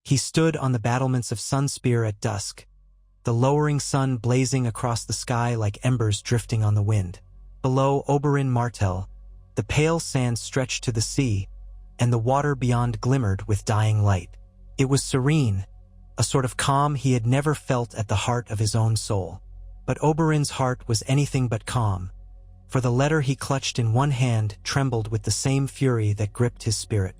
He stood on the battlements of Sunspear at dusk, the lowering sun blazing across the sky like embers drifting on the wind. Below Oberyn Martell, the pale sand stretched to the sea, and the water beyond glimmered with dying light. It was serene, a sort of calm he had never felt at the heart of his own soul. But Oberyn's heart was anything but calm, for the letter he clutched in one hand trembled with the same fury that gripped his spirit.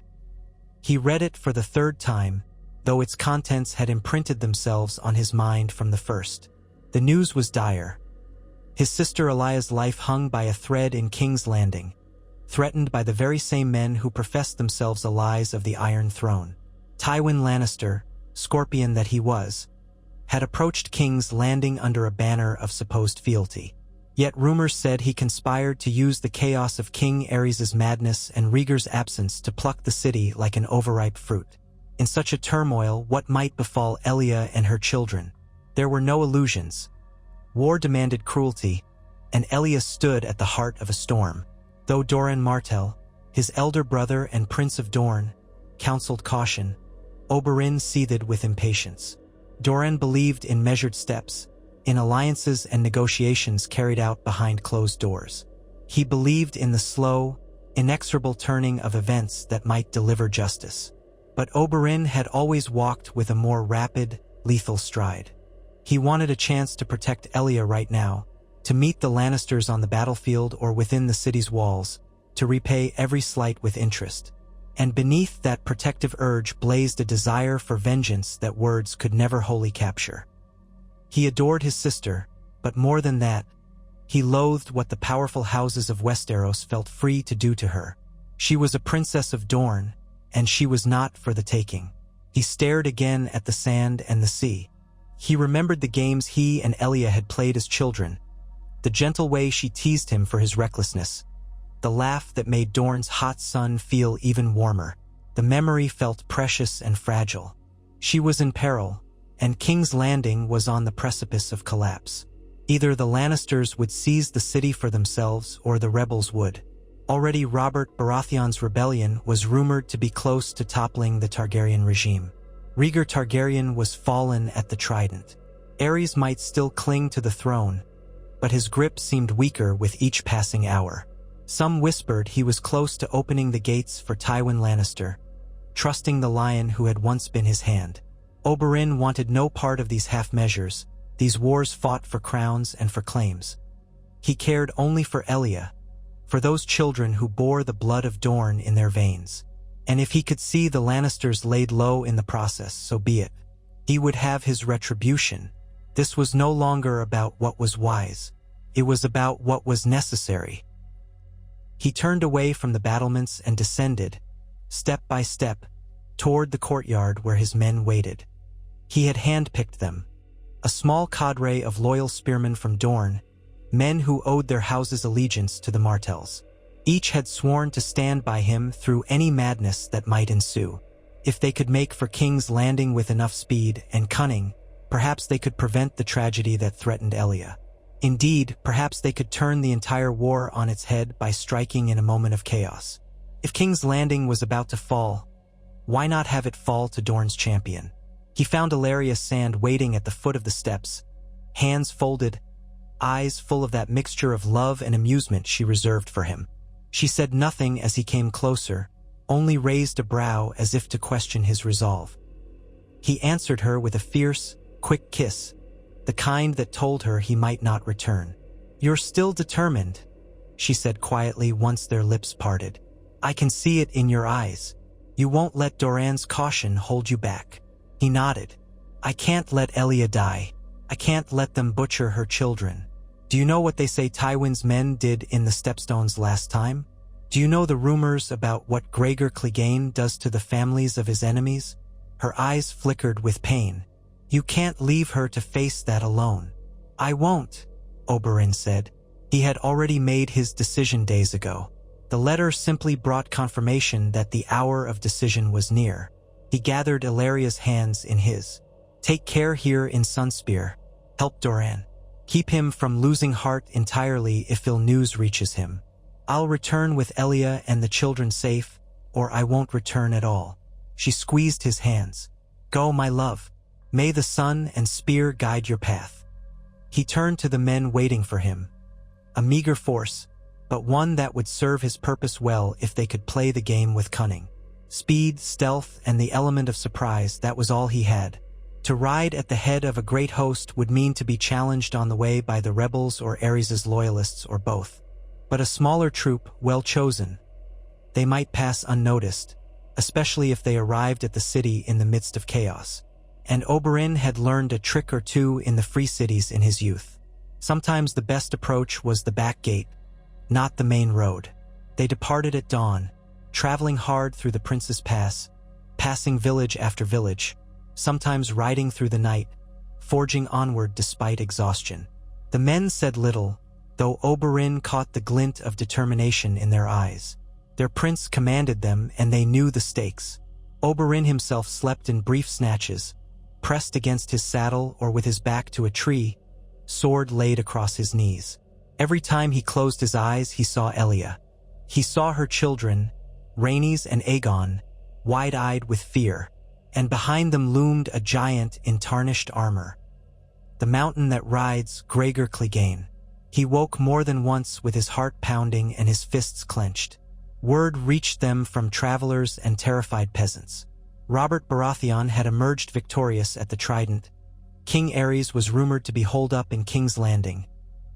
He read it for the third time, though its contents had imprinted themselves on his mind from the first. The news was dire. His sister Elia's life hung by a thread in King's Landing, threatened by the very same men who professed themselves allies of the Iron Throne. Tywin Lannister, scorpion that he was, had approached King's Landing under a banner of supposed fealty. Yet rumors said he conspired to use the chaos of King Aerys's madness and Rhaegar's absence to pluck the city like an overripe fruit. In such a turmoil, what might befall Elia and her children? There were no illusions. War demanded cruelty, and Elia stood at the heart of a storm. Though Doran Martell, his elder brother and Prince of Dorne, counseled caution, Oberyn seethed with impatience. Doran believed in measured steps, in alliances and negotiations carried out behind closed doors. He believed in the slow, inexorable turning of events that might deliver justice. But Oberyn had always walked with a more rapid, lethal stride. He wanted a chance to protect Elia right now, to meet the Lannisters on the battlefield or within the city's walls, to repay every slight with interest. And beneath that protective urge blazed a desire for vengeance that words could never wholly capture. He adored his sister, but more than that, he loathed what the powerful houses of Westeros felt free to do to her. She was a princess of Dorne, and she was not for the taking. He stared again at the sand and the sea. He remembered the games he and Elia had played as children, the gentle way she teased him for his recklessness, the laugh that made Dorne's hot sun feel even warmer. The memory felt precious and fragile. She was in peril, and King's Landing was on the precipice of collapse. Either the Lannisters would seize the city for themselves or the rebels would. Already Robert Baratheon's rebellion was rumored to be close to toppling the Targaryen regime. Rhaegar Targaryen was fallen at the Trident. Aerys might still cling to the throne, but his grip seemed weaker with each passing hour. Some whispered he was close to opening the gates for Tywin Lannister, trusting the lion who had once been his hand. Oberyn wanted no part of these half-measures, these wars fought for crowns and for claims. He cared only for Elia, for those children who bore the blood of Dorne in their veins. And if he could see the Lannisters laid low in the process, so be it. He would have his retribution. This was no longer about what was wise. It was about what was necessary. He turned away from the battlements and descended, step by step, toward the courtyard where his men waited. He had handpicked them, a small cadre of loyal spearmen from Dorne, men who owed their houses allegiance to the Martells. Each had sworn to stand by him through any madness that might ensue. If they could make for King's Landing with enough speed and cunning, perhaps they could prevent the tragedy that threatened Elia. Indeed, perhaps they could turn the entire war on its head by striking in a moment of chaos. If King's Landing was about to fall, why not have it fall to Dorne's champion? He found Elia Sand waiting at the foot of the steps, hands folded, eyes full of that mixture of love and amusement she reserved for him. She said nothing as he came closer, only raised a brow as if to question his resolve. He answered her with a fierce, quick kiss, the kind that told her he might not return. "You're still determined," she said quietly once their lips parted. "I can see it in your eyes. You won't let Doran's caution hold you back." He nodded. "I can't let Elia die. I can't let them butcher her children. Do you know what they say Tywin's men did in the Stepstones last time? Do you know the rumors about what Gregor Clegane does to the families of his enemies?" Her eyes flickered with pain. "You can't leave her to face that alone." "I won't," Oberyn said. He had already made his decision days ago. The letter simply brought confirmation that the hour of decision was near. He gathered Illyria's hands in his. "Take care here in Sunspear. Help Doran. Keep him from losing heart entirely if ill news reaches him. I'll return with Elia and the children safe, or I won't return at all." She squeezed his hands. Go, my love. May the sun and spear guide your path." He turned to the men waiting for him. A meager force, but one that would serve his purpose well if they could play the game with cunning. Speed, stealth, and the element of surprise, that was all he had. To ride at the head of a great host would mean to be challenged on the way by the rebels or Ares's loyalists or both. But a smaller troop, well chosen, they might pass unnoticed, especially if they arrived at the city in the midst of chaos. And Oberyn had learned a trick or two in the free cities in his youth. Sometimes the best approach was the back gate, not the main road. They departed at dawn, traveling hard through the Prince's Pass, passing village after village, sometimes riding through the night, forging onward despite exhaustion. The men said little, though Oberyn caught the glint of determination in their eyes. Their prince commanded them, and they knew the stakes. Oberyn himself slept in brief snatches, pressed against his saddle or with his back to a tree, sword laid across his knees. Every time he closed his eyes, he saw Elia. He saw her children, Rhaenys and Aegon, wide-eyed with fear, and behind them loomed a giant in tarnished armor. The mountain that rides Gregor Clegane. He woke more than once with his heart pounding and his fists clenched. Word reached them from travelers and terrified peasants. Robert Baratheon had emerged victorious at the Trident. King Aerys was rumored to be holed up in King's Landing,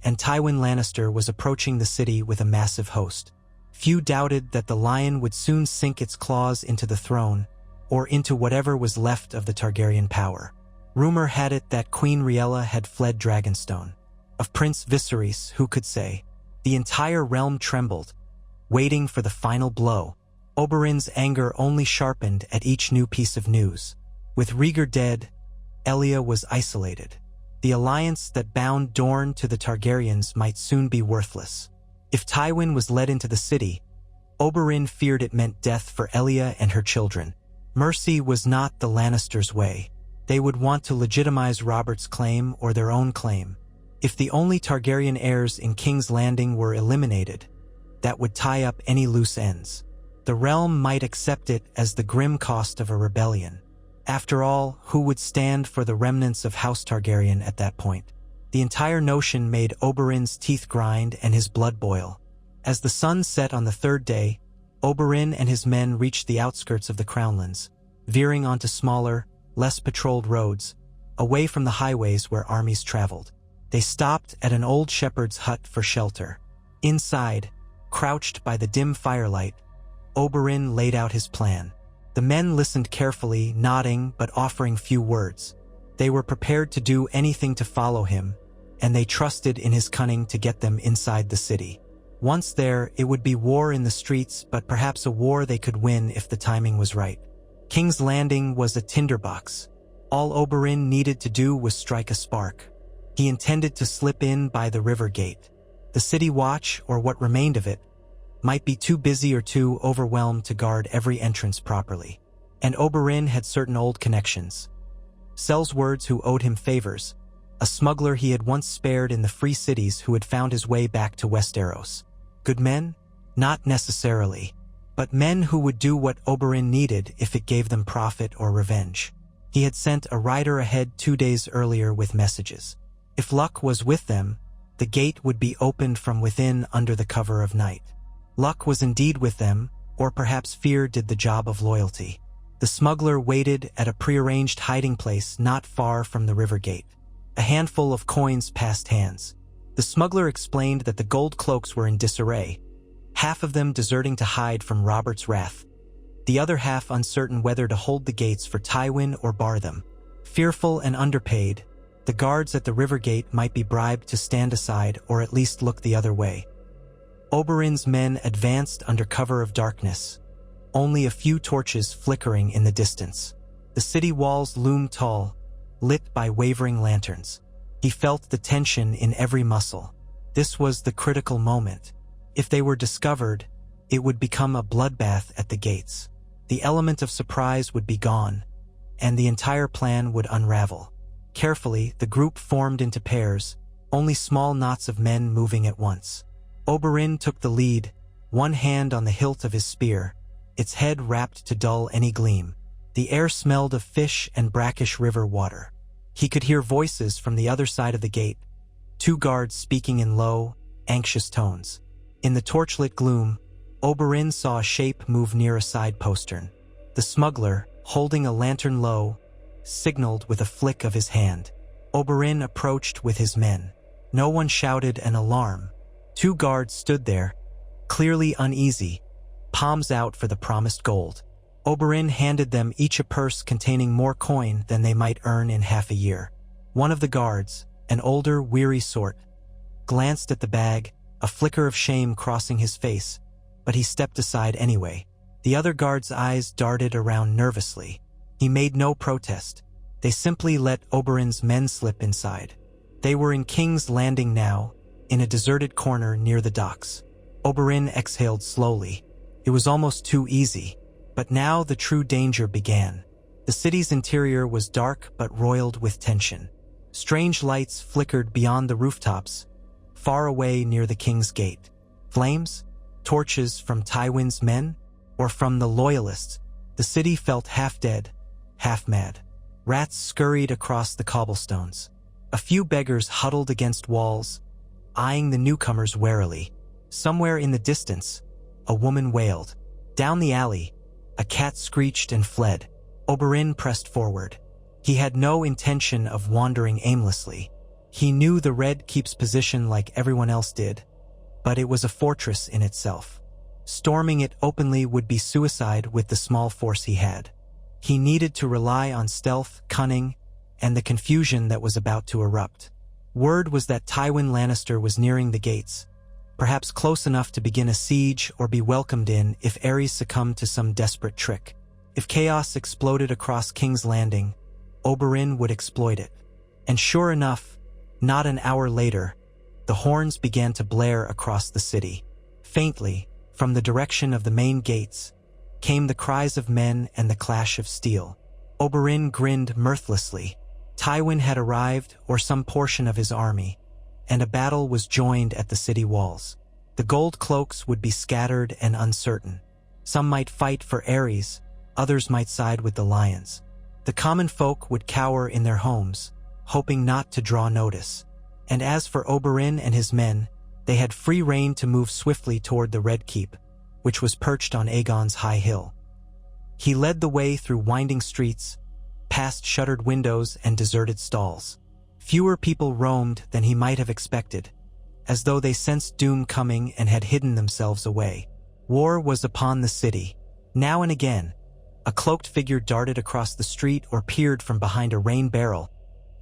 and Tywin Lannister was approaching the city with a massive host. Few doubted that the lion would soon sink its claws into the throne, or into whatever was left of the Targaryen power. Rumor had it that Queen Rhaella had fled Dragonstone. Of Prince Viserys, who could say? The entire realm trembled, waiting for the final blow. Oberyn's anger only sharpened at each new piece of news. With Rhaegar dead, Elia was isolated. The alliance that bound Dorne to the Targaryens might soon be worthless. If Tywin was led into the city, Oberyn feared it meant death for Elia and her children. Mercy was not the Lannisters' way. They would want to legitimize Robert's claim or their own claim. If the only Targaryen heirs in King's Landing were eliminated, that would tie up any loose ends. The realm might accept it as the grim cost of a rebellion. After all, who would stand for the remnants of House Targaryen at that point? The entire notion made Oberyn's teeth grind and his blood boil. As the sun set on the third day, Oberyn and his men reached the outskirts of the Crownlands, veering onto smaller, less patrolled roads, away from the highways where armies traveled. They stopped at an old shepherd's hut for shelter. Inside, crouched by the dim firelight, Oberyn laid out his plan. The men listened carefully, nodding but offering few words. They were prepared to do anything to follow him, and they trusted in his cunning to get them inside the city. Once there, it would be war in the streets, but perhaps a war they could win if the timing was right. King's Landing was a tinderbox. All Oberyn needed to do was strike a spark. He intended to slip in by the river gate. The city watch, or what remained of it, might be too busy or too overwhelmed to guard every entrance properly. And Oberyn had certain old connections. Sellswords, who owed him favors, a smuggler he had once spared in the free cities who had found his way back to Westeros. Good men? Not necessarily, but men who would do what Oberyn needed if it gave them profit or revenge. He had sent a rider ahead 2 days earlier with messages. If luck was with them, the gate would be opened from within under the cover of night. Luck was indeed with them, or perhaps fear did the job of loyalty. The smuggler waited at a prearranged hiding place not far from the river gate. A handful of coins passed hands. The smuggler explained that the gold cloaks were in disarray, half of them deserting to hide from Robert's wrath, the other half uncertain whether to hold the gates for Tywin or bar them. Fearful and underpaid, the guards at the river gate might be bribed to stand aside or at least look the other way. Oberyn's men advanced under cover of darkness, only a few torches flickering in the distance. The city walls loomed tall, lit by wavering lanterns. He felt the tension in every muscle. This was the critical moment. If they were discovered, it would become a bloodbath at the gates. The element of surprise would be gone, and the entire plan would unravel. Carefully, the group formed into pairs, only small knots of men moving at once. Oberyn took the lead, one hand on the hilt of his spear, its head wrapped to dull any gleam. The air smelled of fish and brackish river water. He could hear voices from the other side of the gate, 2 guards speaking in low, anxious tones. In the torchlit gloom, Oberyn saw a shape move near a side postern. The smuggler, holding a lantern low, signaled with a flick of his hand. Oberyn approached with his men. No one shouted an alarm. 2 guards stood there, clearly uneasy, palms out for the promised gold. Oberyn handed them each a purse containing more coin than they might earn in half a year. One of the guards, an older, weary sort, glanced at the bag, a flicker of shame crossing his face, but he stepped aside anyway. The other guard's eyes darted around nervously. He made no protest. They simply let Oberyn's men slip inside. They were in King's Landing now, in a deserted corner near the docks. Oberyn exhaled slowly. It was almost too easy. But now the true danger began. The city's interior was dark but roiled with tension. Strange lights flickered beyond the rooftops, far away near the King's Gate. Flames? Torches from Tywin's men? Or from the Loyalists? The city felt half dead, half mad. Rats scurried across the cobblestones. A few beggars huddled against walls, eyeing the newcomers warily. Somewhere in the distance, a woman wailed. Down the alley, a cat screeched and fled. Oberyn pressed forward. He had no intention of wandering aimlessly. He knew the Red Keep's position like everyone else did, but it was a fortress in itself. Storming it openly would be suicide with the small force he had. He needed to rely on stealth, cunning, and the confusion that was about to erupt. Word was that Tywin Lannister was nearing the gates, perhaps close enough to begin a siege or be welcomed in if Aerys succumbed to some desperate trick. If chaos exploded across King's Landing, Oberyn would exploit it. And sure enough, not an hour later, the horns began to blare across the city. Faintly, from the direction of the main gates, came the cries of men and the clash of steel. Oberyn grinned mirthlessly. Tywin had arrived, or some portion of his army, and a battle was joined at the city walls. The gold cloaks would be scattered and uncertain. Some might fight for Aerys, others might side with the lions. The common folk would cower in their homes, hoping not to draw notice. And as for Oberyn and his men, they had free rein to move swiftly toward the Red Keep, which was perched on Aegon's high hill. He led the way through winding streets, past shuttered windows and deserted stalls. Fewer people roamed than he might have expected, as though they sensed doom coming and had hidden themselves away. War was upon the city. Now and again, a cloaked figure darted across the street or peered from behind a rain barrel,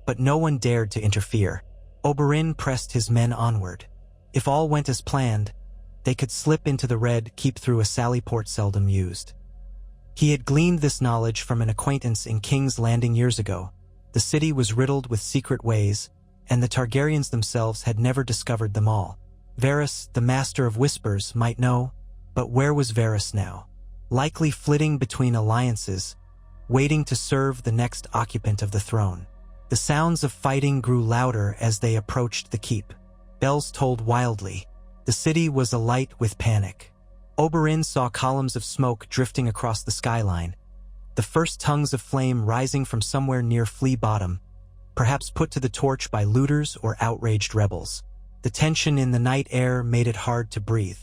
but no one dared to interfere. Oberyn pressed his men onward. If all went as planned, they could slip into the Red Keep through a sallyport seldom used. He had gleaned this knowledge from an acquaintance in King's Landing years ago. The city was riddled with secret ways, and the Targaryens themselves had never discovered them all. Varys, the Master of Whispers, might know, but where was Varys now? Likely flitting between alliances, waiting to serve the next occupant of the throne. The sounds of fighting grew louder as they approached the keep. Bells tolled wildly. The city was alight with panic. Oberyn saw columns of smoke drifting across the skyline, the first tongues of flame rising from somewhere near Flea Bottom, perhaps put to the torch by looters or outraged rebels. The tension in the night air made it hard to breathe.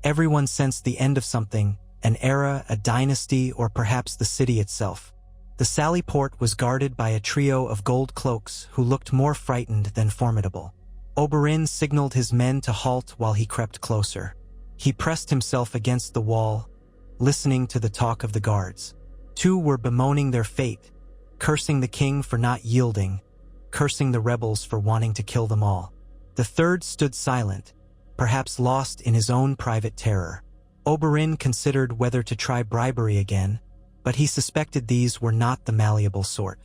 Everyone sensed the end of something, an era, a dynasty, or perhaps the city itself. The sallyport was guarded by a trio of gold cloaks who looked more frightened than formidable. Oberyn signaled his men to halt while he crept closer. He pressed himself against the wall, listening to the talk of the guards. 2 were bemoaning their fate, cursing the king for not yielding, cursing the rebels for wanting to kill them all. The 3rd stood silent, perhaps lost in his own private terror. Oberyn considered whether to try bribery again, but he suspected these were not the malleable sort.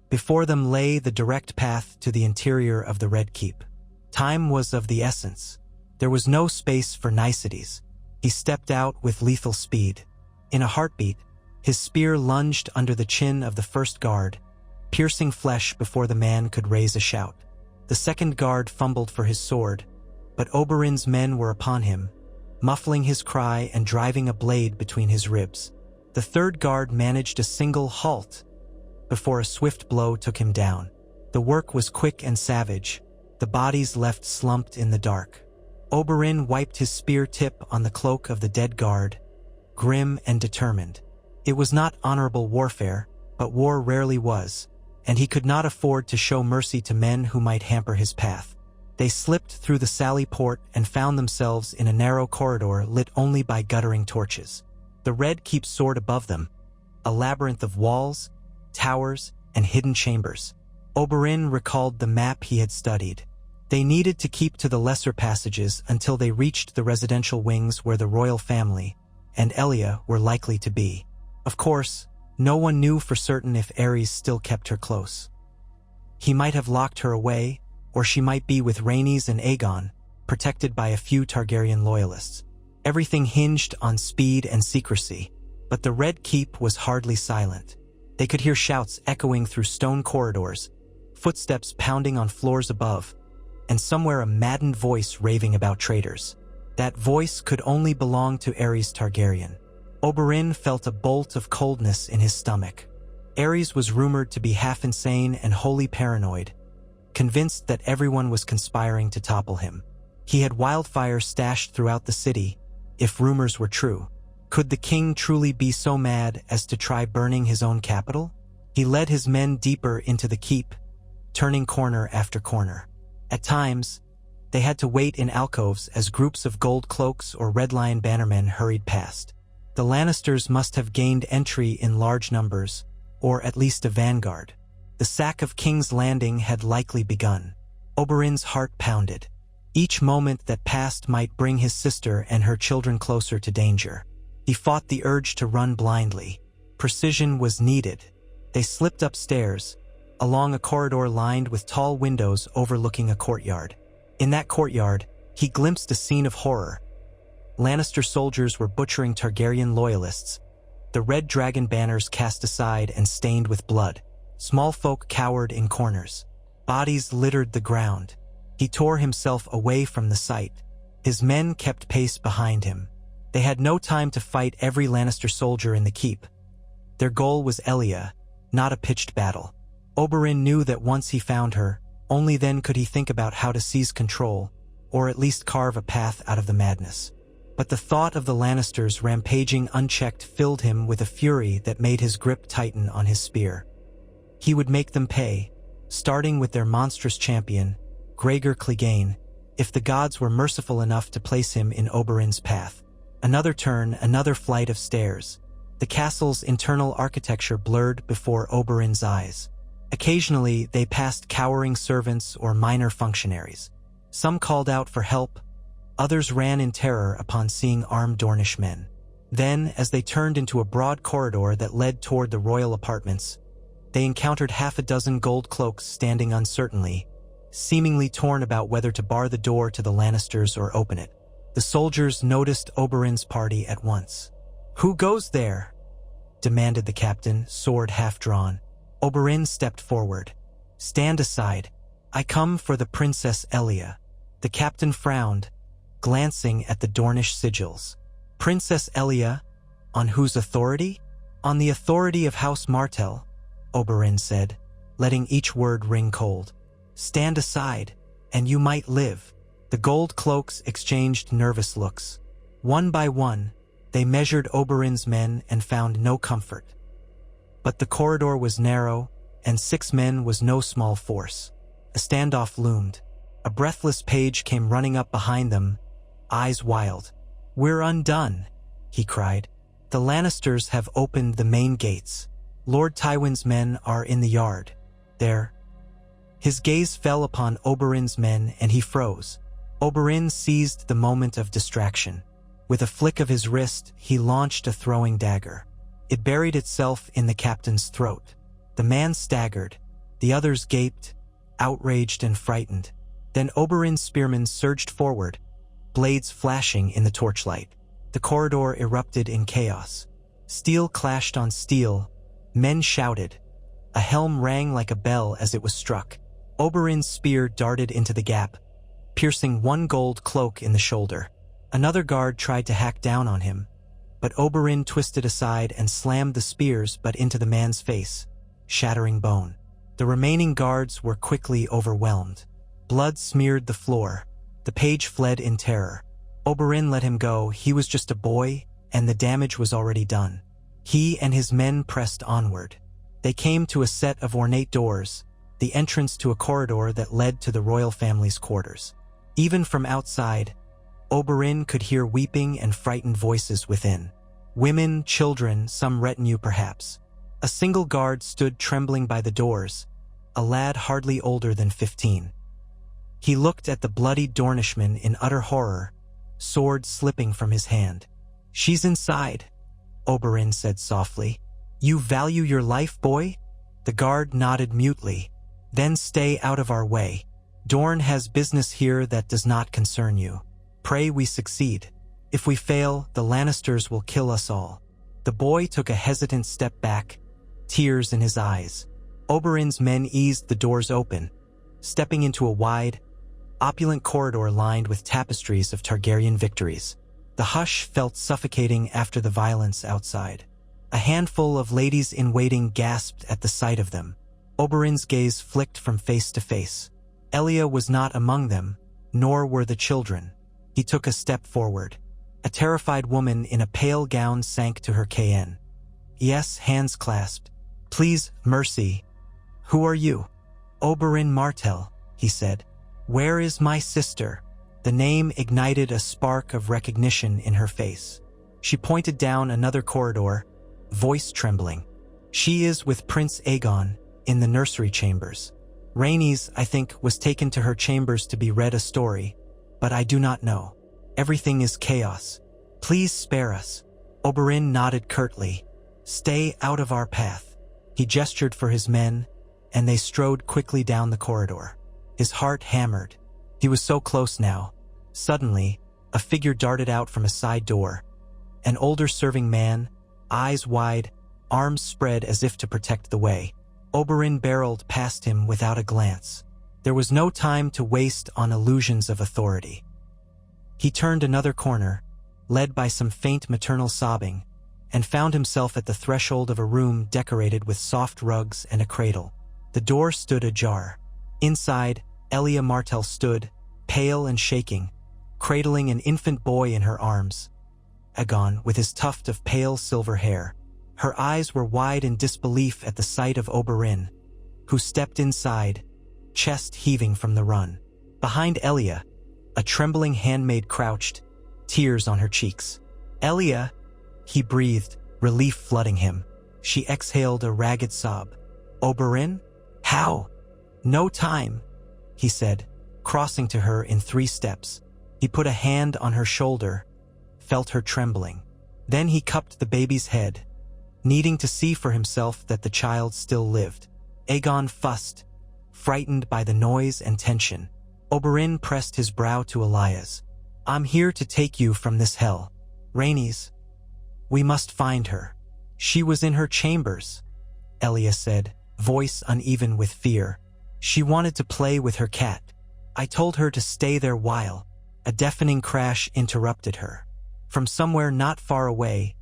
Before them lay the direct path to the interior of the Red Keep. Time was of the essence. There was no space for niceties. He stepped out with lethal speed. In a heartbeat, his spear lunged under the chin of the first guard, piercing flesh before the man could raise a shout. The second guard fumbled for his sword, but Oberyn's men were upon him, muffling his cry and driving a blade between his ribs. The third guard managed a single halt before a swift blow took him down. The work was quick and savage, the bodies left slumped in the dark. Oberyn wiped his spear tip on the cloak of the dead guard, grim and determined. It was not honorable warfare, but war rarely was, and he could not afford to show mercy to men who might hamper his path. They slipped through the sally port and found themselves in a narrow corridor lit only by guttering torches. The Red Keep soared above them, a labyrinth of walls, towers, and hidden chambers. Oberyn recalled the map he had studied. They needed to keep to the lesser passages until they reached the residential wings where the royal family and Elia were likely to be. Of course, no one knew for certain if Aerys still kept her close. He might have locked her away, or she might be with Rhaenys and Aegon, protected by a few Targaryen loyalists. Everything hinged on speed and secrecy, but the Red Keep was hardly silent. They could hear shouts echoing through stone corridors, footsteps pounding on floors above, and somewhere a maddened voice raving about traitors. That voice could only belong to Aerys Targaryen. Oberyn felt a bolt of coldness in his stomach. Aerys was rumored to be half insane and wholly paranoid, convinced that everyone was conspiring to topple him. He had wildfire stashed throughout the city, if rumors were true. Could the king truly be so mad as to try burning his own capital? He led his men deeper into the keep, turning corner after corner. At times, they had to wait in alcoves as groups of gold cloaks or Red Lion bannermen hurried past. The Lannisters must have gained entry in large numbers, or at least a vanguard. The sack of King's Landing had likely begun. Oberyn's heart pounded. Each moment that passed might bring his sister and her children closer to danger. He fought the urge to run blindly. Precision was needed. They slipped upstairs, along a corridor lined with tall windows overlooking a courtyard. In that courtyard, he glimpsed a scene of horror. Lannister soldiers were butchering Targaryen loyalists, the red dragon banners cast aside and stained with blood. Small folk cowered in corners. Bodies littered the ground. He tore himself away from the sight. His men kept pace behind him. They had no time to fight every Lannister soldier in the keep. Their goal was Elia, not a pitched battle. Oberyn knew that once he found her, only then could he think about how to seize control, or at least carve a path out of the madness. But the thought of the Lannisters rampaging unchecked filled him with a fury that made his grip tighten on his spear. He would make them pay, starting with their monstrous champion, Gregor Clegane, if the gods were merciful enough to place him in Oberyn's path. Another turn, another flight of stairs. The castle's internal architecture blurred before Oberyn's eyes. Occasionally, they passed cowering servants or minor functionaries. Some called out for help, others ran in terror upon seeing armed Dornish men. Then, as they turned into a broad corridor that led toward the royal apartments, they encountered half a dozen gold cloaks standing uncertainly, seemingly torn about whether to bar the door to the Lannisters or open it. The soldiers noticed Oberyn's party at once. "Who goes there?" demanded the captain, sword half drawn. Oberyn stepped forward. "Stand aside. I come for the Princess Elia." The captain frowned, glancing at the Dornish sigils. "Princess Elia? On whose authority?" "On the authority of House Martell," Oberyn said, letting each word ring cold. "Stand aside, and you might live." The gold cloaks exchanged nervous looks. One by one, they measured Oberyn's men and found no comfort. But the corridor was narrow, and 6 men was no small force. A standoff loomed. A breathless page came running up behind them, eyes wild. "We're undone," he cried. "The Lannisters have opened the main gates. Lord Tywin's men are in the yard. There." His gaze fell upon Oberyn's men and he froze. Oberyn seized the moment of distraction. With a flick of his wrist, he launched a throwing dagger. It buried itself in the captain's throat. The man staggered. The others gaped, outraged and frightened. Then Oberyn's spearmen surged forward, blades flashing in the torchlight. The corridor erupted in chaos. Steel clashed on steel. Men shouted. A helm rang like a bell as it was struck. Oberyn's spear darted into the gap, piercing one gold cloak in the shoulder. Another guard tried to hack down on him, but Oberyn twisted aside and slammed the spears but into the man's face, shattering bone. The remaining guards were quickly overwhelmed. Blood smeared the floor. The page fled in terror. Oberyn let him go. He was just a boy, and the damage was already done. He and his men pressed onward. They came to a set of ornate doors, the entrance to a corridor that led to the royal family's quarters. Even from outside, Oberyn could hear weeping and frightened voices within. Women, children, some retinue perhaps. A single guard stood trembling by the doors, a lad hardly older than 15. He looked at the bloodied Dornishman in utter horror, sword slipping from his hand. "She's inside," Oberyn said softly. "You value your life, boy?" The guard nodded mutely. "Then stay out of our way. Dorne has business here that does not concern you. Pray we succeed. If we fail, the Lannisters will kill us all." The boy took a hesitant step back, tears in his eyes. Oberyn's men eased the doors open, stepping into a wide, opulent corridor lined with tapestries of Targaryen victories. The hush felt suffocating after the violence outside. A handful of ladies-in-waiting gasped at the sight of them. Oberyn's gaze flicked from face to face. Elia was not among them, nor were the children. He took a step forward. A terrified woman in a pale gown sank to her KN. "Yes," hands clasped. "Please, mercy." "Who are you?" "Oberyn Martell," he said. "Where is my sister?" The name ignited a spark of recognition in her face. She pointed down another corridor, voice trembling. "She is with Prince Aegon, in the nursery chambers. Rhaenys, I think, was taken to her chambers to be read a story, but I do not know. Everything is chaos. Please spare us." Oberyn nodded curtly. "Stay out of our path." He gestured for his men, and they strode quickly down the corridor. His heart hammered. He was so close now. Suddenly, a figure darted out from a side door. An older serving man, eyes wide, arms spread as if to protect the way. Oberyn barreled past him without a glance. There was no time to waste on illusions of authority. He turned another corner, led by some faint maternal sobbing, and found himself at the threshold of a room decorated with soft rugs and a cradle. The door stood ajar. Inside, Elia Martell stood, pale and shaking, cradling an infant boy in her arms. Aegon, with his tuft of pale silver hair. Her eyes were wide in disbelief at the sight of Oberyn, who stepped inside, chest heaving from the run. Behind Elia, a trembling handmaid crouched, tears on her cheeks. "Elia," he breathed, relief flooding him. She exhaled a ragged sob. "Oberyn? How?" "No time," he said, crossing to her in 3 steps. He put a hand on her shoulder, felt her trembling. Then he cupped the baby's head, needing to see for himself that the child still lived. Aegon fussed, frightened by the noise and tension. Oberyn pressed his brow to Elia's. "I'm here to take you from this hell. Rhaenys, we must find her." "She was in her chambers," Elia said, voice uneven with fear. "She wanted to play with her cat. I told her to stay there while." A deafening crash interrupted her. From somewhere not far away,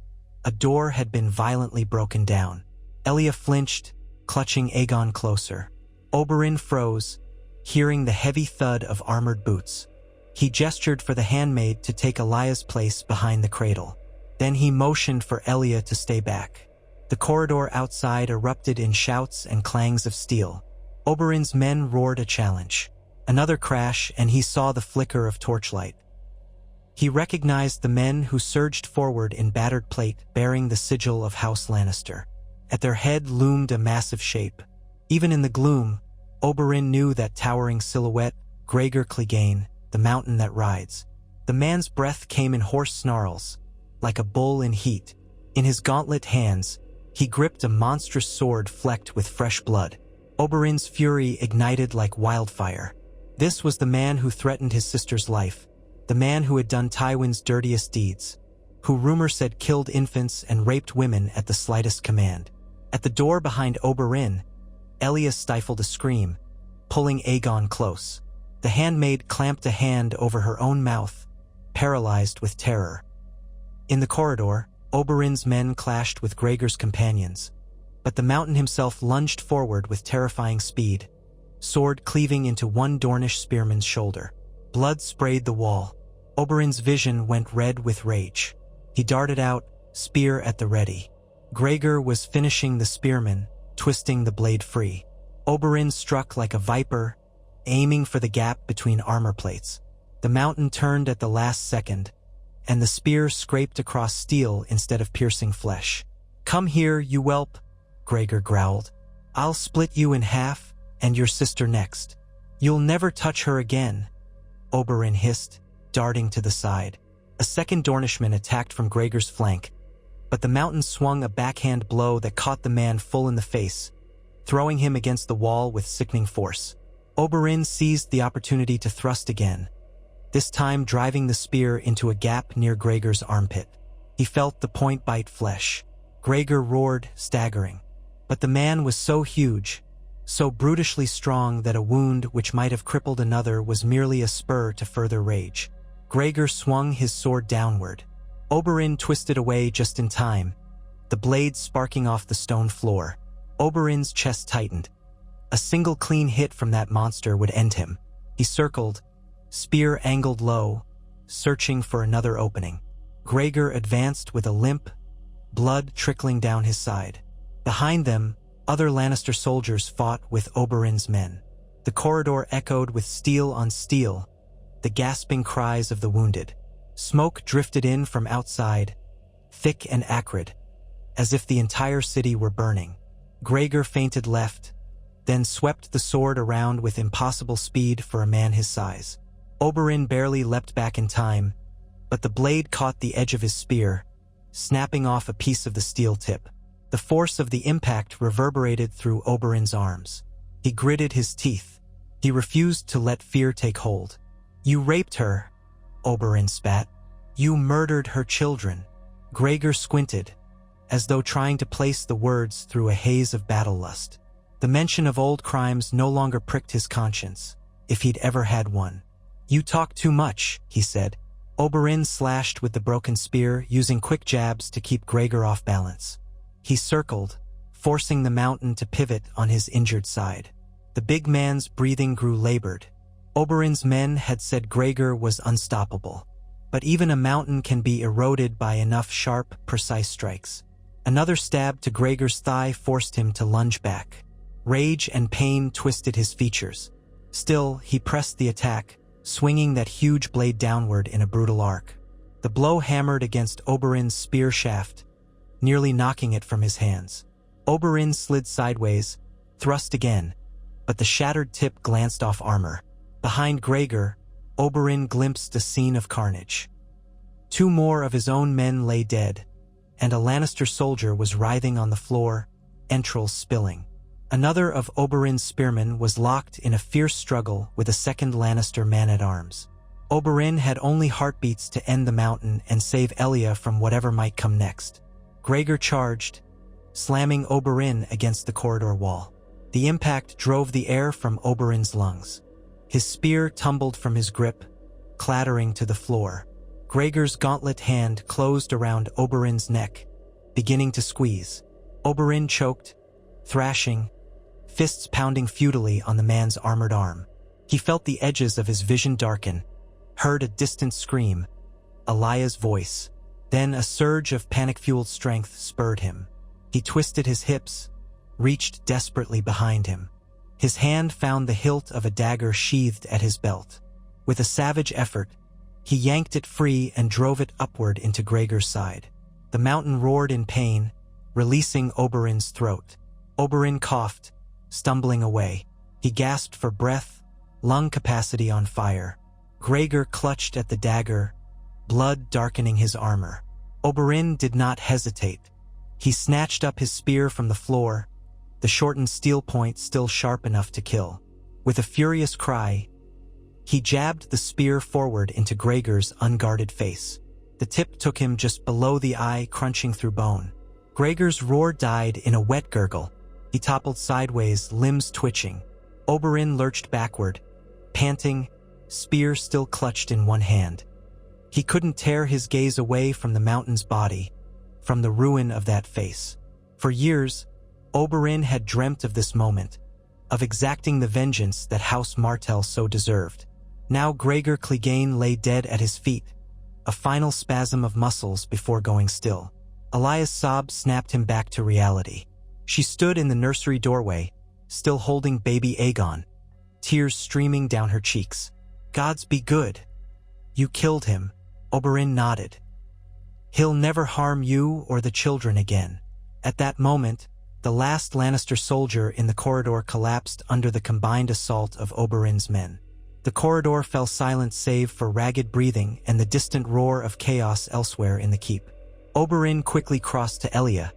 a door had been violently broken down. Elia flinched, clutching Aegon closer. Oberyn froze, hearing the heavy thud of armored boots. He gestured for the handmaid to take Elia's place behind the cradle. Then he motioned for Elia to stay back. The corridor outside erupted in shouts and clangs of steel. Oberyn's men roared a challenge. Another crash, and he saw the flicker of torchlight. He recognized the men who surged forward in battered plate bearing the sigil of House Lannister. At their head loomed a massive shape. Even in the gloom, Oberyn knew that towering silhouette, Gregor Clegane, the mountain that rides. The man's breath came in hoarse snarls, like a bull in heat. In his gauntlet hands, he gripped a monstrous sword flecked with fresh blood. Oberyn's fury ignited like wildfire. This was the man who threatened his sister's life, the man who had done Tywin's dirtiest deeds, who rumor said killed infants and raped women at the slightest command. At the door behind Oberyn, Elia stifled a scream, pulling Aegon close. The handmaid clamped a hand over her own mouth, paralyzed with terror. In the corridor, Oberyn's men clashed with Gregor's companions, but the mountain himself lunged forward with terrifying speed, sword cleaving into one Dornish spearman's shoulder. Blood sprayed the wall. Oberyn's vision went red with rage. He darted out, spear at the ready. Gregor was finishing the spearman, twisting the blade free. Oberyn struck like a viper, aiming for the gap between armor plates. The mountain turned at the last second, and the spear scraped across steel instead of piercing flesh. "Come here, you whelp," Gregor growled. "I'll split you in half, and your sister next. You'll never touch her again," Oberyn hissed, darting to the side. A second Dornishman attacked from Gregor's flank, but the mountain swung a backhand blow that caught the man full in the face, throwing him against the wall with sickening force. Oberyn seized the opportunity to thrust again, this time driving the spear into a gap near Gregor's armpit. He felt the point bite flesh. Gregor roared, staggering. But the man was so huge, so brutishly strong that a wound which might have crippled another was merely a spur to further rage. Gregor swung his sword downward. Oberyn twisted away just in time, the blade sparking off the stone floor. Oberyn's chest tightened. A single clean hit from that monster would end him. He circled, spear angled low, searching for another opening. Gregor advanced with a limp, blood trickling down his side. Behind them, other Lannister soldiers fought with Oberyn's men. The corridor echoed with steel on steel, the gasping cries of the wounded. Smoke drifted in from outside, thick and acrid, as if the entire city were burning. Gregor feinted left, then swept the sword around with impossible speed for a man his size. Oberyn barely leapt back in time, but the blade caught the edge of his spear, snapping off a piece of the steel tip. The force of the impact reverberated through Oberyn's arms. He gritted his teeth. He refused to let fear take hold. "You raped her," Oberyn spat. "You murdered her children." Gregor squinted, as though trying to place the words through a haze of battle lust. The mention of old crimes no longer pricked his conscience, if he'd ever had one. "You talk too much," he said. Oberyn slashed with the broken spear, using quick jabs to keep Gregor off balance. He circled, forcing the mountain to pivot on his injured side. The big man's breathing grew labored. Oberyn's men had said Gregor was unstoppable, but even a mountain can be eroded by enough sharp, precise strikes. Another stab to Gregor's thigh forced him to lunge back. Rage and pain twisted his features. Still, he pressed the attack, swinging that huge blade downward in a brutal arc. The blow hammered against Oberyn's spear shaft, nearly knocking it from his hands. Oberyn slid sideways, thrust again, but the shattered tip glanced off armor. Behind Gregor, Oberyn glimpsed a scene of carnage. 2 more of his own men lay dead, and a Lannister soldier was writhing on the floor, entrails spilling. Another of Oberyn's spearmen was locked in a fierce struggle with a second Lannister man-at-arms. Oberyn had only heartbeats to end the mountain and save Elia from whatever might come next. Gregor charged, slamming Oberyn against the corridor wall. The impact drove the air from Oberyn's lungs. His spear tumbled from his grip, clattering to the floor. Gregor's gauntlet hand closed around Oberyn's neck, beginning to squeeze. Oberyn choked, thrashing, fists pounding futilely on the man's armored arm. He felt the edges of his vision darken, heard a distant scream, Elia's voice. Then a surge of panic-fueled strength spurred him. He twisted his hips, reached desperately behind him. His hand found the hilt of a dagger sheathed at his belt. With a savage effort, he yanked it free and drove it upward into Gregor's side. The mountain roared in pain, releasing Oberyn's throat. Oberyn coughed, stumbling away. He gasped for breath, lung capacity on fire. Gregor clutched at the dagger, blood darkening his armor. Oberyn did not hesitate. He snatched up his spear from the floor, the shortened steel point still sharp enough to kill. With a furious cry, he jabbed the spear forward into Gregor's unguarded face. The tip took him just below the eye, crunching through bone. Gregor's roar died in a wet gurgle. He toppled sideways, limbs twitching. Oberyn lurched backward, panting, spear still clutched in one hand. He couldn't tear his gaze away from the mountain's body, from the ruin of that face. For years, Oberyn had dreamt of this moment, of exacting the vengeance that House Martell so deserved. Now Gregor Clegane lay dead at his feet, a final spasm of muscles before going still. Elia's sob snapped him back to reality. She stood in the nursery doorway, still holding baby Aegon, tears streaming down her cheeks. "Gods be good. You killed him," Oberyn nodded. "He'll never harm you or the children again." At that moment, the last Lannister soldier in the corridor collapsed under the combined assault of Oberyn's men. The corridor fell silent save for ragged breathing and the distant roar of chaos elsewhere in the keep. Oberyn quickly crossed to Elia,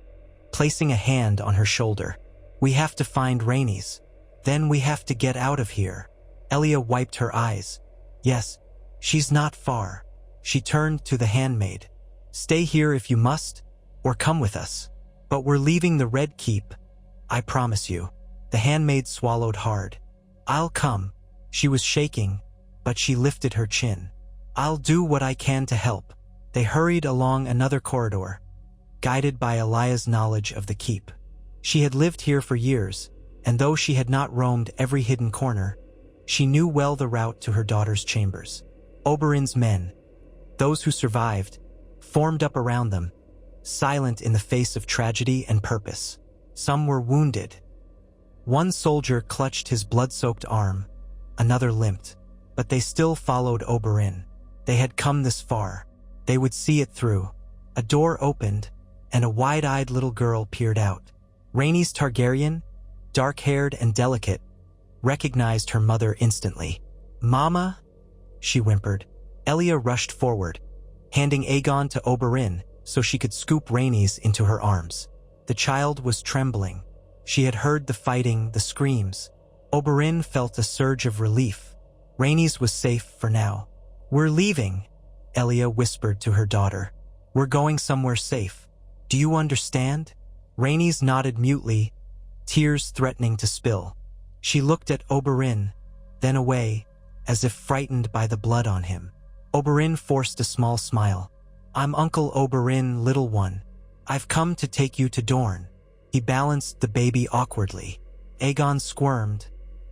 placing a hand on her shoulder. "We have to find Rhaenys. Then we have to get out of here." Elia wiped her eyes. "Yes, she's not far." She turned to the handmaid. "Stay here if you must, or come with us. But we're leaving the Red Keep, I promise you." The handmaid swallowed hard. "I'll come." She was shaking, but she lifted her chin. "I'll do what I can to help." They hurried along another corridor, guided by Elia's knowledge of the keep. She had lived here for years, and though she had not roamed every hidden corner, she knew well the route to her daughter's chambers. Oberyn's men, those who survived, formed up around them, silent in the face of tragedy and purpose. Some were wounded. One soldier clutched his blood-soaked arm, another limped, but they still followed Oberyn. They had come this far. They would see it through. A door opened, and a wide-eyed little girl peered out. Rhaenys Targaryen, dark-haired and delicate, recognized her mother instantly. "Mama?" she whimpered. Elia rushed forward, handing Aegon to Oberyn so she could scoop Rhaenys into her arms. The child was trembling. She had heard the fighting, the screams. Oberyn felt a surge of relief. Rhaenys was safe for now. "We're leaving," Elia whispered to her daughter. "We're going somewhere safe. Do you understand?" Rhaenys nodded mutely, tears threatening to spill. She looked at Oberyn, then away, as if frightened by the blood on him. Oberyn forced a small smile. "I'm Uncle Oberyn, little one. I've come to take you to Dorne." He balanced the baby awkwardly. Aegon squirmed,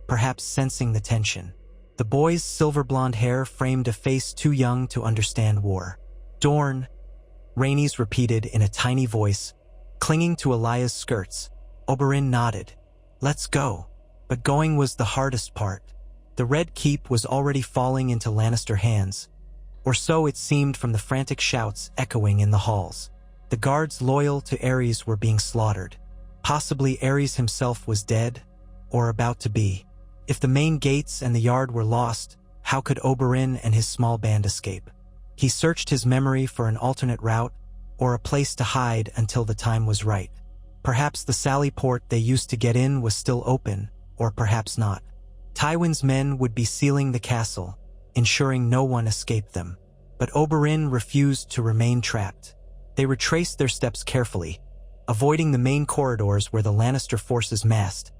perhaps sensing the tension. The boy's silver-blonde hair framed a face too young to understand war. "Dorne," Rhaenys repeated in a tiny voice, clinging to Elia's skirts. Oberyn nodded. "Let's go." But going was the hardest part. The Red Keep was already falling into Lannister hands, or so it seemed from the frantic shouts echoing in the halls. The guards loyal to Aerys were being slaughtered. Possibly Aerys himself was dead, or about to be. If the main gates and the yard were lost, how could Oberyn and his small band escape? He searched his memory for an alternate route, or a place to hide until the time was right. Perhaps the sally port they used to get in was still open, or perhaps not. Tywin's men would be sealing the castle, ensuring no one escaped them. But Oberyn refused to remain trapped. They retraced their steps carefully, avoiding the main corridors where the Lannister forces massed,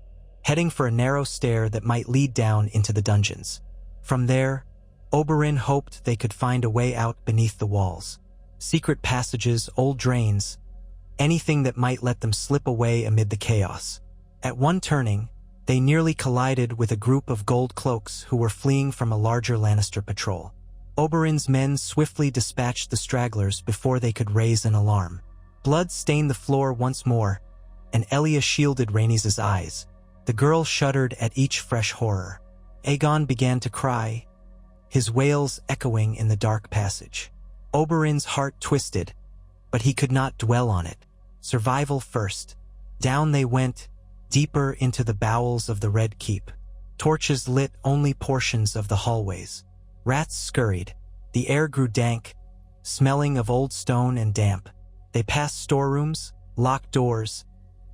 heading for a narrow stair that might lead down into the dungeons. From there, Oberyn hoped they could find a way out beneath the walls. Secret passages, old drains, anything that might let them slip away amid the chaos. At one turning, they nearly collided with a group of gold cloaks who were fleeing from a larger Lannister patrol. Oberyn's men swiftly dispatched the stragglers before they could raise an alarm. Blood stained the floor once more, and Elia shielded Rhaenys' eyes. The girl shuddered at each fresh horror. Aegon began to cry, his wails echoing in the dark passage. Oberyn's heart twisted, but he could not dwell on it. Survival first. Down they went, deeper into the bowels of the Red Keep. Torches lit only portions of the hallways. Rats scurried. The air grew dank, smelling of old stone and damp. They passed storerooms, locked doors,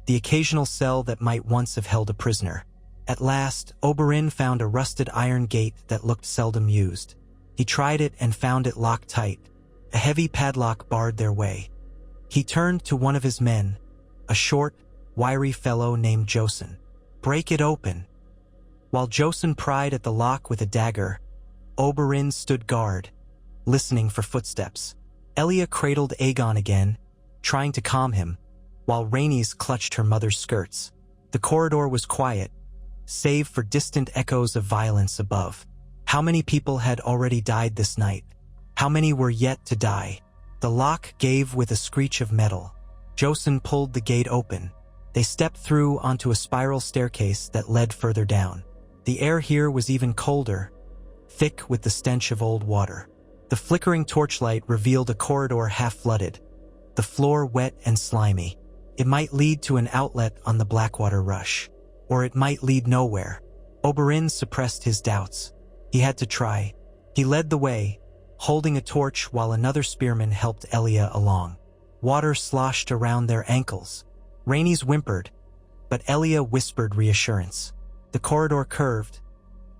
the occasional cell that might once have held a prisoner. At last, Oberyn found a rusted iron gate that looked seldom used. He tried it and found it locked tight. A heavy padlock barred their way. He turned to one of his men, a short, wiry fellow named Josen. "Break it open." While Josen pried at the lock with a dagger, Oberyn stood guard, listening for footsteps. Elia cradled Aegon again, trying to calm him, while Rhaenys clutched her mother's skirts. The corridor was quiet, save for distant echoes of violence above. How many people had already died this night? How many were yet to die? The lock gave with a screech of metal. Joseph pulled the gate open. They stepped through onto a spiral staircase that led further down. The air here was even colder, thick with the stench of old water. The flickering torchlight revealed a corridor half-flooded, the floor wet and slimy. It might lead to an outlet on the Blackwater Rush, or it might lead nowhere. Oberyn suppressed his doubts. He had to try. He led the way, holding a torch while another spearman helped Elia along. Water sloshed around their ankles. Rhaenys whimpered, but Elia whispered reassurance. The corridor curved,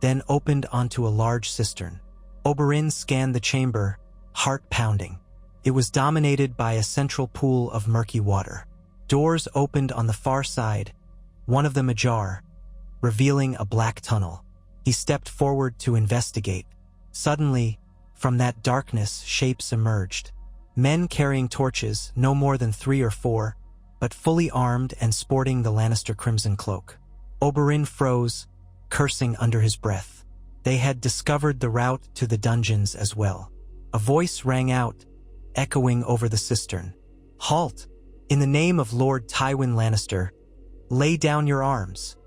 then opened onto a large cistern. Oberyn scanned the chamber, heart pounding. It was dominated by a central pool of murky water. Doors opened on the far side, one of them ajar, revealing a black tunnel. He stepped forward to investigate. Suddenly, from that darkness, shapes emerged. Men carrying torches, no more than 3 or 4, but fully armed and sporting the Lannister crimson cloak. Oberyn froze, cursing under his breath. They had discovered the route to the dungeons as well. A voice rang out, echoing over the cistern. "Halt! In the name of Lord Tywin Lannister, lay down your arms."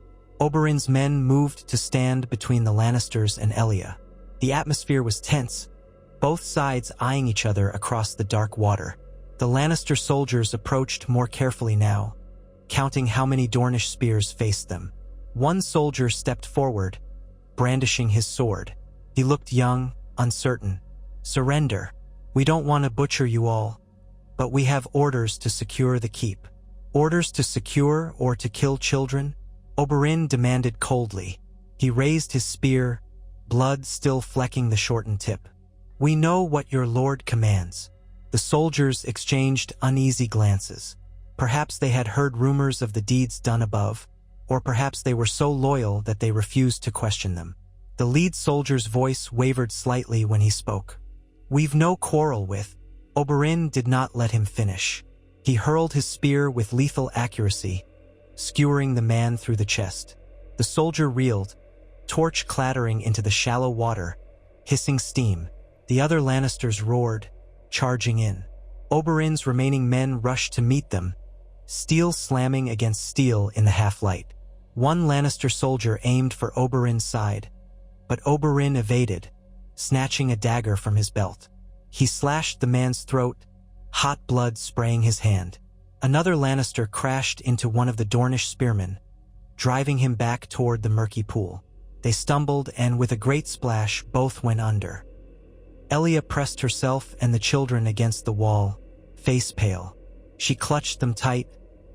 Oberyn's men moved to stand between the Lannisters and Elia. The atmosphere was tense, both sides eyeing each other across the dark water. The Lannister soldiers approached more carefully now, counting how many Dornish spears faced them. One soldier stepped forward, brandishing his sword. He looked young, uncertain. "Surrender. We don't want to butcher you all, but we have orders to secure the keep." "Orders to secure or to kill children?" Oberyn demanded coldly. He raised his spear, blood still flecking the shortened tip. "We know what your lord commands." The soldiers exchanged uneasy glances. Perhaps they had heard rumors of the deeds done above, or perhaps they were so loyal that they refused to question them. The lead soldier's voice wavered slightly when he spoke. "We've no quarrel with." Oberyn did not let him finish. He hurled his spear with lethal accuracy, skewering the man through the chest. The soldier reeled, torch clattering into the shallow water, hissing steam. The other Lannisters roared, charging in. Oberyn's remaining men rushed to meet them, steel slamming against steel in the half-light. One Lannister soldier aimed for Oberyn's side, but Oberyn evaded, snatching a dagger from his belt. He slashed the man's throat, hot blood spraying his hand. Another Lannister crashed into one of the Dornish spearmen, driving him back toward the murky pool. They stumbled, and with a great splash, both went under. Elia pressed herself and the children against the wall, face pale. She clutched them tight,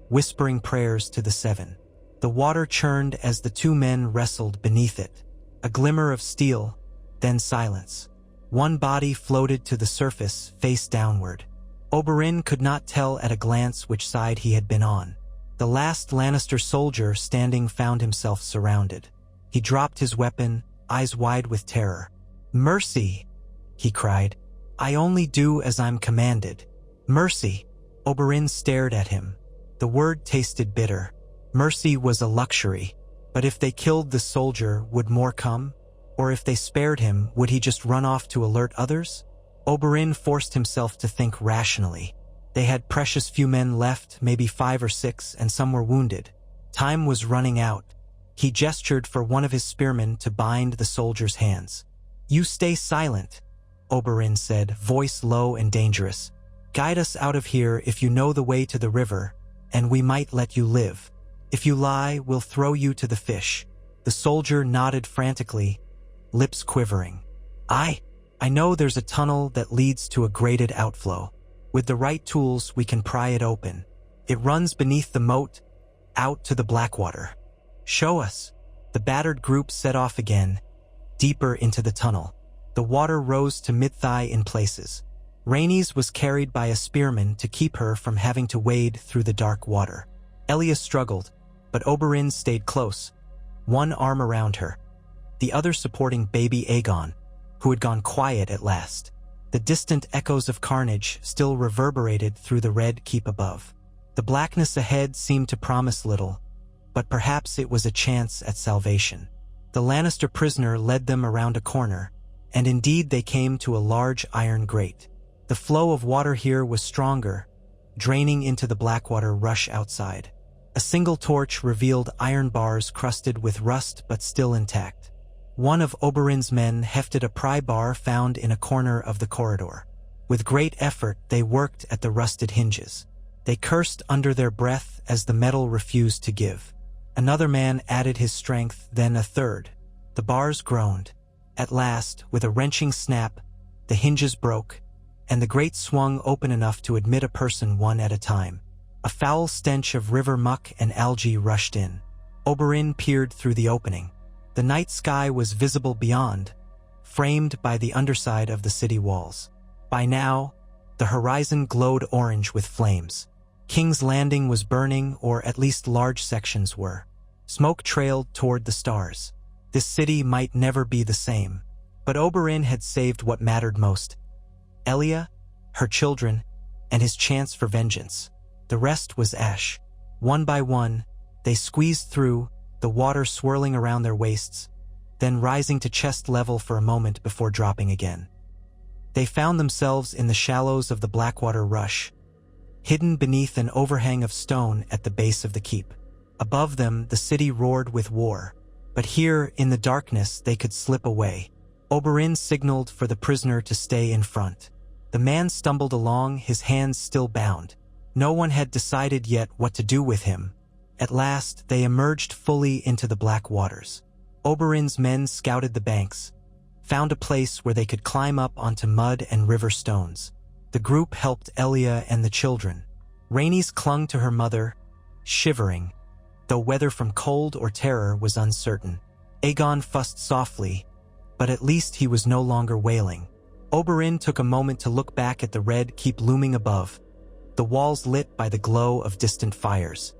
whispering prayers to the Seven. The water churned as the two men wrestled beneath it. A glimmer of steel, then silence. One body floated to the surface, face downward. Oberyn could not tell at a glance which side he had been on. The last Lannister soldier standing found himself surrounded. He dropped his weapon, eyes wide with terror. "Mercy!" he cried. "I only do as I'm commanded." "Mercy!" Oberyn stared at him. The word tasted bitter. Mercy was a luxury, but if they killed the soldier, would more come? Or if they spared him, would he just run off to alert others? Oberyn forced himself to think rationally. They had precious few men left, maybe 5 or 6, and some were wounded. Time was running out. He gestured for one of his spearmen to bind the soldier's hands. "You stay silent," Oberyn said, voice low and dangerous. "Guide us out of here if you know the way to the river, and we might let you live. If you lie, we'll throw you to the fish." The soldier nodded frantically, lips quivering. I know there's a tunnel that leads to a grated outflow. With the right tools, we can pry it open. It runs beneath the moat, out to the Blackwater." "Show us." The battered group set off again, deeper into the tunnel. The water rose to mid-thigh in places. Rhaenys was carried by a spearman to keep her from having to wade through the dark water. Elia struggled, but Oberyn stayed close, one arm around her, the other supporting baby Aegon, who had gone quiet at last. The distant echoes of carnage still reverberated through the red keep above. The blackness ahead seemed to promise little, but perhaps it was a chance at salvation. The Lannister prisoner led them around a corner, and indeed they came to a large iron grate. The flow of water here was stronger, draining into the Blackwater rush outside. A single torch revealed iron bars crusted with rust but still intact. One of Oberyn's men hefted a pry bar found in a corner of the corridor. With great effort, they worked at the rusted hinges. They cursed under their breath as the metal refused to give. Another man added his strength, then a third. The bars groaned. At last, with a wrenching snap, the hinges broke, and the grate swung open enough to admit a person one at a time. A foul stench of river muck and algae rushed in. Oberyn peered through the opening. The night sky was visible beyond, framed by the underside of the city walls. By now, the horizon glowed orange with flames. King's Landing was burning, or at least large sections were. Smoke trailed toward the stars. This city might never be the same. But Oberyn had saved what mattered most: Elia, her children, and his chance for vengeance. The rest was ash. One by one, they squeezed through, the water swirling around their waists, then rising to chest level for a moment before dropping again. They found themselves in the shallows of the Blackwater rush, hidden beneath an overhang of stone at the base of the keep. Above them, the city roared with war, but here, in the darkness, they could slip away. Oberyn signaled for the prisoner to stay in front. The man stumbled along, his hands still bound. No one had decided yet what to do with him. At last, they emerged fully into the black waters. Oberyn's men scouted the banks, found a place where they could climb up onto mud and river stones. The group helped Elia and the children. Rhaenys clung to her mother, shivering, though whether from cold or terror was uncertain. Aegon fussed softly, but at least he was no longer wailing. Oberyn took a moment to look back at the red keep looming above, the walls lit by the glow of distant fires.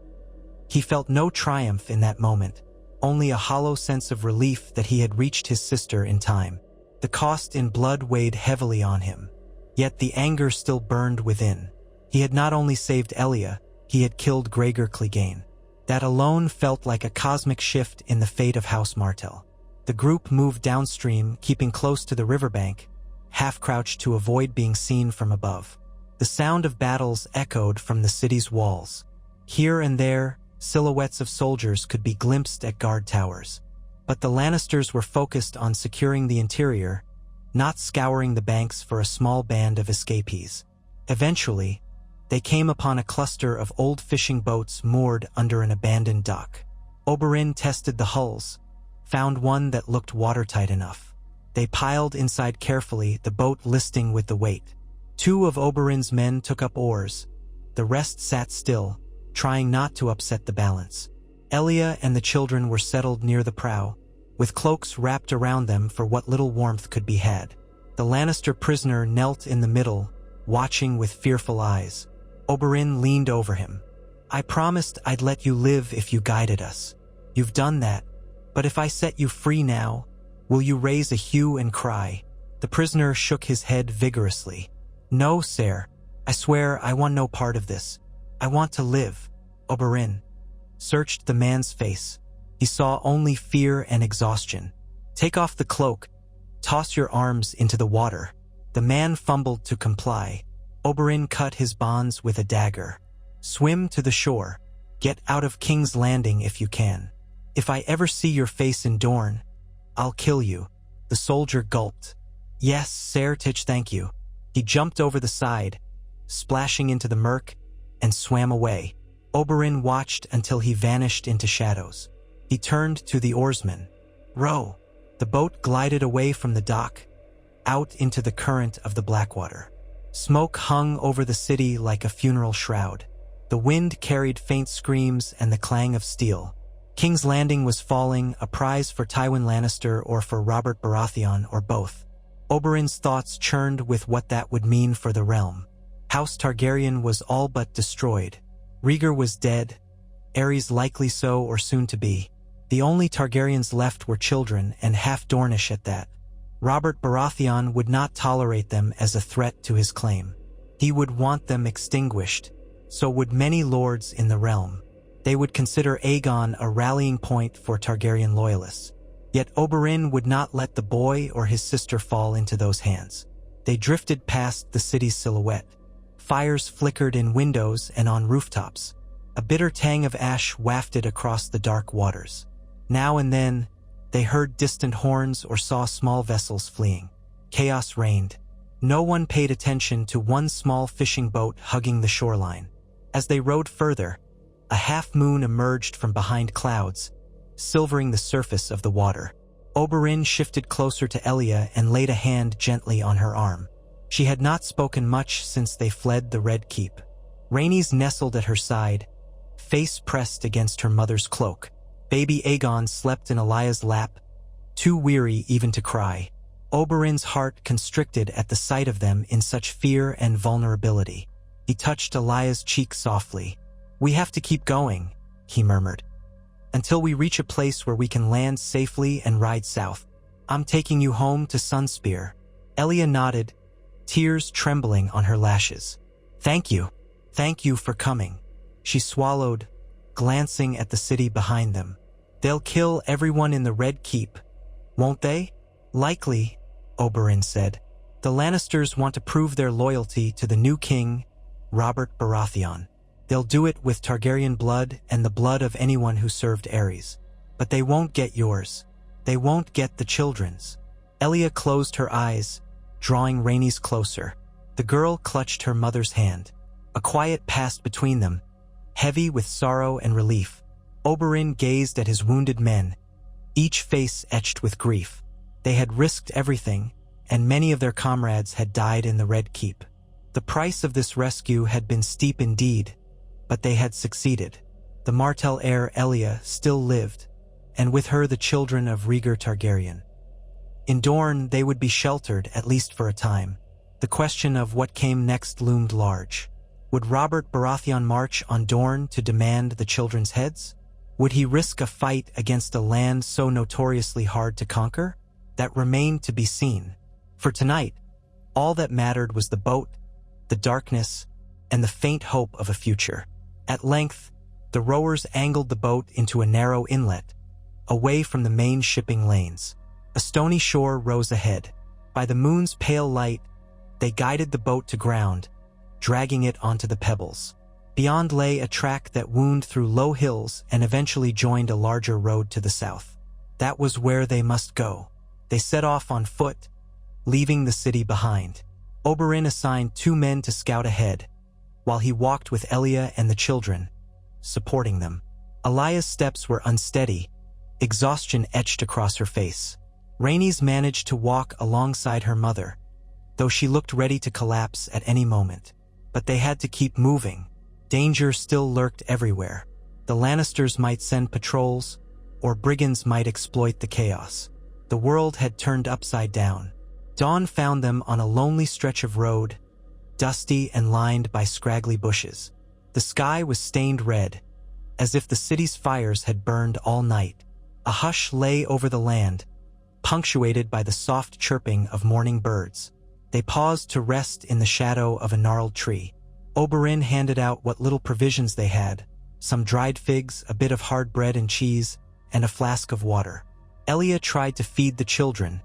He felt no triumph in that moment, only a hollow sense of relief that he had reached his sister in time. The cost in blood weighed heavily on him, yet the anger still burned within. He had not only saved Elia, he had killed Gregor Clegane. That alone felt like a cosmic shift in the fate of House Martell. The group moved downstream, keeping close to the riverbank, half-crouched to avoid being seen from above. The sound of battles echoed from the city's walls. Here and there, silhouettes of soldiers could be glimpsed at guard towers. But the Lannisters were focused on securing the interior, not scouring the banks for a small band of escapees. Eventually, they came upon a cluster of old fishing boats moored under an abandoned dock. Oberyn tested the hulls, found one that looked watertight enough. They piled inside carefully, the boat listing with the weight. 2 of Oberyn's men took up oars. The rest sat still, trying not to upset the balance. Elia and the children were settled near the prow, with cloaks wrapped around them for what little warmth could be had. The Lannister prisoner knelt in the middle, watching with fearful eyes. Oberyn leaned over him. "I promised I'd let you live if you guided us. You've done that, but if I set you free now, will you raise a hue and cry?" The prisoner shook his head vigorously. "No, sir. I swear I want no part of this. I want to live." Oberyn searched the man's face. He saw only fear and exhaustion. "Take off the cloak. Toss your arms into the water." The man fumbled to comply. Oberyn cut his bonds with a dagger. "Swim to the shore. Get out of King's Landing if you can. If I ever see your face in Dorne, I'll kill you." The soldier gulped. "Yes, sir, thank you." He jumped over the side, splashing into the murk, and swam away. Oberyn watched until he vanished into shadows. He turned to the oarsmen. "Row." The boat glided away from the dock, out into the current of the Blackwater. Smoke hung over the city like a funeral shroud. The wind carried faint screams and the clang of steel. King's Landing was falling, a prize for Tywin Lannister or for Robert Baratheon, or both. Oberyn's thoughts churned with what that would mean for the realm. House Targaryen was all but destroyed. Rhaegar was dead, Aerys likely so or soon to be. The only Targaryens left were children, and half Dornish at that. Robert Baratheon would not tolerate them as a threat to his claim. He would want them extinguished, so would many lords in the realm. They would consider Aegon a rallying point for Targaryen loyalists. Yet Oberyn would not let the boy or his sister fall into those hands. They drifted past the city's silhouette. Fires flickered in windows and on rooftops. A bitter tang of ash wafted across the dark waters. Now and then, they heard distant horns or saw small vessels fleeing. Chaos reigned. No one paid attention to one small fishing boat hugging the shoreline. As they rowed further, a half-moon emerged from behind clouds, silvering the surface of the water. Oberyn shifted closer to Elia and laid a hand gently on her arm. She had not spoken much since they fled the Red Keep. Rhaenys nestled at her side, face pressed against her mother's cloak. Baby Aegon slept in Elia's lap, too weary even to cry. Oberyn's heart constricted at the sight of them in such fear and vulnerability. He touched Elia's cheek softly. "We have to keep going," he murmured, "until we reach a place where we can land safely and ride south. I'm taking you home to Sunspear." Elia nodded, tears trembling on her lashes. Thank you for coming." She swallowed, glancing at the city behind them. "They'll kill everyone in the Red Keep, won't they?" "Likely," Oberyn said. "The Lannisters want to prove their loyalty to the new king, Robert Baratheon. They'll do it with Targaryen blood and the blood of anyone who served Aerys. But they won't get yours. They won't get the children's." Elia closed her eyes, drawing Rhaenys closer. The girl clutched her mother's hand. A quiet passed between them, heavy with sorrow and relief. Oberyn gazed at his wounded men, each face etched with grief. They had risked everything, and many of their comrades had died in the Red Keep. The price of this rescue had been steep indeed, but they had succeeded. The Martell heir Elia still lived, and with her the children of Rhaegar Targaryen. In Dorne they would be sheltered, at least for a time. The question of what came next loomed large. Would Robert Baratheon march on Dorne to demand the children's heads? Would he risk a fight against a land so notoriously hard to conquer? That remained to be seen. For tonight, all that mattered was the boat, the darkness, and the faint hope of a future. At length, the rowers angled the boat into a narrow inlet, away from the main shipping lanes. A stony shore rose ahead. By the moon's pale light, they guided the boat to ground, dragging it onto the pebbles. Beyond lay a track that wound through low hills and eventually joined a larger road to the south. That was where they must go. They set off on foot, leaving the city behind. Oberyn assigned 2 men to scout ahead, while he walked with Elia and the children, supporting them. Elia's steps were unsteady, exhaustion etched across her face. Rhaenys managed to walk alongside her mother, though she looked ready to collapse at any moment. But they had to keep moving. Danger still lurked everywhere. The Lannisters might send patrols, or brigands might exploit the chaos. The world had turned upside down. Dawn found them on a lonely stretch of road, dusty and lined by scraggly bushes. The sky was stained red, as if the city's fires had burned all night. A hush lay over the land, punctuated by the soft chirping of morning birds. They paused to rest in the shadow of a gnarled tree. Oberyn handed out what little provisions they had, some dried figs, a bit of hard bread and cheese, and a flask of water. Elia tried to feed the children,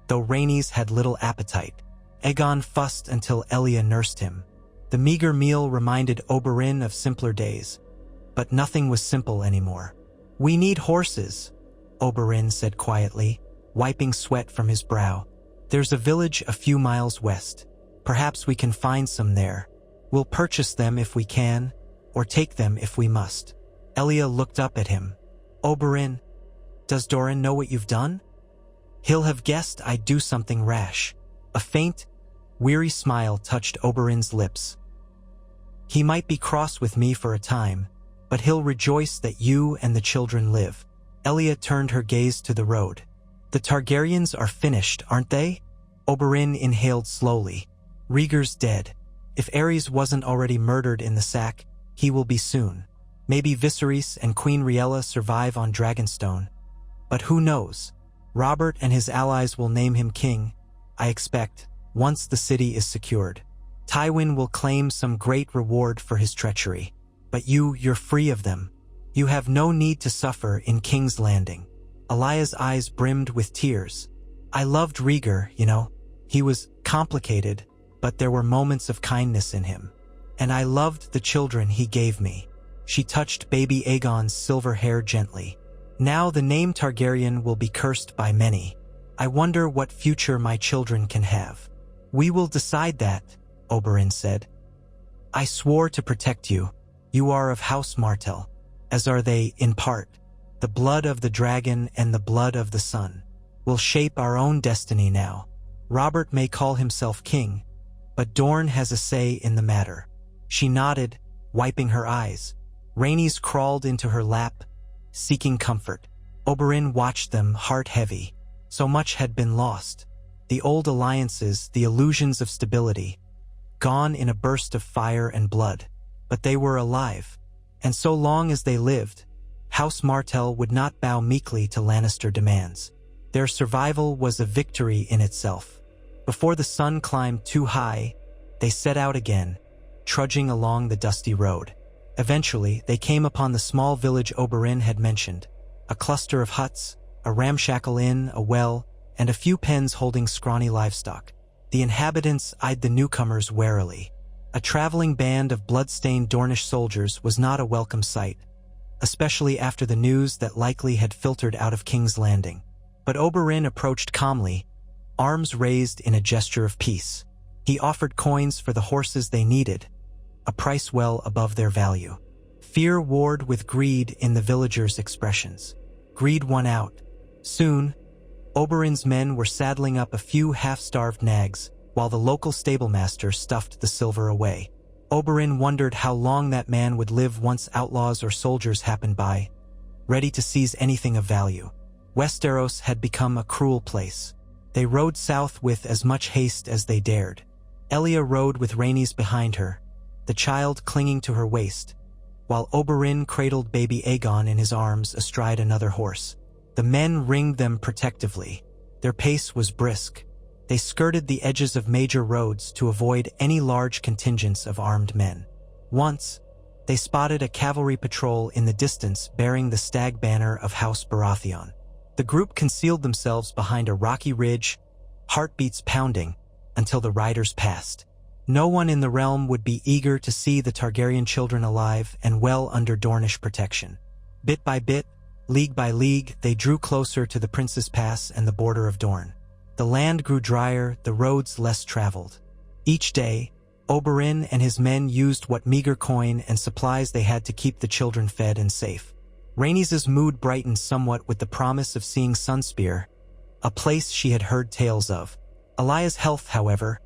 though Rhaenys had little appetite. Aegon fussed until Elia nursed him. The meager meal reminded Oberyn of simpler days, but nothing was simple anymore. "We need horses," Oberyn said quietly, wiping sweat from his brow. "There's a village a few miles west. Perhaps we can find some there. We'll purchase them if we can, or take them if we must." Elia looked up at him. "Oberyn, does Doran know what you've done? He'll have guessed I'd do something rash." A faint, weary smile touched Oberyn's lips. "He might be cross with me for a time, but he'll rejoice that you and the children live." Elia turned her gaze to the road. "The Targaryens are finished, aren't they?" Oberyn inhaled slowly. "Rhaegar's dead. If Aerys wasn't already murdered in the sack, he will be soon. Maybe Viserys and Queen Rhaella survive on Dragonstone. But who knows? Robert and his allies will name him king, I expect, once the city is secured. Tywin will claim some great reward for his treachery. But you're free of them. You have no need to suffer in King's Landing. Elia's eyes brimmed with tears. I loved Rhaegar, you know. He was complicated, but there were moments of kindness in him. And I loved the children he gave me. She touched baby Aegon's silver hair gently. Now the name Targaryen will be cursed by many. I wonder what future my children can have. We will decide that, Oberyn said. I swore to protect you. You are of House Martell, as are they in part. The blood of the dragon and the blood of the sun will shape our own destiny now. Robert may call himself king, but Dorne has a say in the matter. She nodded, wiping her eyes. Rhaenys crawled into her lap, seeking comfort. Oberyn watched them, heart heavy. So much had been lost. The old alliances, the illusions of stability, gone in a burst of fire and blood. But they were alive, and so long as they lived, House Martell would not bow meekly to Lannister demands. Their survival was a victory in itself. Before the sun climbed too high, they set out again, trudging along the dusty road. Eventually, they came upon the small village Oberyn had mentioned, a cluster of huts, a ramshackle inn, a well, and a few pens holding scrawny livestock. The inhabitants eyed the newcomers warily. A traveling band of blood-stained Dornish soldiers was not a welcome sight, especially after the news that likely had filtered out of King's Landing. But Oberyn approached calmly, arms raised in a gesture of peace. He offered coins for the horses they needed, a price well above their value. Fear warred with greed in the villagers' expressions. Greed won out. Soon, Oberyn's men were saddling up a few half-starved nags, while the local stablemaster stuffed the silver away. Oberyn wondered how long that man would live once outlaws or soldiers happened by, ready to seize anything of value. Westeros had become a cruel place. They rode south with as much haste as they dared. Elia rode with Rhaenys behind her, the child clinging to her waist, while Oberyn cradled baby Aegon in his arms astride another horse. The men ringed them protectively. Their pace was brisk. They skirted the edges of major roads to avoid any large contingents of armed men. Once, they spotted a cavalry patrol in the distance bearing the stag banner of House Baratheon. The group concealed themselves behind a rocky ridge, heartbeats pounding, until the riders passed. No one in the realm would be eager to see the Targaryen children alive and well under Dornish protection. Bit by bit, league by league, they drew closer to the Prince's Pass and the border of Dorne. The land grew drier, the roads less traveled. Each day, Oberyn and his men used what meager coin and supplies they had to keep the children fed and safe. Rhaenys' mood brightened somewhat with the promise of seeing Sunspear, a place she had heard tales of. Elia's health, however,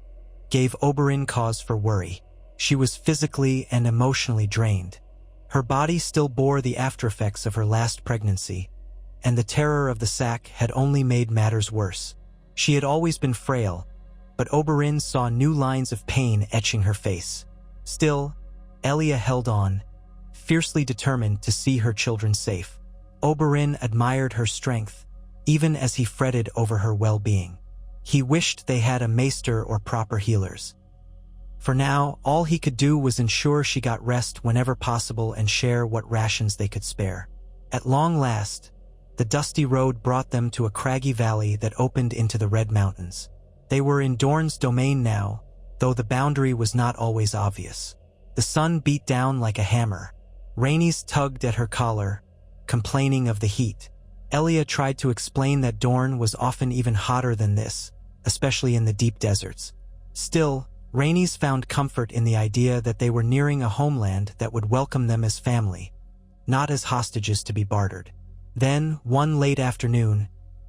gave Oberyn cause for worry. She was physically and emotionally drained. Her body still bore the aftereffects of her last pregnancy, and the terror of the sack had only made matters worse. She had always been frail, but Oberyn saw new lines of pain etching her face. Still, Elia held on, fiercely determined to see her children safe. Oberyn admired her strength, even as he fretted over her well-being. He wished they had a maester or proper healers. For now, all he could do was ensure she got rest whenever possible and share what rations they could spare. At long last, the dusty road brought them to a craggy valley that opened into the Red Mountains. They were in Dorne's domain now, though the boundary was not always obvious. The sun beat down like a hammer. Rhaenys tugged at her collar, complaining of the heat. Elia tried to explain that Dorne was often even hotter than this, especially in the deep deserts. Still, Rhaenys found comfort in the idea that they were nearing a homeland that would welcome them as family, not as hostages to be bartered. Then, one late afternoon,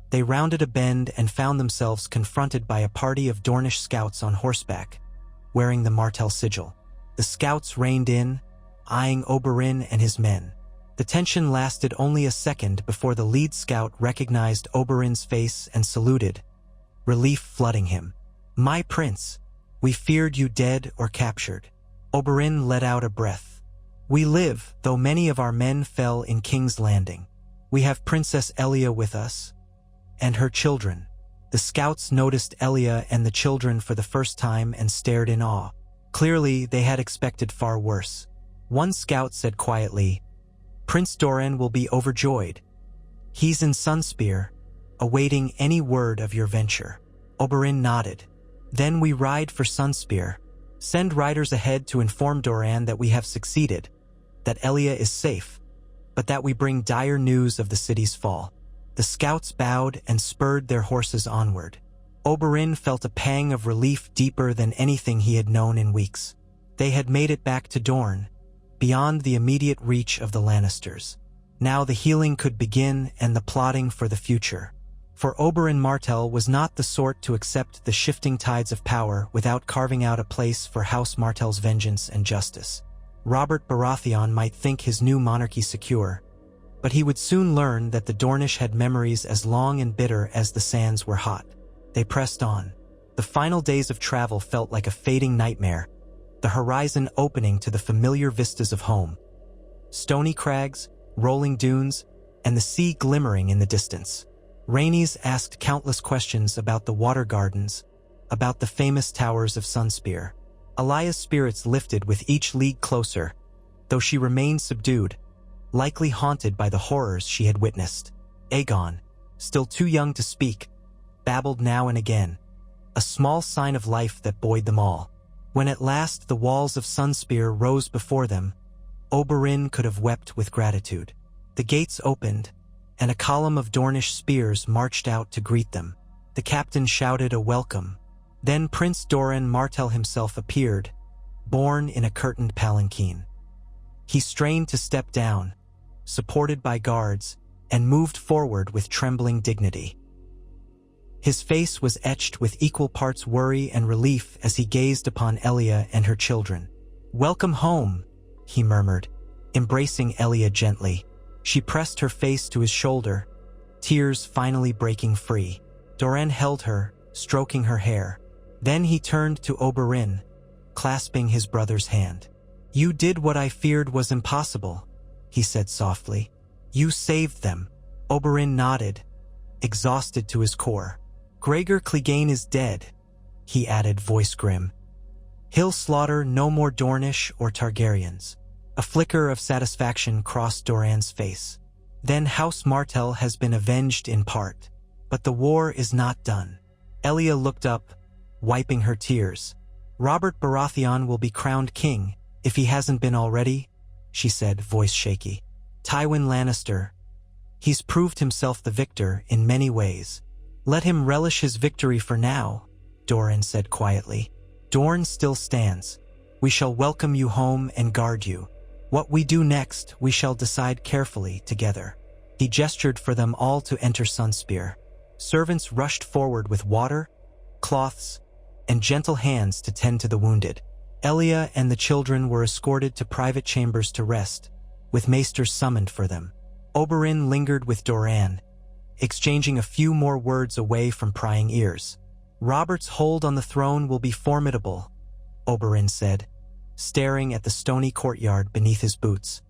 they rounded a bend and found themselves confronted by a party of Dornish scouts on horseback, wearing the Martell sigil. The scouts reined in, eyeing Oberyn and his men. The tension lasted only a second before the lead scout recognized Oberyn's face and saluted, relief flooding him. "My prince, we feared you dead or captured." Oberyn let out a breath. "We live, though many of our men fell in King's Landing. We have Princess Elia with us." and her children. The scouts noticed Elia and the children for the first time and stared in awe. Clearly, they had expected far worse. One scout said quietly, "Prince Doran will be overjoyed. He's in Sunspear, awaiting any word of your venture." Oberyn nodded. "Then we ride for Sunspear. Send riders ahead to inform Doran that we have succeeded, that Elia is safe, but that we bring dire news of the city's fall." The scouts bowed and spurred their horses onward. Oberyn felt a pang of relief deeper than anything he had known in weeks. They had made it back to Dorne, beyond the immediate reach of the Lannisters. Now the healing could begin and the plotting for the future. For Oberyn Martell was not the sort to accept the shifting tides of power without carving out a place for House Martell's vengeance and justice. Robert Baratheon might think his new monarchy secure, but he would soon learn that the Dornish had memories as long and bitter as the sands were hot. They pressed on. The final days of travel felt like a fading nightmare, the horizon opening to the familiar vistas of home. Stony crags, rolling dunes, and the sea glimmering in the distance. Rhaenys asked countless questions about the water gardens, about the famous towers of Sunspear. Elia's spirits lifted with each league closer, though she remained subdued, likely haunted by the horrors she had witnessed. Aegon, still too young to speak, babbled now and again, a small sign of life that buoyed them all. When at last the walls of Sunspear rose before them, Oberyn could have wept with gratitude. The gates opened, and a column of Dornish spears marched out to greet them. The captain shouted a welcome. Then Prince Doran Martell himself appeared, borne in a curtained palanquin. He strained to step down, supported by guards, and moved forward with trembling dignity. His face was etched with equal parts worry and relief as he gazed upon Elia and her children. "Welcome home," he murmured, embracing Elia gently. She pressed her face to his shoulder, tears finally breaking free. Doran held her, stroking her hair. Then he turned to Oberyn, clasping his brother's hand. "You did what I feared was impossible," he said softly. "You saved them." Oberyn nodded, exhausted to his core. "Gregor Clegane is dead," he added, voice grim. "He'll slaughter no more Dornish or Targaryens." A flicker of satisfaction crossed Doran's face. "Then House Martell has been avenged in part. But the war is not done." Elia looked up, wiping her tears. "Robert Baratheon will be crowned king, if he hasn't been already," she said, voice shaky. "Tywin Lannister. He's proved himself the victor in many ways. Let him relish his victory for now," Doran said quietly. "Dorne still stands. We shall welcome you home and guard you. What we do next, we shall decide carefully together." He gestured for them all to enter Sunspear. Servants rushed forward with water, cloths, and gentle hands to tend to the wounded. Elia and the children were escorted to private chambers to rest, with maesters summoned for them. Oberyn lingered with Doran, exchanging a few more words away from prying ears. "Robert's hold on the throne will be formidable," Oberyn said, staring at the stony courtyard beneath his boots.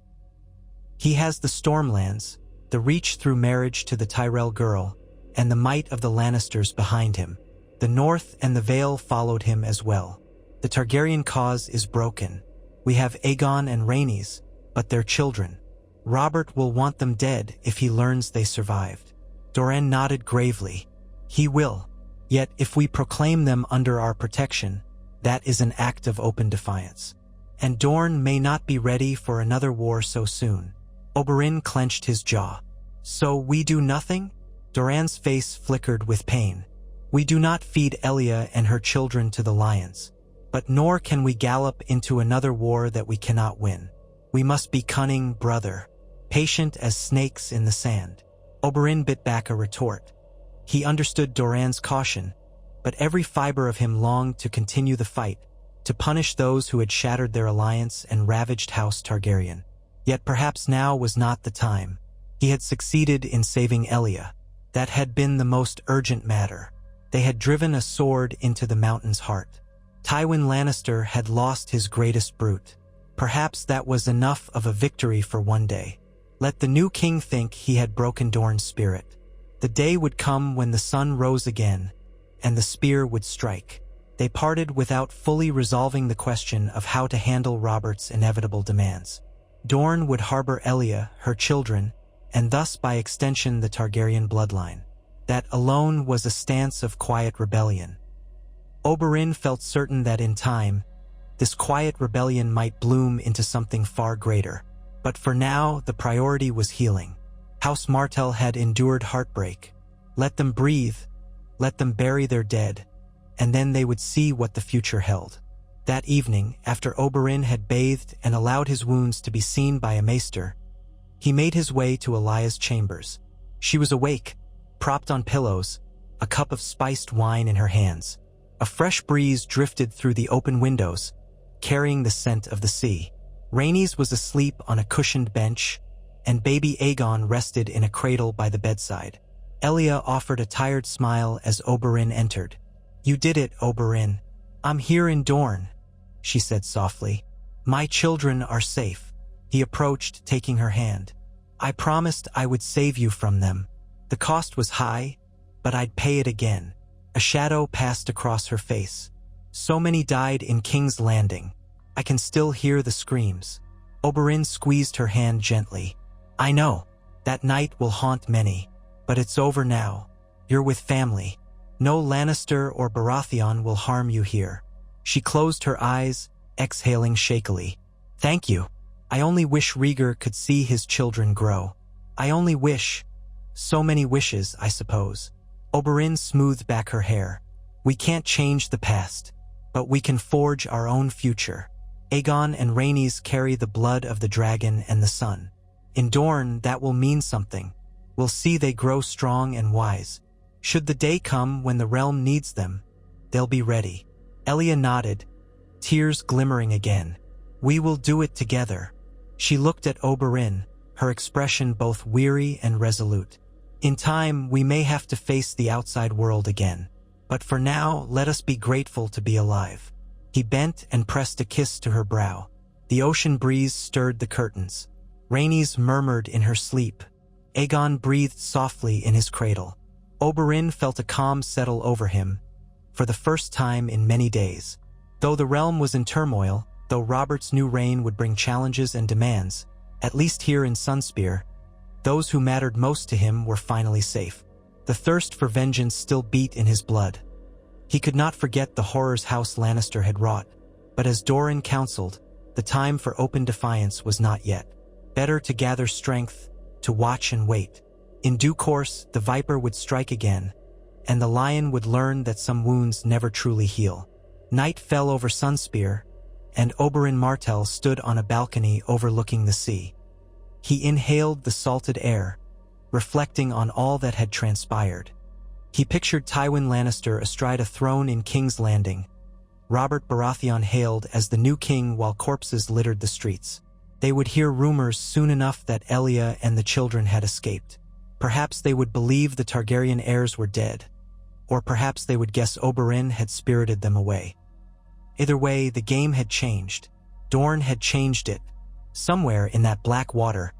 "He has the Stormlands, the reach through marriage to the Tyrell girl, and the might of the Lannisters behind him. The North and the Vale followed him as well. The Targaryen cause is broken. We have Aegon and Rhaenys, but their children. Robert will want them dead if he learns they survived." Doran nodded gravely. "He will. Yet if we proclaim them under our protection, that is an act of open defiance. And Dorne may not be ready for another war so soon." Oberyn clenched his jaw. "So we do nothing?" Doran's face flickered with pain. "We do not feed Elia and her children to the lions, but nor can we gallop into another war that we cannot win. We must be cunning, brother, patient as snakes in the sand." Oberyn bit back a retort. He understood Doran's caution, but every fiber of him longed to continue the fight, to punish those who had shattered their alliance and ravaged House Targaryen. Yet perhaps now was not the time. He had succeeded in saving Elia. That had been the most urgent matter. They had driven a sword into the mountain's heart. Tywin Lannister had lost his greatest brute. Perhaps that was enough of a victory for one day. Let the new king think he had broken Dorne's spirit. The day would come when the sun rose again, and the spear would strike. They parted without fully resolving the question of how to handle Robert's inevitable demands. Dorne would harbor Elia, her children, and thus by extension the Targaryen bloodline. That alone was a stance of quiet rebellion. Oberyn felt certain that in time, this quiet rebellion might bloom into something far greater. But for now, the priority was healing. House Martell had endured heartbreak. Let them breathe, let them bury their dead, and then they would see what the future held. That evening, after Oberyn had bathed and allowed his wounds to be seen by a maester, he made his way to Elia's chambers. She was awake, propped on pillows, a cup of spiced wine in her hands. A fresh breeze drifted through the open windows, carrying the scent of the sea. Rhaenys was asleep on a cushioned bench, and baby Aegon rested in a cradle by the bedside. Elia offered a tired smile as Oberyn entered. "You did it, Oberyn. I'm here in Dorne," she said softly. "My children are safe." He approached, taking her hand. "I promised I would save you from them. The cost was high, but I'd pay it again." A shadow passed across her face. "So many died in King's Landing. I can still hear the screams." Oberyn squeezed her hand gently. "I know. That night will haunt many. But it's over now. You're with family. No Lannister or Baratheon will harm you here." She closed her eyes, exhaling shakily. "Thank you. I only wish Rhaegar could see his children grow. I only wish. So many wishes, I suppose." Oberyn smoothed back her hair. "We can't change the past, but we can forge our own future. Aegon and Rhaenys carry the blood of the dragon and the sun. In Dorne, that will mean something. We'll see they grow strong and wise. Should the day come when the realm needs them, they'll be ready." Elia nodded, tears glimmering again. "We will do it together." She looked at Oberyn, her expression both weary and resolute. "In time, we may have to face the outside world again. But for now, let us be grateful to be alive." He bent and pressed a kiss to her brow. The ocean breeze stirred the curtains. Rhaenys murmured in her sleep. Aegon breathed softly in his cradle. Oberyn felt a calm settle over him, for the first time in many days. Though the realm was in turmoil, though Robert's new reign would bring challenges and demands, at least here in Sunspear, those who mattered most to him were finally safe. The thirst for vengeance still beat in his blood. He could not forget the horrors House Lannister had wrought, but as Doran counseled, the time for open defiance was not yet. Better to gather strength, to watch and wait. In due course, the viper would strike again, and the lion would learn that some wounds never truly heal. Night fell over Sunspear, and Oberyn Martell stood on a balcony overlooking the sea. He inhaled the salted air, reflecting on all that had transpired. He pictured Tywin Lannister astride a throne in King's Landing, Robert Baratheon hailed as the new king while corpses littered the streets. They would hear rumors soon enough that Elia and the children had escaped. Perhaps they would believe the Targaryen heirs were dead, or perhaps they would guess Oberyn had spirited them away. Either way, the game had changed. Dorne had changed it. Somewhere in that black water,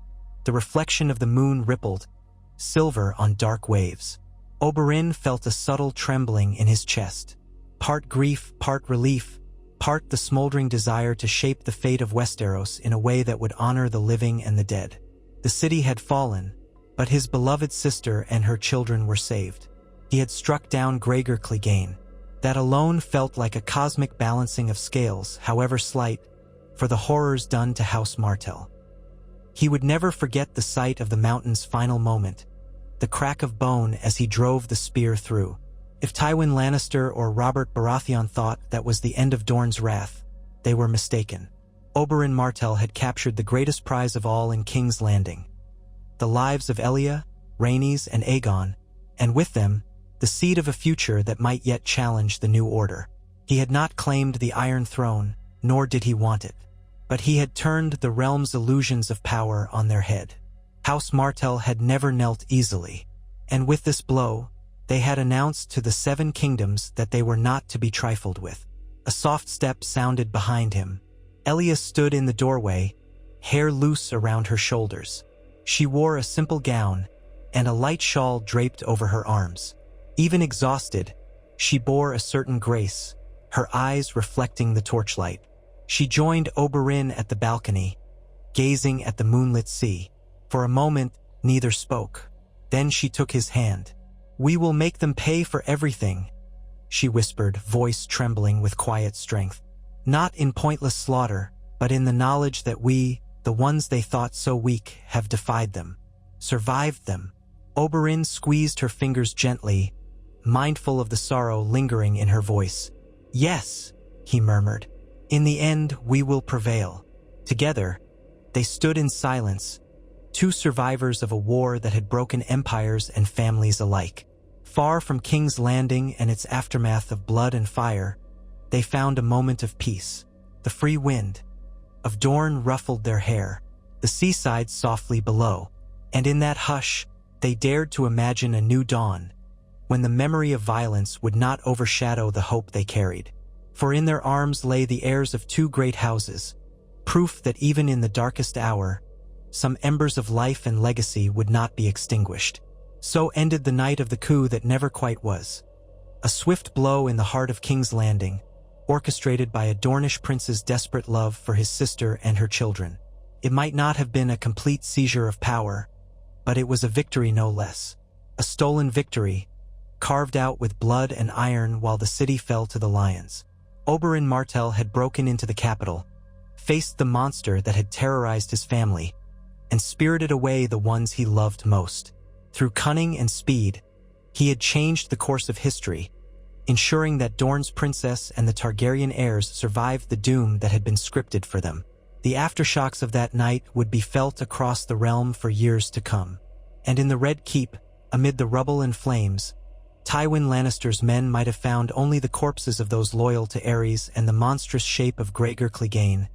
the reflection of the moon rippled, silver on dark waves. Oberyn felt a subtle trembling in his chest. Part grief, part relief, part the smoldering desire to shape the fate of Westeros in a way that would honor the living and the dead. The city had fallen, but his beloved sister and her children were saved. He had struck down Gregor Clegane. That alone felt like a cosmic balancing of scales, however slight, for the horrors done to House Martell. He would never forget the sight of the mountain's final moment, the crack of bone as he drove the spear through. If Tywin Lannister or Robert Baratheon thought that was the end of Dorne's wrath, they were mistaken. Oberyn Martell had captured the greatest prize of all in King's Landing. The lives of Elia, Rhaenys, and Aegon, and with them, the seed of a future that might yet challenge the new order. He had not claimed the Iron Throne, nor did he want it. But he had turned the realm's illusions of power on their head. House Martell had never knelt easily, and with this blow, they had announced to the Seven Kingdoms that they were not to be trifled with. A soft step sounded behind him. Elia stood in the doorway, hair loose around her shoulders. She wore a simple gown, and a light shawl draped over her arms. Even exhausted, she bore a certain grace, her eyes reflecting the torchlight. She joined Oberyn at the balcony, gazing at the moonlit sea. For a moment, neither spoke. Then she took his hand. "We will make them pay for everything," she whispered, voice trembling with quiet strength. "Not in pointless slaughter, but in the knowledge that we, the ones they thought so weak, have defied them, survived them." Oberyn squeezed her fingers gently, mindful of the sorrow lingering in her voice. "Yes," he murmured. "In the end, we will prevail." Together, they stood in silence, two survivors of a war that had broken empires and families alike. Far from King's Landing and its aftermath of blood and fire, they found a moment of peace. The free wind of Dorne ruffled their hair, the seaside softly below, and in that hush, they dared to imagine a new dawn, when the memory of violence would not overshadow the hope they carried. For in their arms lay the heirs of two great houses, proof that even in the darkest hour, some embers of life and legacy would not be extinguished. So ended the night of the coup that never quite was. A swift blow in the heart of King's Landing, orchestrated by a Dornish prince's desperate love for his sister and her children. It might not have been a complete seizure of power, but it was a victory no less. A stolen victory, carved out with blood and iron while the city fell to the lions. Oberyn Martell had broken into the capital, faced the monster that had terrorized his family, and spirited away the ones he loved most. Through cunning and speed, he had changed the course of history, ensuring that Dorne's princess and the Targaryen heirs survived the doom that had been scripted for them. The aftershocks of that night would be felt across the realm for years to come. And in the Red Keep, amid the rubble and flames, Tywin Lannister's men might have found only the corpses of those loyal to Aerys and the monstrous shape of Gregor Clegane,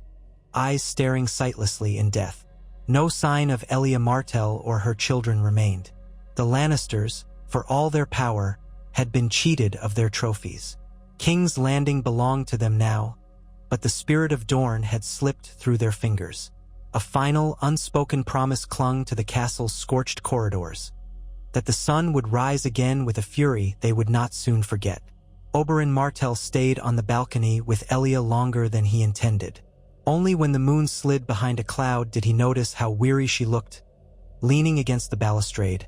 eyes staring sightlessly in death. No sign of Elia Martell or her children remained. The Lannisters, for all their power, had been cheated of their trophies. King's Landing belonged to them now, but the spirit of Dorne had slipped through their fingers. A final, unspoken promise clung to the castle's scorched corridors, that the sun would rise again with a fury they would not soon forget. Oberyn Martell stayed on the balcony with Elia longer than he intended. Only when the moon slid behind a cloud did he notice how weary she looked, leaning against the balustrade,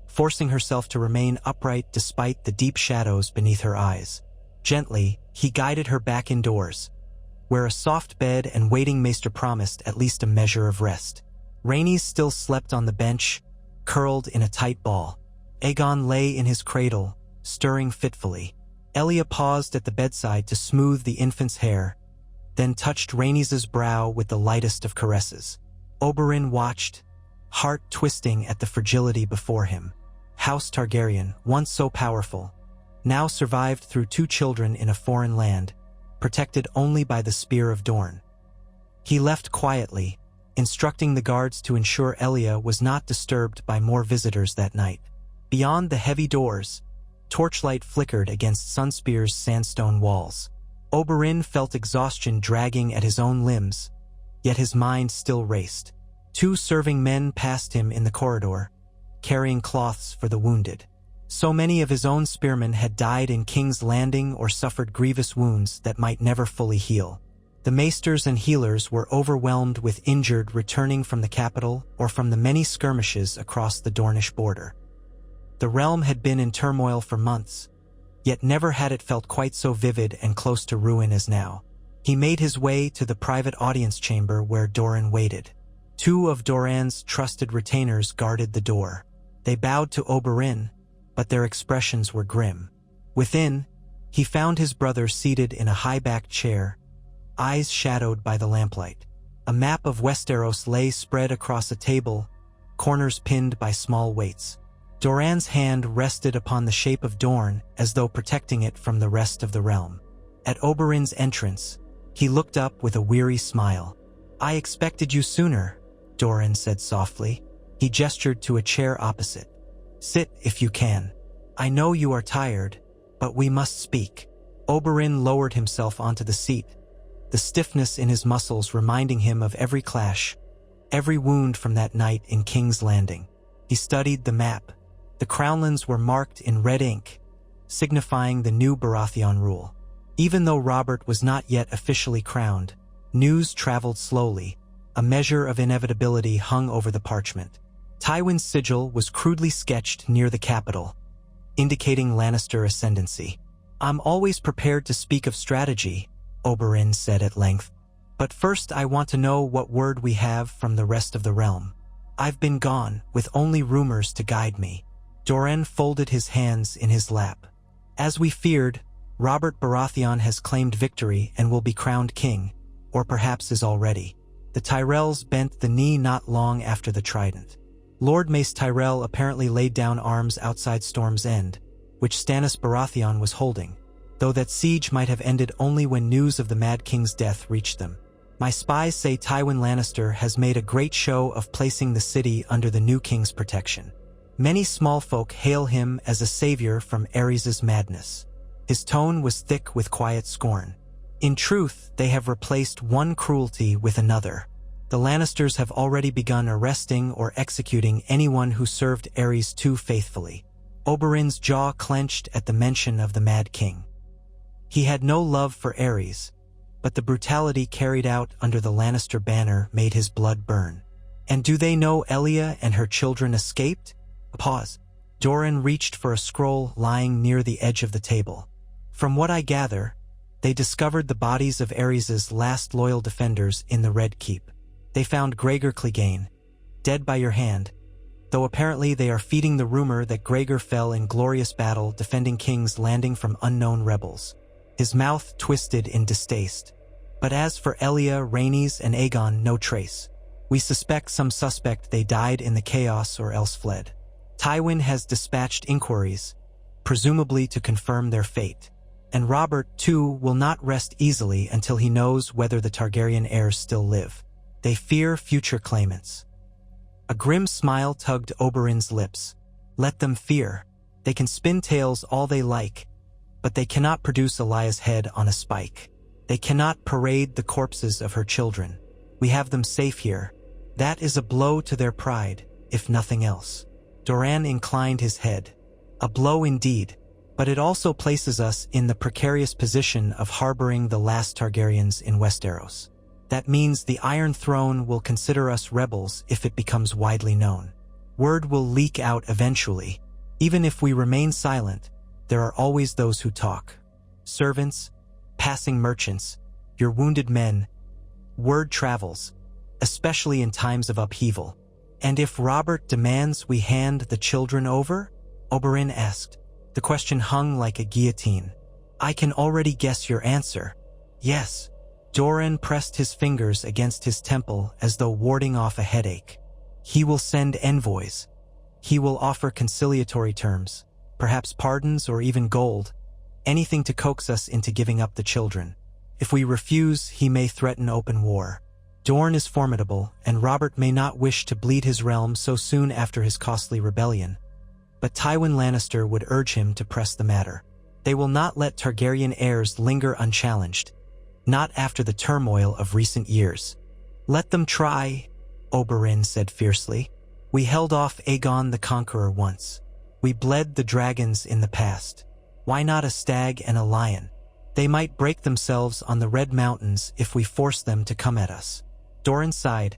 forcing herself to remain upright despite the deep shadows beneath her eyes. Gently, he guided her back indoors, where a soft bed and waiting maester promised at least a measure of rest. Rhaenys still slept on the bench, curled in a tight ball. Aegon lay in his cradle, stirring fitfully. Elia paused at the bedside to smooth the infant's hair, then touched Rhaenys' brow with the lightest of caresses. Oberyn watched, heart twisting at the fragility before him. House Targaryen, once so powerful, now survived through two children in a foreign land, protected only by the spear of Dorne. He left quietly, instructing the guards to ensure Elia was not disturbed by more visitors that night. Beyond the heavy doors, torchlight flickered against Sunspear's sandstone walls. Oberyn felt exhaustion dragging at his own limbs, yet his mind still raced. Two serving men passed him in the corridor, carrying cloths for the wounded. So many of his own spearmen had died in King's Landing or suffered grievous wounds that might never fully heal. The maesters and healers were overwhelmed with injured returning from the capital or from the many skirmishes across the Dornish border. The realm had been in turmoil for months, yet never had it felt quite so vivid and close to ruin as now. He made his way to the private audience chamber where Doran waited. Two of Doran's trusted retainers guarded the door. They bowed to Oberyn, but their expressions were grim. Within, he found his brother seated in a high-backed chair, eyes shadowed by the lamplight. A map of Westeros lay spread across a table, corners pinned by small weights. Doran's hand rested upon the shape of Dorne as though protecting it from the rest of the realm. At Oberyn's entrance, he looked up with a weary smile. "I expected you sooner," Doran said softly. He gestured to a chair opposite. "Sit if you can. I know you are tired, but we must speak." Oberyn lowered himself onto the seat, the stiffness in his muscles reminding him of every clash, every wound from that night in King's Landing. He studied the map. The crownlands were marked in red ink, signifying the new Baratheon rule. Even though Robert was not yet officially crowned, news traveled slowly. A measure of inevitability hung over the parchment. Tywin's sigil was crudely sketched near the capital, indicating Lannister ascendancy. "I'm always prepared to speak of strategy," Oberyn said at length. "But first I want to know what word we have from the rest of the realm. I've been gone, with only rumors to guide me." Doran folded his hands in his lap. "As we feared, Robert Baratheon has claimed victory and will be crowned king, or perhaps is already." The Tyrells bent the knee not long after the trident. Lord Mace Tyrell apparently laid down arms outside Storm's End, which Stannis Baratheon was holding, though that siege might have ended only when news of the Mad King's death reached them. "My spies say Tywin Lannister has made a great show of placing the city under the new king's protection. Many small folk hail him as a savior from Aerys' madness." His tone was thick with quiet scorn. "In truth, they have replaced one cruelty with another. The Lannisters have already begun arresting or executing anyone who served Aerys too faithfully." Oberyn's jaw clenched at the mention of the Mad King. He had no love for Aerys, but the brutality carried out under the Lannister banner made his blood burn. "And do they know Elia and her children escaped?" A pause. Doran reached for a scroll lying near the edge of the table. "From what I gather, they discovered the bodies of Aerys' last loyal defenders in the Red Keep. They found Gregor Clegane, dead by your hand, though apparently they are feeding the rumor that Gregor fell in glorious battle defending King's Landing from unknown rebels." His mouth twisted in distaste. "But as for Elia, Rhaenys, and Aegon, no trace. We suspect some suspect they died in the chaos or else fled. Tywin has dispatched inquiries, presumably to confirm their fate. And Robert, too, will not rest easily until he knows whether the Targaryen heirs still live. They fear future claimants." A grim smile tugged Oberyn's lips. "Let them fear. They can spin tales all they like, but they cannot produce Elia's head on a spike. They cannot parade the corpses of her children. We have them safe here. That is a blow to their pride, if nothing else." Doran inclined his head. "A blow indeed, but it also places us in the precarious position of harboring the last Targaryens in Westeros. That means the Iron Throne will consider us rebels if it becomes widely known. Word will leak out eventually. Even if we remain silent, there are always those who talk. Servants, passing merchants, your wounded men. Word travels, especially in times of upheaval. And if Robert demands we hand the children over?" Oberyn asked. The question hung like a guillotine. "I can already guess your answer. Yes." Doran pressed his fingers against his temple as though warding off a headache. "He will send envoys. He will offer conciliatory terms, perhaps pardons or even gold, anything to coax us into giving up the children. If we refuse, he may threaten open war. Dorne is formidable, and Robert may not wish to bleed his realm so soon after his costly rebellion. But Tywin Lannister would urge him to press the matter. They will not let Targaryen heirs linger unchallenged, not after the turmoil of recent years." "Let them try," Oberyn said fiercely. "We held off Aegon the Conqueror once. We bled the dragons in the past. Why not a stag and a lion? They might break themselves on the Red Mountains if we force them to come at us." Doran sighed,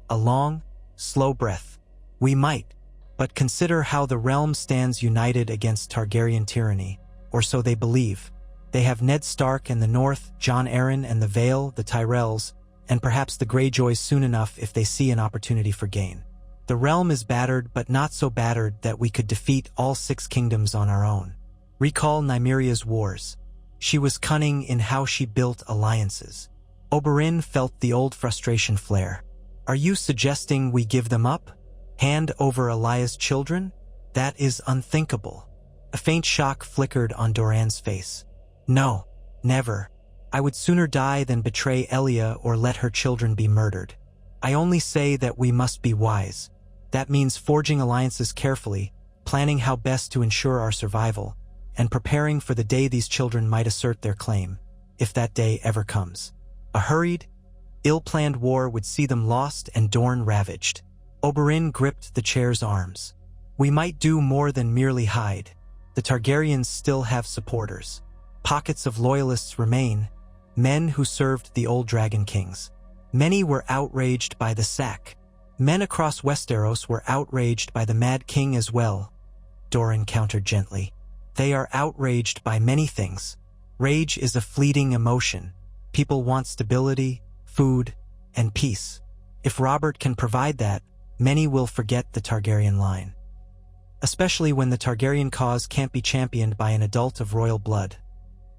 a long, slow breath. "We might, but consider how the realm stands united against Targaryen tyranny, or so they believe. They have Ned Stark and the North, Jon Arryn and the Vale, the Tyrells, and perhaps the Greyjoys soon enough if they see an opportunity for gain. The realm is battered, but not so battered that we could defeat all 6 kingdoms on our own. Recall Nymeria's wars. She was cunning in how she built alliances." Oberyn felt the old frustration flare. "Are you suggesting we give them up? Hand over Elia's children? That is unthinkable." A faint shock flickered on Doran's face. "No, never. I would sooner die than betray Elia or let her children be murdered. I only say that we must be wise. That means forging alliances carefully, planning how best to ensure our survival, and preparing for the day these children might assert their claim, if that day ever comes. A hurried, ill-planned war would see them lost and Dorne ravaged. Oberyn gripped the chair's arms. We might do more than merely hide. The Targaryens still have supporters. Pockets of loyalists remain, men who served the old Dragon Kings. Many were outraged by the sack. Men across Westeros were outraged by the Mad King as well, Doran countered gently. They are outraged by many things. Rage is a fleeting emotion. People want stability, food, and peace. If Robert can provide that, many will forget the Targaryen line. Especially when the Targaryen cause can't be championed by an adult of royal blood.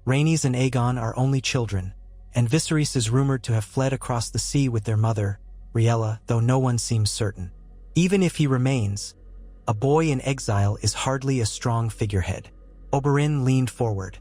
Rhaenys and Aegon are only children, and Viserys is rumored to have fled across the sea with their mother, Riella, though no one seems certain. Even if he remains, a boy in exile is hardly a strong figurehead. Oberyn leaned forward.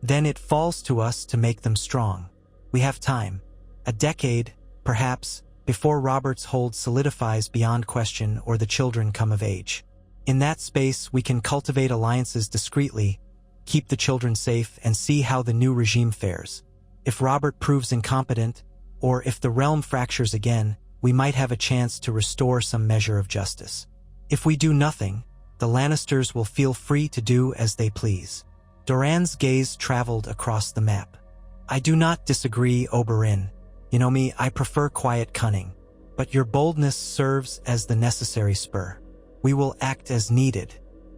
Then it falls to us to make them strong. We have time. A decade, perhaps, before Robert's hold solidifies beyond question or the children come of age. In that space, we can cultivate alliances discreetly, keep the children safe, and see how the new regime fares. If Robert proves incompetent, or if the realm fractures again, we might have a chance to restore some measure of justice. If we do nothing, the Lannisters will feel free to do as they please. Doran's gaze traveled across the map. I do not disagree, Oberyn. You know me, I prefer quiet cunning. But your boldness serves as the necessary spur. We will act as needed.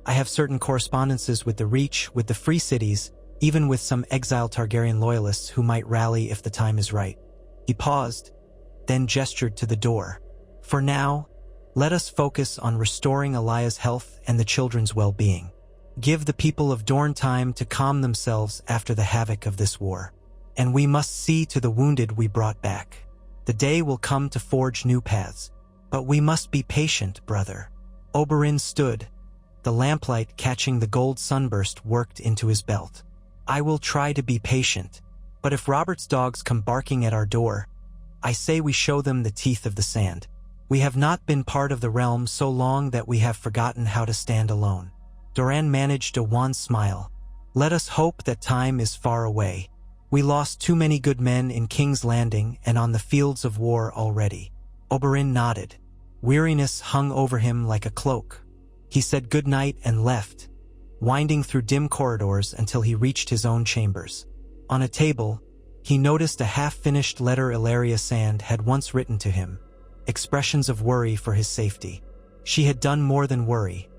I have certain correspondences with the Reach, with the Free Cities, even with some exiled Targaryen loyalists who might rally if the time is right. He paused, then gestured to the door. For now, let us focus on restoring Elia's health and the children's well-being. Give the people of Dorne time to calm themselves after the havoc of this war. And we must see to the wounded we brought back. The day will come to forge new paths. But we must be patient, brother. Oberyn stood. The lamplight catching the gold sunburst worked into his belt. I will try to be patient. But if Robert's dogs come barking at our door, I say we show them the teeth of the sand. We have not been part of the realm so long that we have forgotten how to stand alone. Doran managed a wan smile. Let us hope that time is far away. We lost too many good men in King's Landing and on the fields of war already. Oberyn nodded. Weariness hung over him like a cloak. He said good night and left, winding through dim corridors until he reached his own chambers. On a table, he noticed a half-finished letter Elia Sand had once written to him, expressions of worry for his safety. She had done more than worry.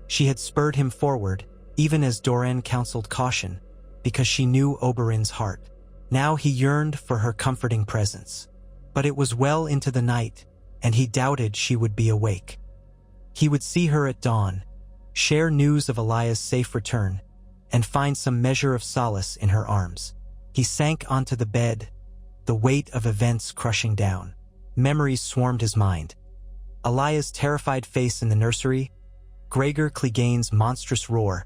She had spurred him forward, even as Doran counseled caution, because she knew Oberyn's heart. Now he yearned for her comforting presence. But it was well into the night, and he doubted she would be awake. He would see her at dawn, share news of Elia's safe return, and find some measure of solace in her arms. He sank onto the bed, the weight of events crushing down. Memories swarmed his mind. Elia's terrified face in the nursery, Gregor Clegane's monstrous roar,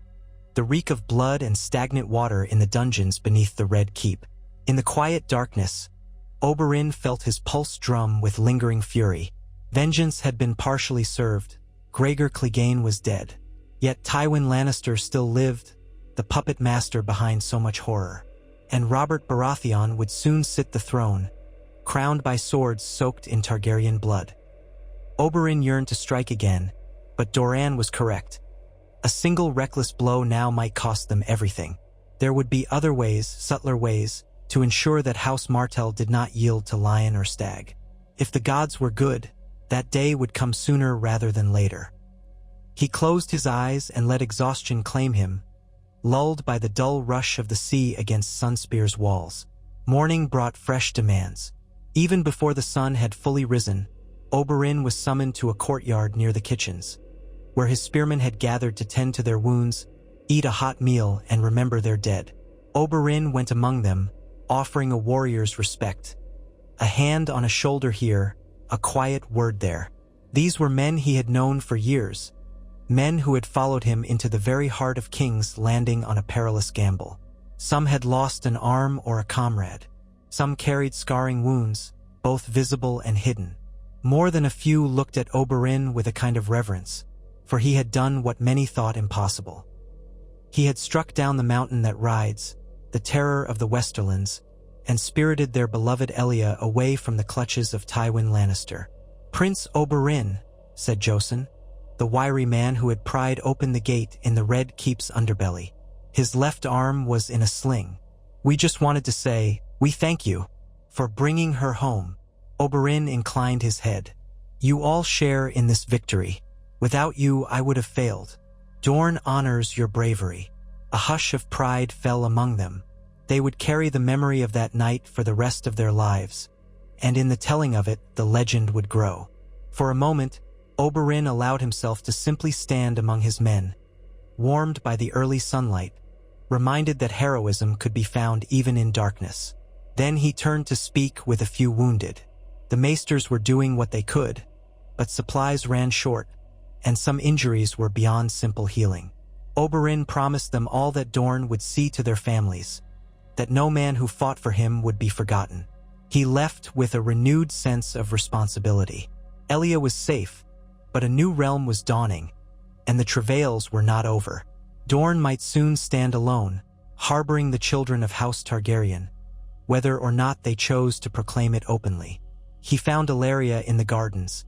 the reek of blood and stagnant water in the dungeons beneath the Red Keep. In the quiet darkness, Oberyn felt his pulse drum with lingering fury. Vengeance had been partially served. Gregor Clegane was dead. Yet Tywin Lannister still lived, the puppet master behind so much horror. And Robert Baratheon would soon sit the throne, crowned by swords soaked in Targaryen blood. Oberyn yearned to strike again, but Doran was correct. A single reckless blow now might cost them everything. There would be other ways, subtler ways, to ensure that House Martell did not yield to lion or stag. If the gods were good, that day would come sooner rather than later. He closed his eyes and let exhaustion claim him, lulled by the dull rush of the sea against Sunspear's walls. Morning brought fresh demands. Even before the sun had fully risen, Oberyn was summoned to a courtyard near the kitchens, where his spearmen had gathered to tend to their wounds, eat a hot meal, and remember their dead. Oberyn went among them, offering a warrior's respect. A hand on a shoulder here, a quiet word there. These were men he had known for years, men who had followed him into the very heart of King's Landing on a perilous gamble. Some had lost an arm or a comrade. Some carried scarring wounds, both visible and hidden. More than a few looked at Oberyn with a kind of reverence, for he had done what many thought impossible. He had struck down the mountain that rides, the terror of the Westerlands, and spirited their beloved Elia away from the clutches of Tywin Lannister. Prince Oberyn, said Josen, the wiry man who had pried open the gate in the Red Keep's underbelly. His left arm was in a sling. "We just wanted to say, we thank you for bringing her home." Oberyn inclined his head. "You all share in this victory. Without you, I would have failed. Dorn honors your bravery." A hush of pride fell among them. They would carry the memory of that night for the rest of their lives, and in the telling of it, the legend would grow. For a moment, Oberyn allowed himself to simply stand among his men, warmed by the early sunlight, reminded that heroism could be found even in darkness. Then he turned to speak with a few wounded. The maesters were doing what they could, but supplies ran short, and some injuries were beyond simple healing. Oberyn promised them all that Dorn would see to their families, that no man who fought for him would be forgotten. He left with a renewed sense of responsibility. Elia was safe, but a new realm was dawning, and the travails were not over. Dorn might soon stand alone, harboring the children of House Targaryen, whether or not they chose to proclaim it openly. He found Elia in the gardens,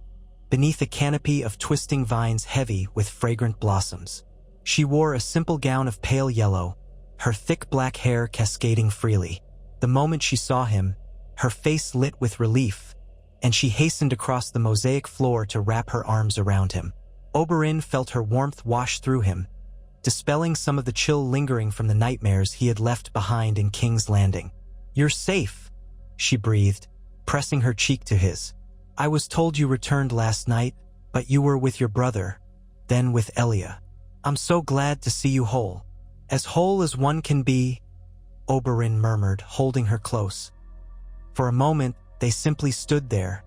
beneath a canopy of twisting vines heavy with fragrant blossoms. She wore a simple gown of pale yellow, her thick black hair cascading freely. The moment she saw him, her face lit with relief, and she hastened across the mosaic floor to wrap her arms around him. Oberyn felt her warmth wash through him, dispelling some of the chill lingering from the nightmares he had left behind in King's Landing. "You're safe," she breathed, pressing her cheek to his. "I was told you returned last night, but you were with your brother, then with Elia. I'm so glad to see you whole. As whole as one can be," Oberyn murmured, holding her close. For a moment, they simply stood there,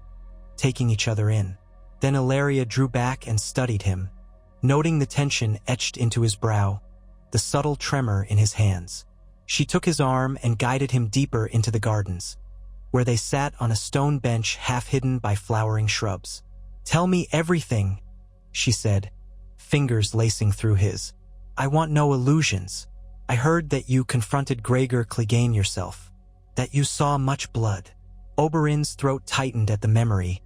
taking each other in. Then Elia drew back and studied him, noting the tension etched into his brow, the subtle tremor in his hands. She took his arm and guided him deeper into the gardens, where they sat on a stone bench half hidden by flowering shrubs. "Tell me everything," she said, fingers lacing through his. "I want no illusions. I heard that you confronted Gregor Clegane yourself, that you saw much blood." Oberyn's throat tightened at the memory,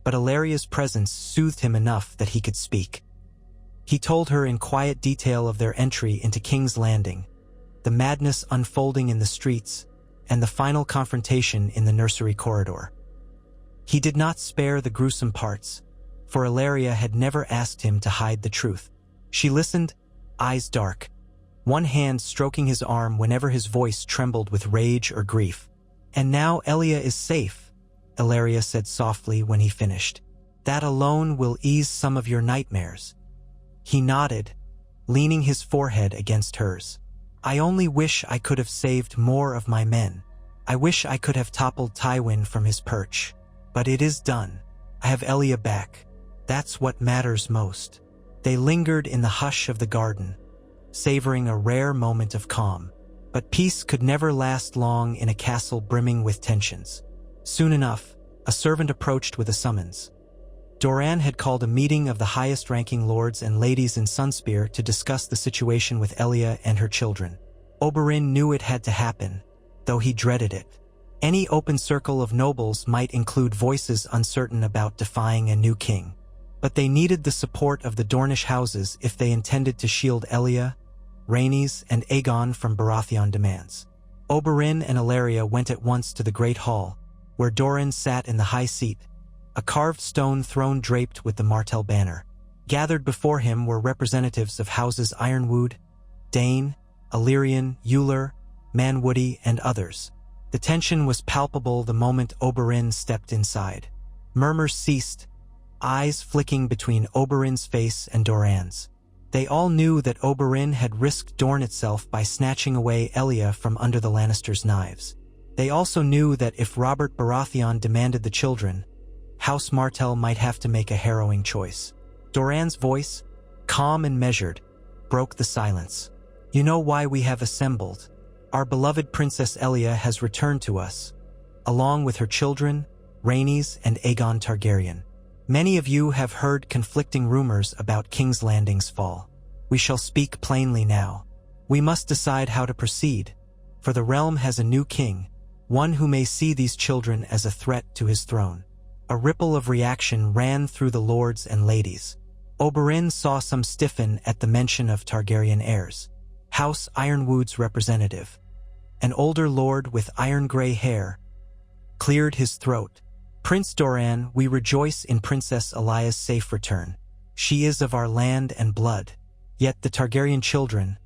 but Illyria's presence soothed him enough that he could speak. He told her in quiet detail of their entry into King's Landing, the madness unfolding in the streets, and the final confrontation in the nursery corridor. He did not spare the gruesome parts, for Elia had never asked him to hide the truth. She listened, eyes dark, one hand stroking his arm whenever his voice trembled with rage or grief. "And now Elia is safe," Elia said softly when he finished. "That alone will ease some of your nightmares." He nodded, leaning his forehead against hers. "I only wish I could have saved more of my men. I wish I could have toppled Tywin from his perch. But it is done. I have Elia back. That's what matters most." They lingered in the hush of the garden, savoring a rare moment of calm. But peace could never last long in a castle brimming with tensions. Soon enough, a servant approached with a summons. Doran had called a meeting of the highest-ranking lords and ladies in Sunspear to discuss the situation with Elia and her children. Oberyn knew it had to happen, though he dreaded it. Any open circle of nobles might include voices uncertain about defying a new king. But they needed the support of the Dornish houses if they intended to shield Elia, Rhaenys, and Aegon from Baratheon demands. Oberyn and Elia went at once to the Great Hall, where Doran sat in the high seat, a carved stone throne draped with the Martell banner. Gathered before him were representatives of houses Ironwood, Dane, Illyrian, Euler, Manwoody, and others. The tension was palpable the moment Oberyn stepped inside. Murmurs ceased, eyes flicking between Oberyn's face and Doran's. They all knew that Oberyn had risked Dorne itself by snatching away Elia from under the Lannisters' knives. They also knew that if Robert Baratheon demanded the children, House Martell might have to make a harrowing choice. Doran's voice, calm and measured, broke the silence. "You know why we have assembled. Our beloved Princess Elia has returned to us, along with her children, Rhaenys and Aegon Targaryen. Many of you have heard conflicting rumors about King's Landing's fall. We shall speak plainly now. We must decide how to proceed, for the realm has a new king, one who may see these children as a threat to his throne. A ripple of reaction ran through the lords and ladies. Oberyn saw some stiffen at the mention of Targaryen heirs. House Ironwood's representative, an older lord with iron-gray hair, cleared his throat. Prince Doran, we rejoice in Princess Elia's safe return. She is of our land and blood. Yet the Targaryen children,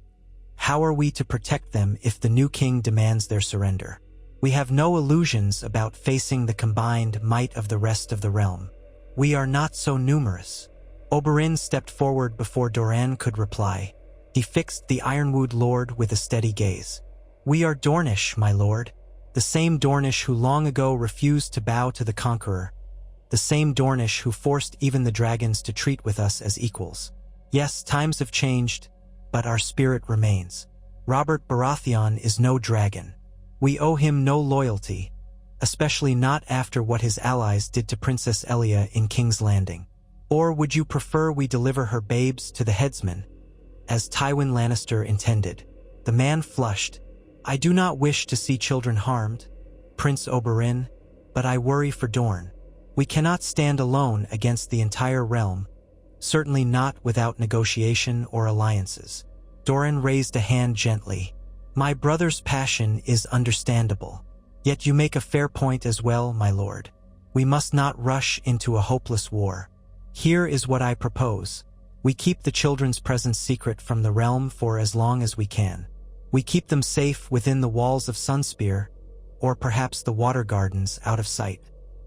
how are we to protect them if the new king demands their surrender? We have no illusions about facing the combined might of the rest of the realm. We are not so numerous. Oberyn stepped forward before Doran could reply. He fixed the Ironwood lord with a steady gaze. We are Dornish, my lord. The same Dornish who long ago refused to bow to the conqueror. The same Dornish who forced even the dragons to treat with us as equals. Yes, times have changed, but our spirit remains. Robert Baratheon is no dragon. We owe him no loyalty, especially not after what his allies did to Princess Elia in King's Landing. Or would you prefer we deliver her babes to the headsman, as Tywin Lannister intended? The man flushed. I do not wish to see children harmed, Prince Oberyn, but I worry for Dorne. We cannot stand alone against the entire realm, certainly not without negotiation or alliances. Doran raised a hand gently. My brother's passion is understandable. Yet you make a fair point as well, my lord. We must not rush into a hopeless war. Here is what I propose. We keep the children's presence secret from the realm for as long as we can. We keep them safe within the walls of Sunspear, or perhaps the water gardens out of sight.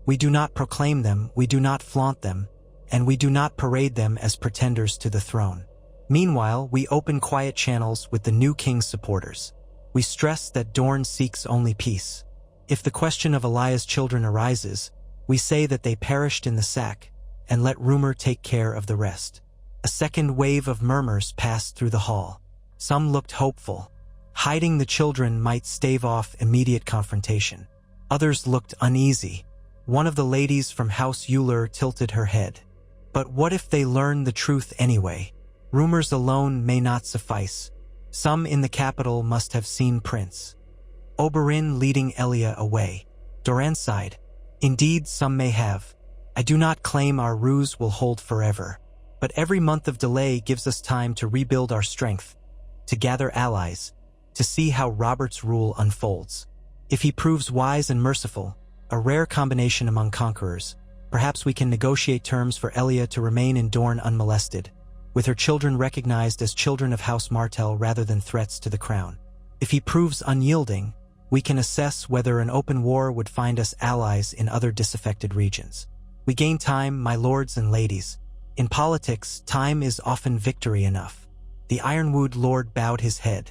We do not proclaim them, we do not flaunt them, and we do not parade them as pretenders to the throne. Meanwhile, we open quiet channels with the new king's supporters. We stress that Dorne seeks only peace. If the question of Elia's children arises, we say that they perished in the sack, and let rumor take care of the rest. A second wave of murmurs passed through the hall. Some looked hopeful. Hiding the children might stave off immediate confrontation. Others looked uneasy. One of the ladies from House Euler tilted her head. But what if they learn the truth anyway? Rumors alone may not suffice. Some in the capital must have seen Prince Oberyn leading Elia away. Doran sighed. Indeed, some may have. I do not claim our ruse will hold forever. But every month of delay gives us time to rebuild our strength, to gather allies, to see how Robert's rule unfolds. If he proves wise and merciful, a rare combination among conquerors, perhaps we can negotiate terms for Elia to remain in Dorne unmolested, with her children recognized as children of House Martell rather than threats to the crown. If he proves unyielding, we can assess whether an open war would find us allies in other disaffected regions. We gain time, my lords and ladies. In politics, time is often victory enough. The Ironwood lord bowed his head.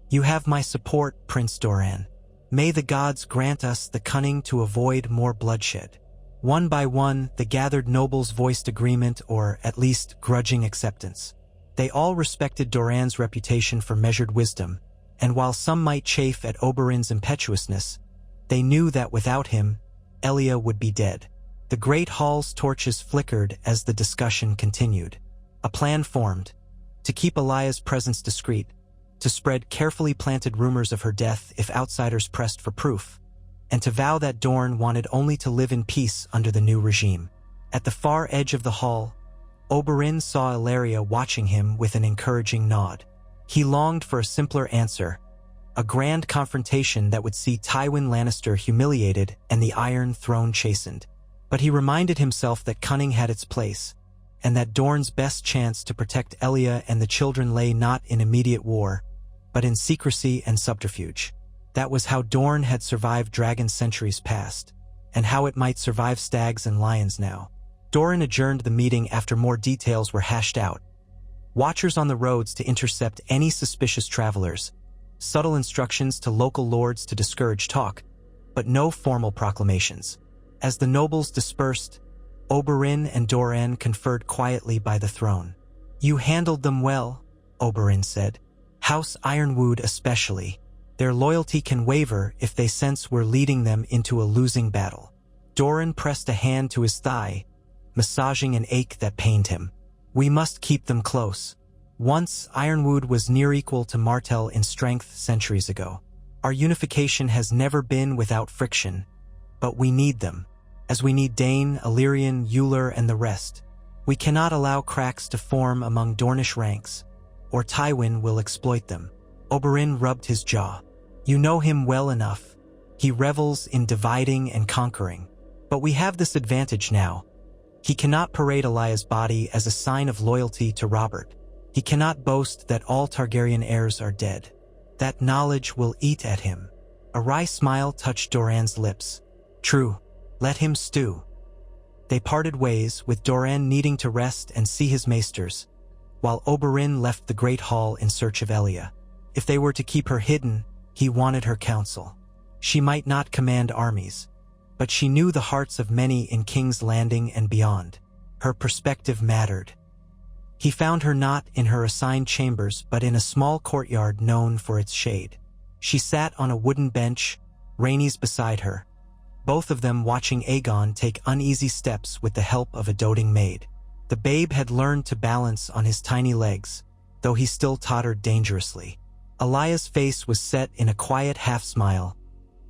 You have my support, Prince Doran. May the gods grant us the cunning to avoid more bloodshed. One by one, the gathered nobles voiced agreement or, at least, grudging acceptance. They all respected Doran's reputation for measured wisdom, and while some might chafe at Oberyn's impetuousness, they knew that without him, Elia would be dead. The great hall's torches flickered as the discussion continued. A plan formed, to keep Elia's presence discreet, to spread carefully planted rumors of her death if outsiders pressed for proof, and to vow that Dorne wanted only to live in peace under the new regime. At the far edge of the hall, Oberyn saw Elia watching him with an encouraging nod. He longed for a simpler answer, a grand confrontation that would see Tywin Lannister humiliated and the Iron Throne chastened. But he reminded himself that cunning had its place, and that Dorne's best chance to protect Elia and the children lay not in immediate war, but in secrecy and subterfuge. That was how Dorne had survived dragons centuries past, and how it might survive stags and lions now. Doran adjourned the meeting after more details were hashed out. Watchers on the roads to intercept any suspicious travelers, subtle instructions to local lords to discourage talk, but no formal proclamations. As the nobles dispersed, Oberyn and Doran conferred quietly by the throne. You handled them well, Oberyn said. House Ironwood especially. Their loyalty can waver if they sense we're leading them into a losing battle. Doran pressed a hand to his thigh, massaging an ache that pained him. We must keep them close. Once, Ironwood was near equal to Martell in strength centuries ago. Our unification has never been without friction, but we need them. as we need Dane, Illyrian, Euler, and the rest. We cannot allow cracks to form among Dornish ranks, or Tywin will exploit them." Oberyn rubbed his jaw. "You know him well enough. He revels in dividing and conquering. But we have this advantage now. He cannot parade Elia's body as a sign of loyalty to Robert. He cannot boast that all Targaryen heirs are dead. That knowledge will eat at him." A wry smile touched Doran's lips. "True. Let him stew." They parted ways, with Doran needing to rest and see his maesters, while Oberyn left the Great Hall in search of Elia. If they were to keep her hidden, he wanted her counsel. She might not command armies, but she knew the hearts of many in King's Landing and beyond. Her perspective mattered. He found her not in her assigned chambers, but in a small courtyard known for its shade. She sat on a wooden bench, Rhaenys beside her, both of them watching Aegon take uneasy steps with the help of a doting maid. The babe had learned to balance on his tiny legs, though he still tottered dangerously. Elia's face was set in a quiet half-smile,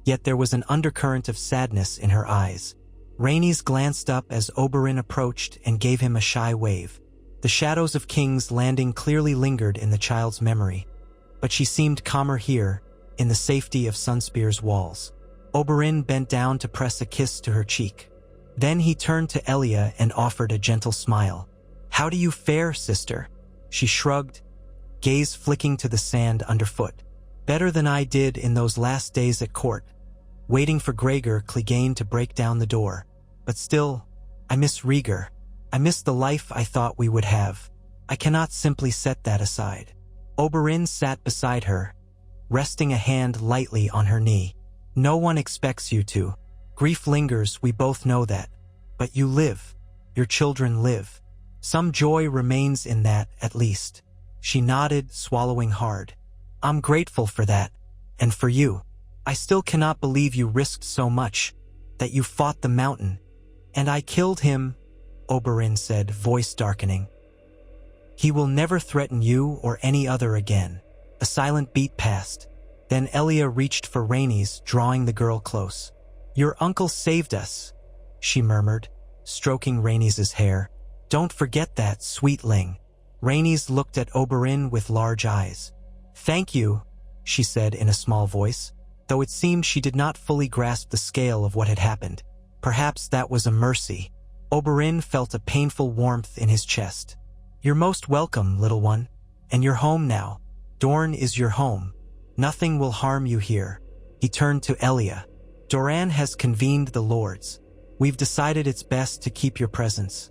yet there was an undercurrent of sadness in her eyes. Rhaenys glanced up as Oberyn approached and gave him a shy wave. The shadows of King's Landing clearly lingered in the child's memory, but she seemed calmer here, in the safety of Sunspear's walls. Oberyn bent down to press a kiss to her cheek. Then he turned to Elia and offered a gentle smile. "How do you fare, sister?" She shrugged, gaze flicking to the sand underfoot. "Better than I did in those last days at court, waiting for Gregor Clegane to break down the door. But still, I miss Rhaegar. I miss the life I thought we would have. I cannot simply set that aside." Oberyn sat beside her, resting a hand lightly on her knee. "No one expects you to. Grief lingers, we both know that. But you live. Your children live. Some joy remains in that, at least." She nodded, swallowing hard. "I'm grateful for that, and for you. I still cannot believe you risked so much, that you fought the mountain. And I killed him," Oberyn said, voice darkening. "He will never threaten you or any other again." A silent beat passed. Then Elia reached for Rhaenys, drawing the girl close. "Your uncle saved us," she murmured, stroking Rhaenys' hair. "Don't forget that, sweetling." Rhaenys looked at Oberyn with large eyes. "Thank you," she said in a small voice, though it seemed she did not fully grasp the scale of what had happened. Perhaps that was a mercy. Oberyn felt a painful warmth in his chest. "You're most welcome, little one. And you're home now. Dorne is your home. Nothing will harm you here." He turned to Elia. "Doran has convened the lords. We've decided it's best to keep your presence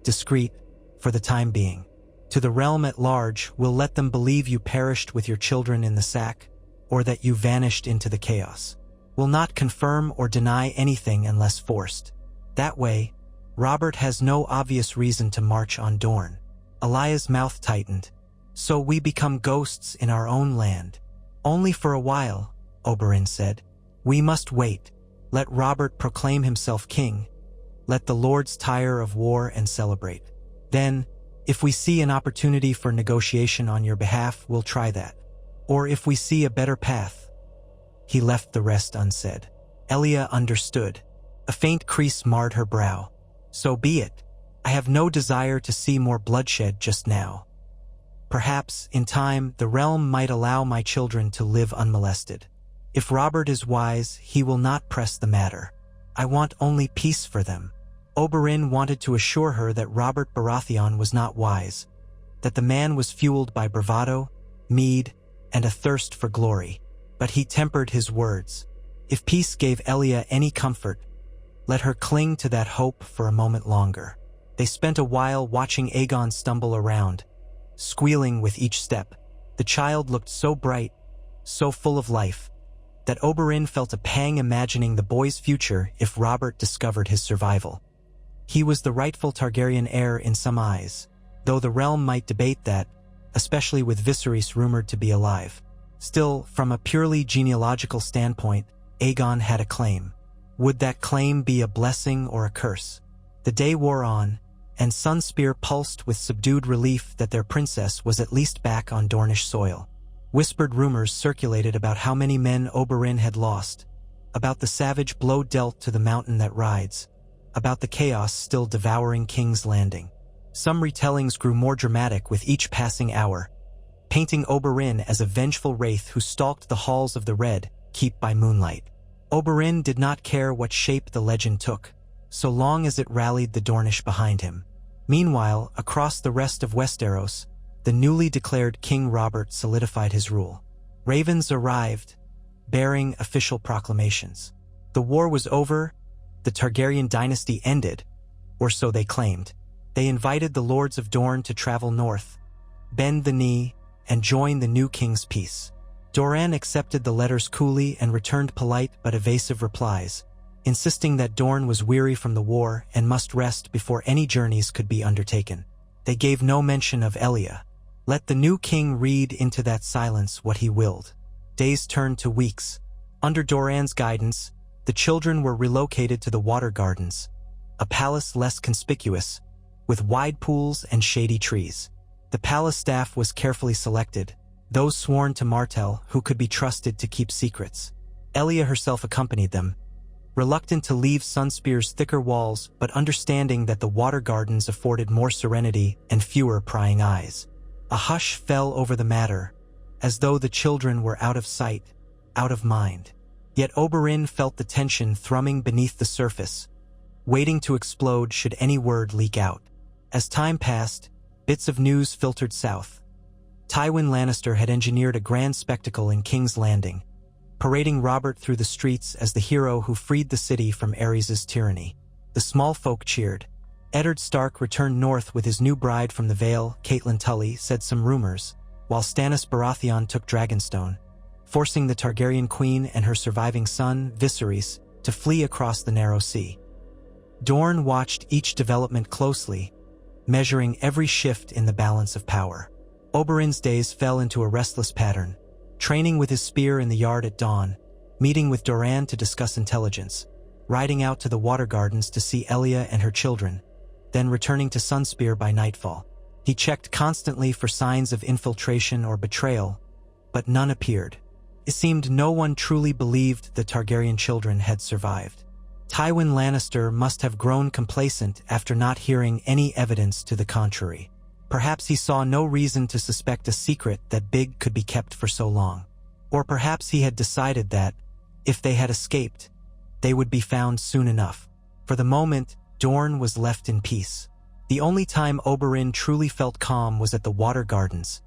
discreet, for the time being. To the realm at large, we'll let them believe you perished with your children in the sack, or that you vanished into the chaos. We'll not confirm or deny anything unless forced. That way, Robert has no obvious reason to march on Dorne." Elia's mouth tightened. "So we become ghosts in our own land." "Only for a while," Oberyn said. "We must wait. Let Robert proclaim himself king. Let the lords tire of war and celebrate. Then, if we see an opportunity for negotiation on your behalf, we'll try that. Or if we see a better path." He left the rest unsaid. Elia understood. A faint crease marred her brow. "So be it. I have no desire to see more bloodshed just now. Perhaps, in time, the realm might allow my children to live unmolested. If Robert is wise, he will not press the matter. I want only peace for them." Oberyn wanted to assure her that Robert Baratheon was not wise, that the man was fueled by bravado, mead, and a thirst for glory. But he tempered his words. If peace gave Elia any comfort, let her cling to that hope for a moment longer. They spent a while watching Aegon stumble around, squealing with each step. The child looked so bright, so full of life, that Oberyn felt a pang imagining the boy's future if Robert discovered his survival. He was the rightful Targaryen heir in some eyes, though the realm might debate that, especially with Viserys rumored to be alive. Still, from a purely genealogical standpoint, Aegon had a claim. Would that claim be a blessing or a curse? The day wore on, and Sunspear pulsed with subdued relief that their princess was at least back on Dornish soil. Whispered rumors circulated about how many men Oberyn had lost, about the savage blow dealt to the mountain that rides, about the chaos still devouring King's Landing. Some retellings grew more dramatic with each passing hour, painting Oberyn as a vengeful wraith who stalked the halls of the Red Keep by moonlight. Oberyn did not care what shape the legend took, so long as it rallied the Dornish behind him. Meanwhile, across the rest of Westeros, the newly declared King Robert solidified his rule. Ravens arrived, bearing official proclamations. The war was over, the Targaryen dynasty ended, or so they claimed. They invited the Lords of Dorne to travel north, bend the knee, and join the new king's peace. Doran accepted the letters coolly and returned polite but evasive replies, insisting that Dorne was weary from the war and must rest before any journeys could be undertaken. They gave no mention of Elia. Let the new king read into that silence what he willed. Days turned to weeks. Under Doran's guidance, the children were relocated to the Water Gardens, a palace less conspicuous, with wide pools and shady trees. The palace staff was carefully selected, those sworn to Martell who could be trusted to keep secrets. Elia herself accompanied them, reluctant to leave Sunspear's thicker walls but understanding that the Water Gardens afforded more serenity and fewer prying eyes. A hush fell over the matter, as though the children were out of sight, out of mind. Yet Oberyn felt the tension thrumming beneath the surface, waiting to explode should any word leak out. As time passed, bits of news filtered south. Tywin Lannister had engineered a grand spectacle in King's Landing, parading Robert through the streets as the hero who freed the city from Aerys' tyranny. The small folk cheered. Eddard Stark returned north with his new bride from the Vale, Catelyn Tully, said some rumors, while Stannis Baratheon took Dragonstone, forcing the Targaryen queen and her surviving son, Viserys, to flee across the narrow sea. Dorne watched each development closely, measuring every shift in the balance of power. Oberyn's days fell into a restless pattern, training with his spear in the yard at dawn, meeting with Doran to discuss intelligence, riding out to the Water Gardens to see Elia and her children, then returning to Sunspear by nightfall. He checked constantly for signs of infiltration or betrayal, but none appeared. It seemed no one truly believed the Targaryen children had survived. Tywin Lannister must have grown complacent after not hearing any evidence to the contrary. Perhaps he saw no reason to suspect a secret that big could be kept for so long. Or perhaps he had decided that, if they had escaped, they would be found soon enough. For the moment, Dorne was left in peace. The only time Oberyn truly felt calm was at the Water Gardens,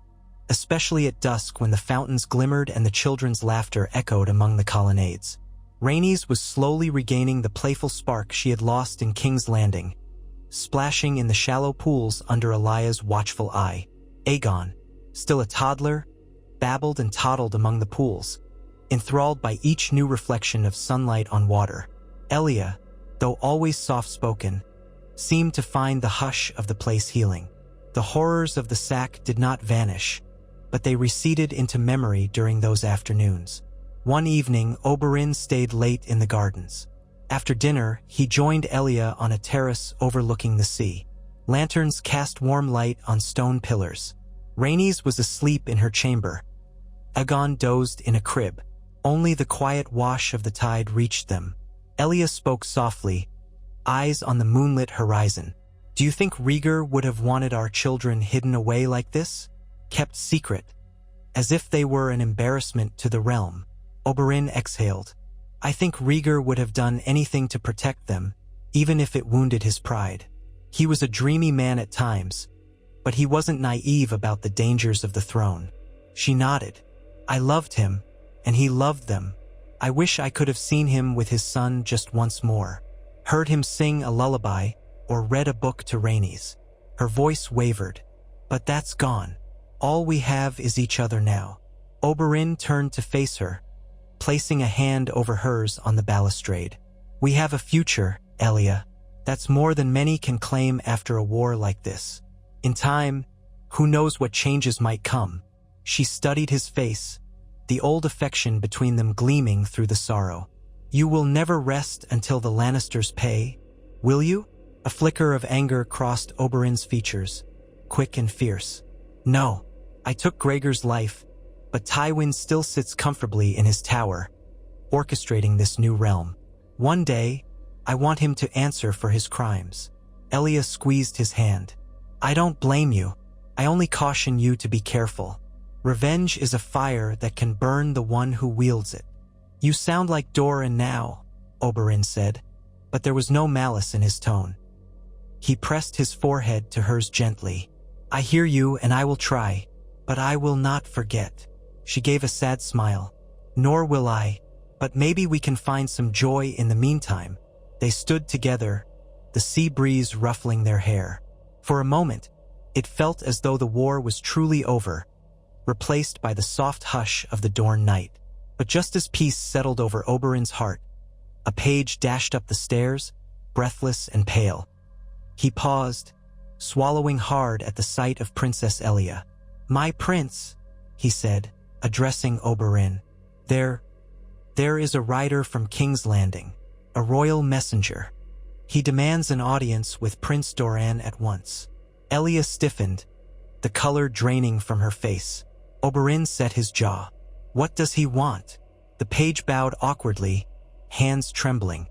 especially at dusk when the fountains glimmered and the children's laughter echoed among the colonnades. Rhaenys was slowly regaining the playful spark she had lost in King's Landing, splashing in the shallow pools under Elia's watchful eye. Aegon, still a toddler, babbled and toddled among the pools, enthralled by each new reflection of sunlight on water. Elia, though always soft-spoken, seemed to find the hush of the place healing. The horrors of the sack did not vanish, but they receded into memory during those afternoons. One evening, Oberyn stayed late in the gardens. After dinner, he joined Elia on a terrace overlooking the sea. Lanterns cast warm light on stone pillars. Rhaenys was asleep in her chamber. Aegon dozed in a crib. Only the quiet wash of the tide reached them. Elia spoke softly, eyes on the moonlit horizon. "Do you think Rhaegar would have wanted our children hidden away like this? Kept secret, as if they were an embarrassment to the realm?" Oberyn exhaled. "I think Rhaegar would have done anything to protect them, even if it wounded his pride. He was a dreamy man at times, but he wasn't naive about the dangers of the throne." She nodded. "I loved him, and he loved them. I wish I could have seen him with his son just once more. Heard him sing a lullaby, or read a book to Rhaenys." Her voice wavered. "But that's gone. All we have is each other now." Oberyn turned to face her, placing a hand over hers on the balustrade. "We have a future, Elia. That's more than many can claim after a war like this. In time, who knows what changes might come." She studied his face, the old affection between them gleaming through the sorrow. "You will never rest until the Lannisters pay, will you?" A flicker of anger crossed Oberyn's features, quick and fierce. "No, I took Gregor's life, but Tywin still sits comfortably in his tower, orchestrating this new realm. One day, I want him to answer for his crimes." Elia squeezed his hand. "I don't blame you. I only caution you to be careful. Revenge is a fire that can burn the one who wields it." "You sound like Doran now," Oberyn said, but there was no malice in his tone. He pressed his forehead to hers gently. "I hear you and I will try, but I will not forget." She gave a sad smile. "Nor will I, but maybe we can find some joy in the meantime." They stood together, the sea breeze ruffling their hair. For a moment, it felt as though the war was truly over, replaced by the soft hush of the Dorne night. But just as peace settled over Oberyn's heart, a page dashed up the stairs, breathless and pale. He paused, swallowing hard at the sight of Princess Elia. "My prince," he said, addressing Oberyn. There is a rider from King's Landing, a royal messenger. He demands an audience with Prince Doran at once." Elia stiffened, the color draining from her face. Oberyn set his jaw. "What does he want?" The page bowed awkwardly, hands trembling.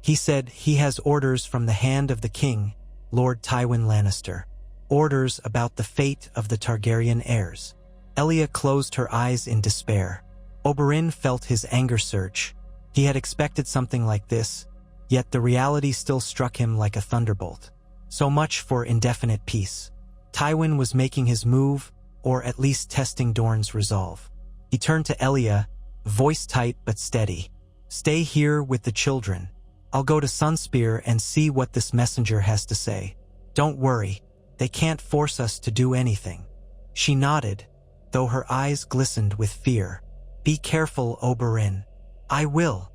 "He said he has orders from the hand of the king, Lord Tywin Lannister. Orders about the fate of the Targaryen heirs." Elia closed her eyes in despair. Oberyn felt his anger surge. He had expected something like this, yet the reality still struck him like a thunderbolt. So much for indefinite peace. Tywin was making his move, or at least testing Dorne's resolve. He turned to Elia, voice tight but steady. "Stay here with the children. I'll go to Sunspear and see what this messenger has to say. Don't worry, they can't force us to do anything." She nodded, though her eyes glistened with fear. "Be careful, Oberyn." "I will."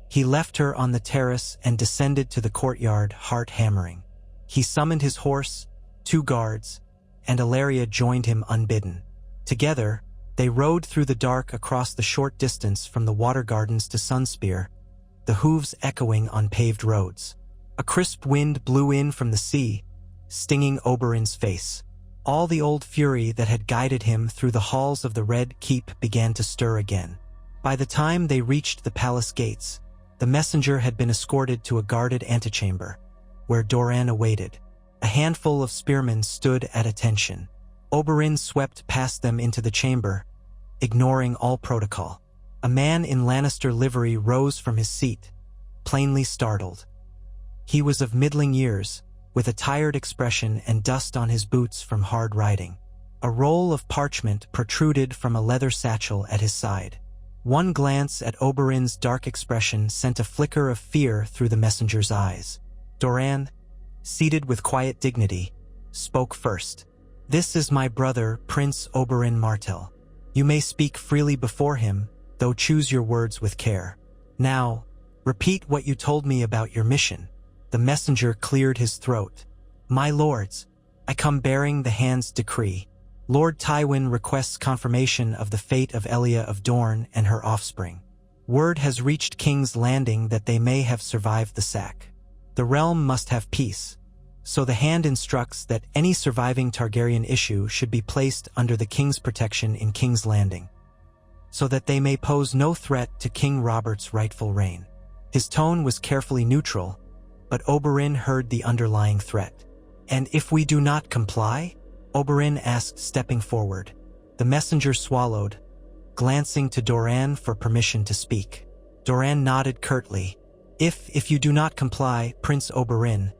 He left her on the terrace and descended to the courtyard, heart hammering. He summoned his horse, 2 guards, and Elia joined him unbidden. Together, they rode through the dark across the short distance from the Water Gardens to Sunspear, the hooves echoing on paved roads. A crisp wind blew in from the sea, stinging Oberyn's face. All the old fury that had guided him through the halls of the Red Keep began to stir again. By the time they reached the palace gates, the messenger had been escorted to a guarded antechamber, where Doran awaited. A handful of spearmen stood at attention. Oberyn swept past them into the chamber, ignoring all protocol. A man in Lannister livery rose from his seat, plainly startled. He was of middling years, with a tired expression and dust on his boots from hard riding. A roll of parchment protruded from a leather satchel at his side. One glance at Oberyn's dark expression sent a flicker of fear through the messenger's eyes. Doran, seated with quiet dignity, spoke first. "This is my brother, Prince Oberyn Martell. You may speak freely before him, though choose your words with care. Now, repeat what you told me about your mission." The messenger cleared his throat. "My lords, I come bearing the hand's decree. Lord Tywin requests confirmation of the fate of Elia of Dorne and her offspring. Word has reached King's Landing that they may have survived the sack. The realm must have peace, so the hand instructs that any surviving Targaryen issue should be placed under the king's protection in King's Landing, so that they may pose no threat to King Robert's rightful reign." His tone was carefully neutral, but Oberyn heard the underlying threat. "And if we do not comply?" Oberyn asked, stepping forward. The messenger swallowed, glancing to Doran for permission to speak. Doran nodded curtly. If you do not comply, Prince Oberyn,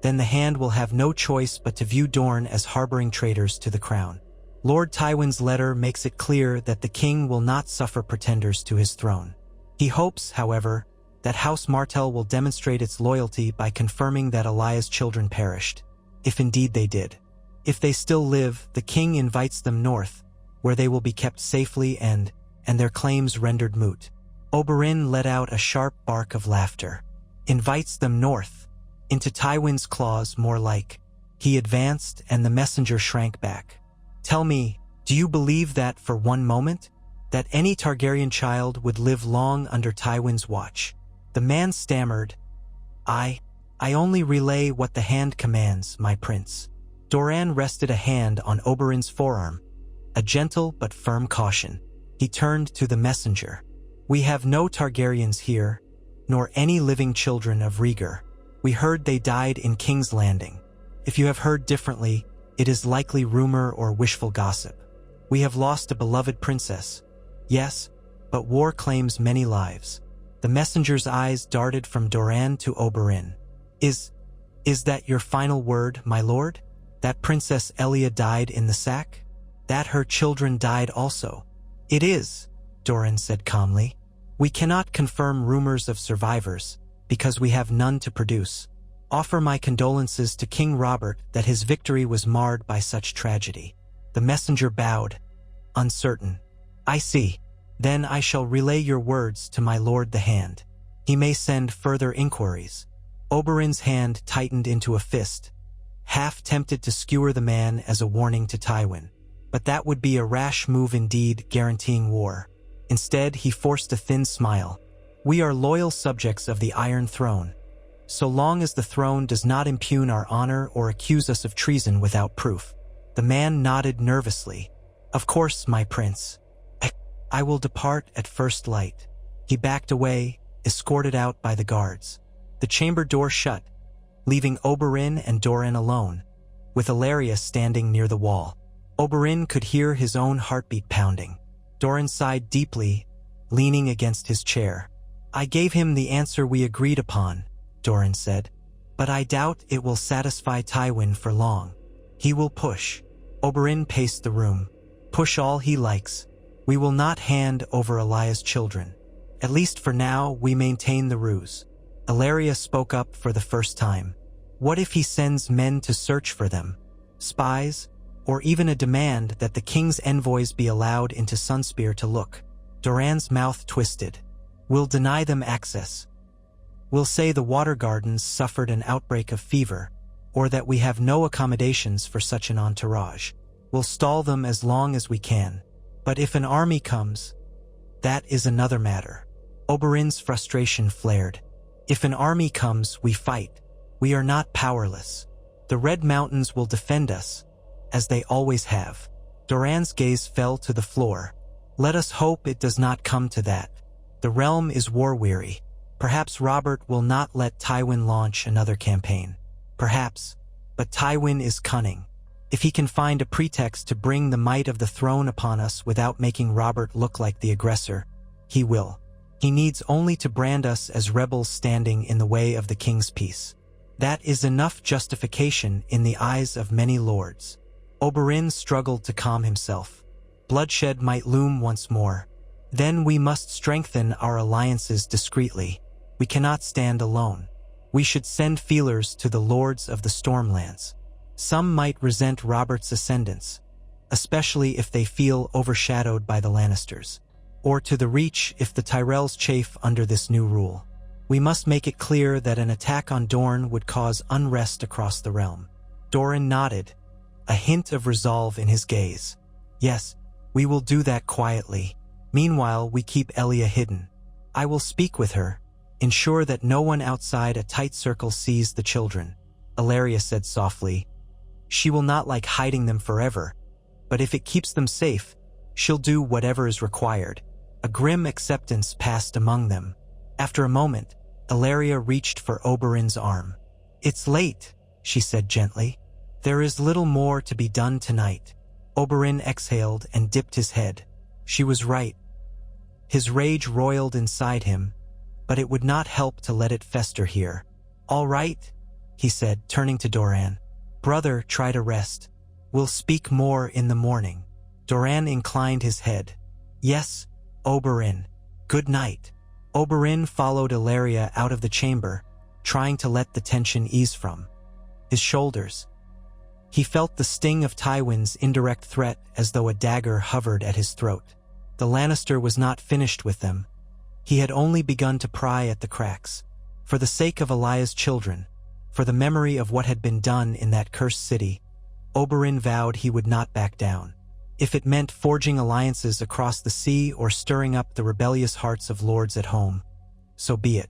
then the hand will have no choice but to view Dorne as harboring traitors to the crown. Lord Tywin's letter makes it clear that the king will not suffer pretenders to his throne. He hopes, however, that House Martell will demonstrate its loyalty by confirming that Elia's children perished, if indeed they did. If they still live, the king invites them north, where they will be kept safely and their claims rendered moot. Oberyn let out a sharp bark of laughter. Invites them north, into Tywin's claws more like. He advanced and the messenger shrank back. "Tell me, do you believe that for one moment? That any Targaryen child would live long under Tywin's watch?" The man stammered, I only relay what the hand commands, my prince." Doran rested a hand on Oberyn's forearm, a gentle but firm caution. He turned to the messenger. "We have no Targaryens here, nor any living children of Rhaegar. We heard they died in King's Landing. If you have heard differently, it is likely rumor or wishful gossip. We have lost a beloved princess. Yes, but war claims many lives. The messenger's eyes darted from Doran to Oberyn. Is that your final word, my lord? That Princess Elia died in the sack? That her children died also? It is, Doran said calmly. We cannot confirm rumors of survivors, because we have none to produce. Offer my condolences to King Robert that his victory was marred by such tragedy. The messenger bowed, uncertain. I see. Then I shall relay your words to my lord the Hand. He may send further inquiries. Oberyn's hand tightened into a fist, half tempted to skewer the man as a warning to Tywin. But that would be a rash move indeed, guaranteeing war. Instead, he forced a thin smile. We are loyal subjects of the Iron Throne. So long as the throne does not impugn our honor or accuse us of treason without proof. The man nodded nervously. Of course, my prince. I will depart at first light. He backed away, escorted out by the guards. The chamber door shut, leaving Oberyn and Doran alone, with Elia standing near the wall. Oberyn could hear his own heartbeat pounding. Doran sighed deeply, leaning against his chair. I gave him the answer we agreed upon, Doran said, but I doubt it will satisfy Tywin for long. He will push. Oberyn paced the room. Push all he likes. We will not hand over Elia's children. At least for now, we maintain the ruse. Elia spoke up for the first time. What if he sends men to search for them? Spies? Or even a demand that the king's envoys be allowed into Sunspear to look? Doran's mouth twisted. We'll deny them access. We'll say the Water Gardens suffered an outbreak of fever, or that we have no accommodations for such an entourage. We'll stall them as long as we can. But if an army comes, that is another matter. Oberyn's frustration flared. If an army comes, we fight. We are not powerless. The Red Mountains will defend us, as they always have. Doran's gaze fell to the floor. Let us hope it does not come to that. The realm is war-weary. Perhaps Robert will not let Tywin launch another campaign. Perhaps. But Tywin is cunning. If he can find a pretext to bring the might of the throne upon us without making Robert look like the aggressor, he will. He needs only to brand us as rebels standing in the way of the king's peace. That is enough justification in the eyes of many lords. Oberyn struggled to calm himself. Bloodshed might loom once more. Then we must strengthen our alliances discreetly. We cannot stand alone. We should send feelers to the lords of the Stormlands. Some might resent Robert's ascendance, especially if they feel overshadowed by the Lannisters, or to the Reach if the Tyrells chafe under this new rule. We must make it clear that an attack on Dorne would cause unrest across the realm. Doran nodded, a hint of resolve in his gaze. Yes, we will do that quietly. Meanwhile, we keep Elia hidden. I will speak with her, ensure that no one outside a tight circle sees the children. Elia said softly. She will not like hiding them forever, but if it keeps them safe, she'll do whatever is required. A grim acceptance passed among them. After a moment, Elia reached for Oberyn's arm. It's late, she said gently. There is little more to be done tonight. Oberyn exhaled and dipped his head. She was right. His rage roiled inside him, but it would not help to let it fester here. All right, he said, turning to Doran. Brother, try to rest. We'll speak more in the morning. Doran inclined his head. Yes, Oberyn. Good night. Oberyn followed Elia out of the chamber, trying to let the tension ease from his shoulders. He felt the sting of Tywin's indirect threat as though a dagger hovered at his throat. The Lannister was not finished with them. He had only begun to pry at the cracks. For the sake of Elia's children, for the memory of what had been done in that cursed city, Oberyn vowed he would not back down. If it meant forging alliances across the sea or stirring up the rebellious hearts of lords at home, so be it.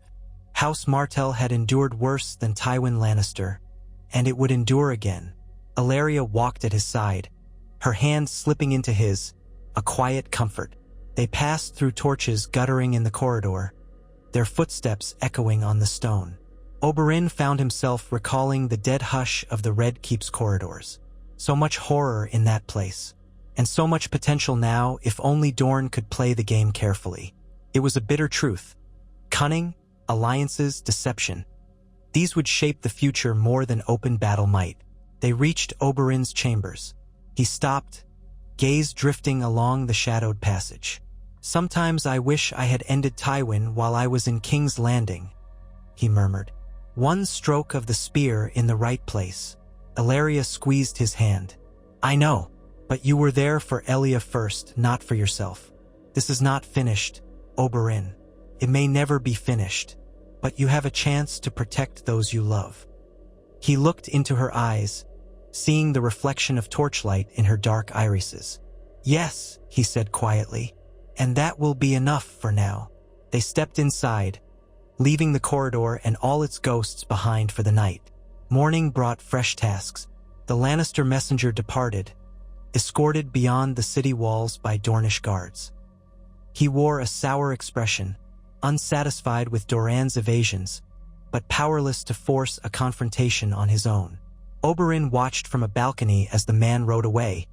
House Martell had endured worse than Tywin Lannister, and it would endure again. Elia walked at his side, her hand slipping into his, a quiet comfort. They passed through torches guttering in the corridor, their footsteps echoing on the stone. Oberyn found himself recalling the dead hush of the Red Keep's corridors. So much horror in that place. And so much potential now if only Dorne could play the game carefully. It was a bitter truth. Cunning, alliances, deception. These would shape the future more than open battle might. They reached Oberyn's chambers. He stopped, gaze drifting along the shadowed passage. "Sometimes I wish I had ended Tywin while I was in King's Landing," he murmured. One stroke of the spear in the right place. Elia squeezed his hand. "I know, but you were there for Elia first, not for yourself. This is not finished, Oberyn. It may never be finished, but you have a chance to protect those you love." He looked into her eyes, seeing the reflection of torchlight in her dark irises. "Yes," he said quietly, "and that will be enough for now." They stepped inside, leaving the corridor and all its ghosts behind for the night. Morning brought fresh tasks. The Lannister messenger departed, escorted beyond the city walls by Dornish guards. He wore a sour expression, unsatisfied with Doran's evasions, but powerless to force a confrontation on his own. Oberyn watched from a balcony as the man rode away,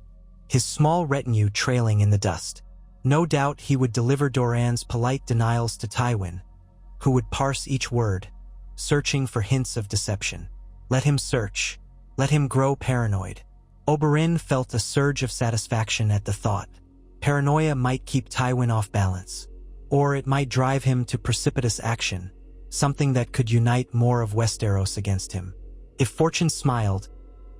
his small retinue trailing in the dust. No doubt he would deliver Doran's polite denials to Tywin, who would parse each word, searching for hints of deception. Let him search. Let him grow paranoid. Oberyn felt a surge of satisfaction at the thought. Paranoia might keep Tywin off balance, or it might drive him to precipitous action, something that could unite more of Westeros against him. If fortune smiled,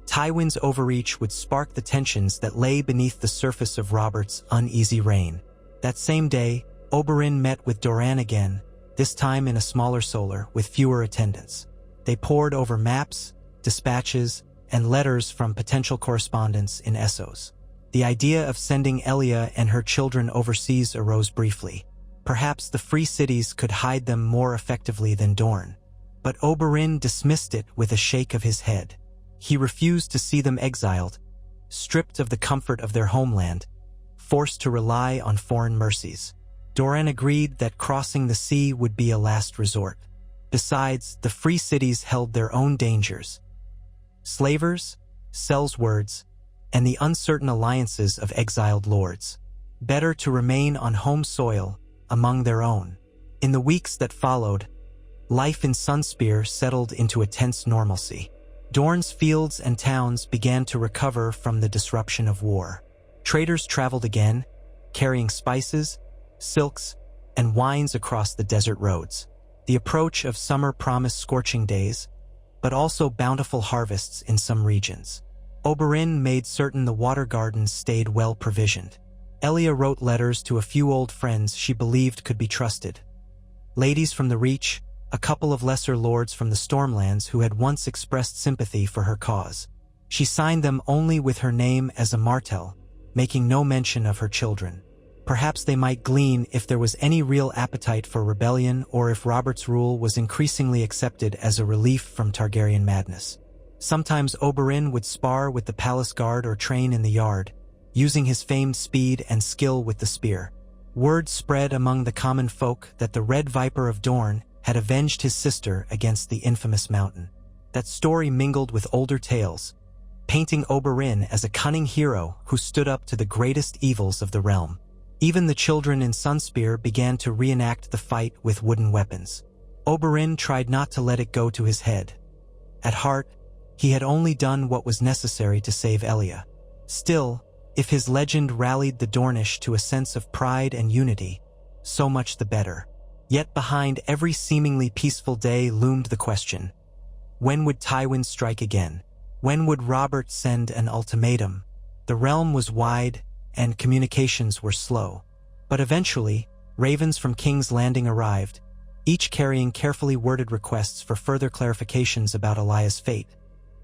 Tywin's overreach would spark the tensions that lay beneath the surface of Robert's uneasy reign. That same day, Oberyn met with Doran again, this time in a smaller solar with fewer attendants. They pored over maps, dispatches, and letters from potential correspondents in Essos. The idea of sending Elia and her children overseas arose briefly. Perhaps the free cities could hide them more effectively than Dorne. But Oberyn dismissed it with a shake of his head. He refused to see them exiled, stripped of the comfort of their homeland, forced to rely on foreign mercies. Doran agreed that crossing the sea would be a last resort. Besides, the free cities held their own dangers. Slavers, sellswords, and the uncertain alliances of exiled lords. Better to remain on home soil, among their own. In the weeks that followed, life in Sunspear settled into a tense normalcy. Dorne's fields and towns began to recover from the disruption of war. Traders traveled again, carrying spices, silks, and wines across the desert roads. The approach of summer promised scorching days, but also bountiful harvests in some regions. Oberyn made certain the water gardens stayed well provisioned. Elia wrote letters to a few old friends she believed could be trusted. Ladies from the Reach, a couple of lesser lords from the Stormlands who had once expressed sympathy for her cause. She signed them only with her name as a Martell, making no mention of her children. Perhaps they might glean if there was any real appetite for rebellion or if Robert's rule was increasingly accepted as a relief from Targaryen madness. Sometimes Oberyn would spar with the palace guard or train in the yard, using his famed speed and skill with the spear. Word spread among the common folk that the Red Viper of Dorne had avenged his sister against the infamous mountain. That story mingled with older tales, painting Oberyn as a cunning hero who stood up to the greatest evils of the realm. Even the children in Sunspear began to reenact the fight with wooden weapons. Oberyn tried not to let it go to his head. At heart, he had only done what was necessary to save Elia. Still, if his legend rallied the Dornish to a sense of pride and unity, so much the better. Yet behind every seemingly peaceful day loomed the question: when would Tywin strike again? When would Robert send an ultimatum? The realm was wide, and communications were slow. But eventually, ravens from King's Landing arrived, each carrying carefully worded requests for further clarifications about Elia's fate,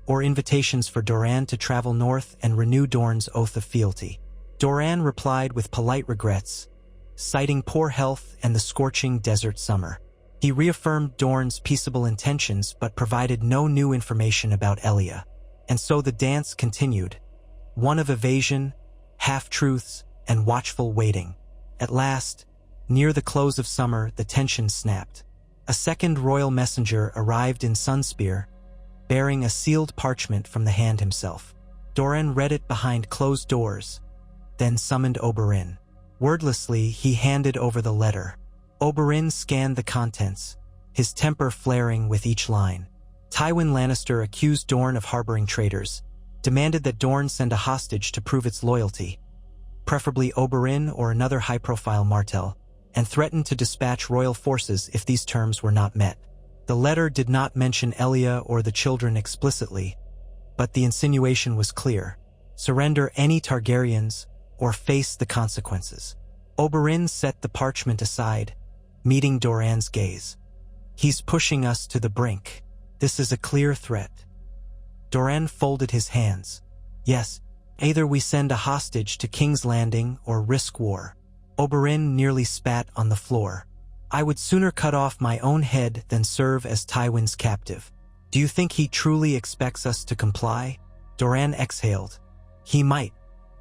or invitations for Doran to travel north and renew Dorne's oath of fealty. Doran replied with polite regrets, citing poor health and the scorching desert summer. He reaffirmed Dorne's peaceable intentions but provided no new information about Elia. And so the dance continued, one of evasion, half-truths, and watchful waiting. At last, Near the close of summer, the tension snapped. A second royal messenger arrived in Sunspear, bearing a sealed parchment from the hand himself. Doran read it behind closed doors, then summoned Oberyn. Wordlessly, he handed over the letter. Oberyn scanned the contents, his temper flaring with each line. Tywin Lannister accused Dorne of harboring traitors, demanded that Dorne send a hostage to prove its loyalty, preferably Oberyn or another high-profile Martell, and threatened to dispatch royal forces if these terms were not met. The letter did not mention Elia or the children explicitly, but the insinuation was clear: surrender any Targaryens or face the consequences. Oberyn set the parchment aside, meeting Doran's gaze. He's pushing us to the brink. This is a clear threat. Doran folded his hands. Yes, either we send a hostage to King's Landing or risk war. Oberyn nearly spat on the floor. I would sooner cut off my own head than serve as Tywin's captive. Do you think he truly expects us to comply? Doran exhaled. He might.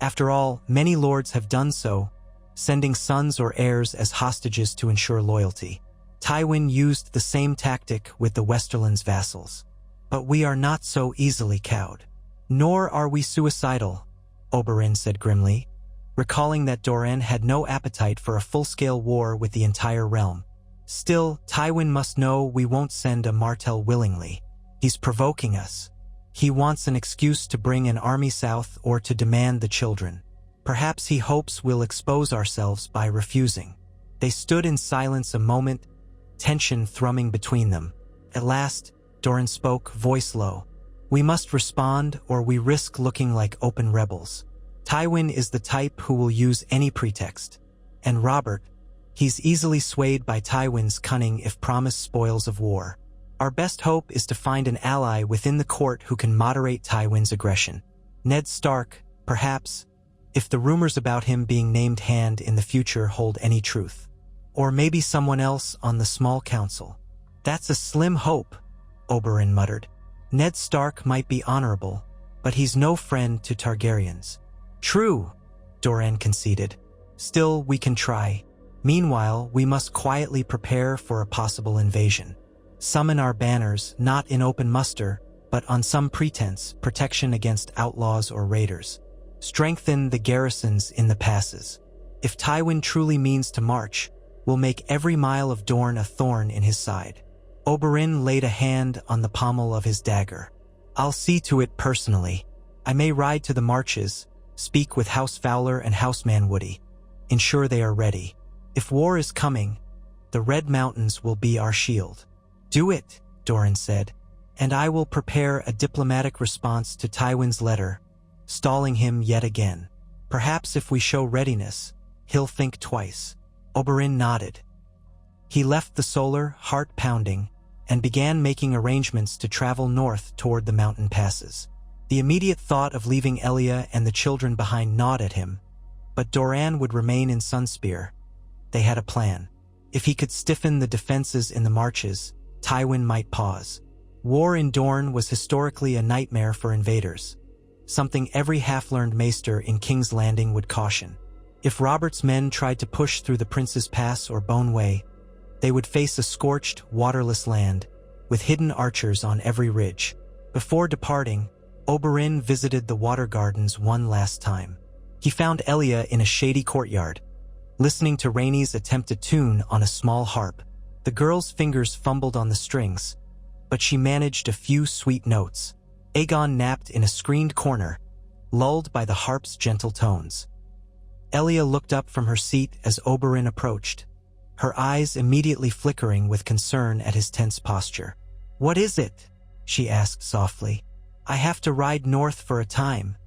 After all, many lords have done so, sending sons or heirs as hostages to ensure loyalty. Tywin used the same tactic with the Westerland's vassals. But we are not so easily cowed. Nor are we suicidal, Oberyn said grimly, recalling that Doran had no appetite for a full-scale war with the entire realm. Still, Tywin must know we won't send a Martell willingly. He's provoking us. He wants an excuse to bring an army south or to demand the children. Perhaps he hopes we'll expose ourselves by refusing. They stood in silence a moment, tension thrumming between them. At last, Doran spoke, voice low. We must respond or we risk looking like open rebels. Tywin is the type who will use any pretext. And Robert, he's easily swayed by Tywin's cunning if promised spoils of war. Our best hope is to find an ally within the court who can moderate Tywin's aggression. Ned Stark, perhaps, if the rumors about him being named Hand in the future hold any truth. Or maybe someone else on the small council. That's a slim hope, Oberyn muttered. Ned Stark might be honorable, but he's no friend to Targaryens. True, Doran conceded. Still, we can try. Meanwhile, we must quietly prepare for a possible invasion. Summon our banners, not in open muster, but on some pretense, protection against outlaws or raiders. Strengthen the garrisons in the passes. If Tywin truly means to march, we'll make every mile of Dorne a thorn in his side. Oberyn laid a hand on the pommel of his dagger. I'll see to it personally. I may ride to the marches, speak with House Fowler and House Manwoody, ensure they are ready. If war is coming, the Red Mountains will be our shield. Do it, Doran said, and I will prepare a diplomatic response to Tywin's letter, stalling him yet again. Perhaps if we show readiness, he'll think twice. Oberyn nodded. He left the Solar, heart pounding, and began making arrangements to travel north toward the mountain passes. The immediate thought of leaving Elia and the children behind gnawed at him, but Doran would remain in Sunspear. They had a plan. If he could stiffen the defenses in the marches, Tywin might pause. War in Dorne was historically a nightmare for invaders, something every half-learned maester in King's Landing would caution. If Robert's men tried to push through the Prince's Pass or Bone Way, they would face a scorched, waterless land, with hidden archers on every ridge. Before departing, Oberyn visited the water gardens one last time. He found Elia in a shady courtyard, listening to Rhaenys attempt a tune on a small harp. The girl's fingers fumbled on the strings, but she managed a few sweet notes. Aegon napped in a screened corner, lulled by the harp's gentle tones. Elia looked up from her seat as Oberyn approached, her eyes immediately flickering with concern at his tense posture. "What is it?" she asked softly. "I have to ride north for a time,"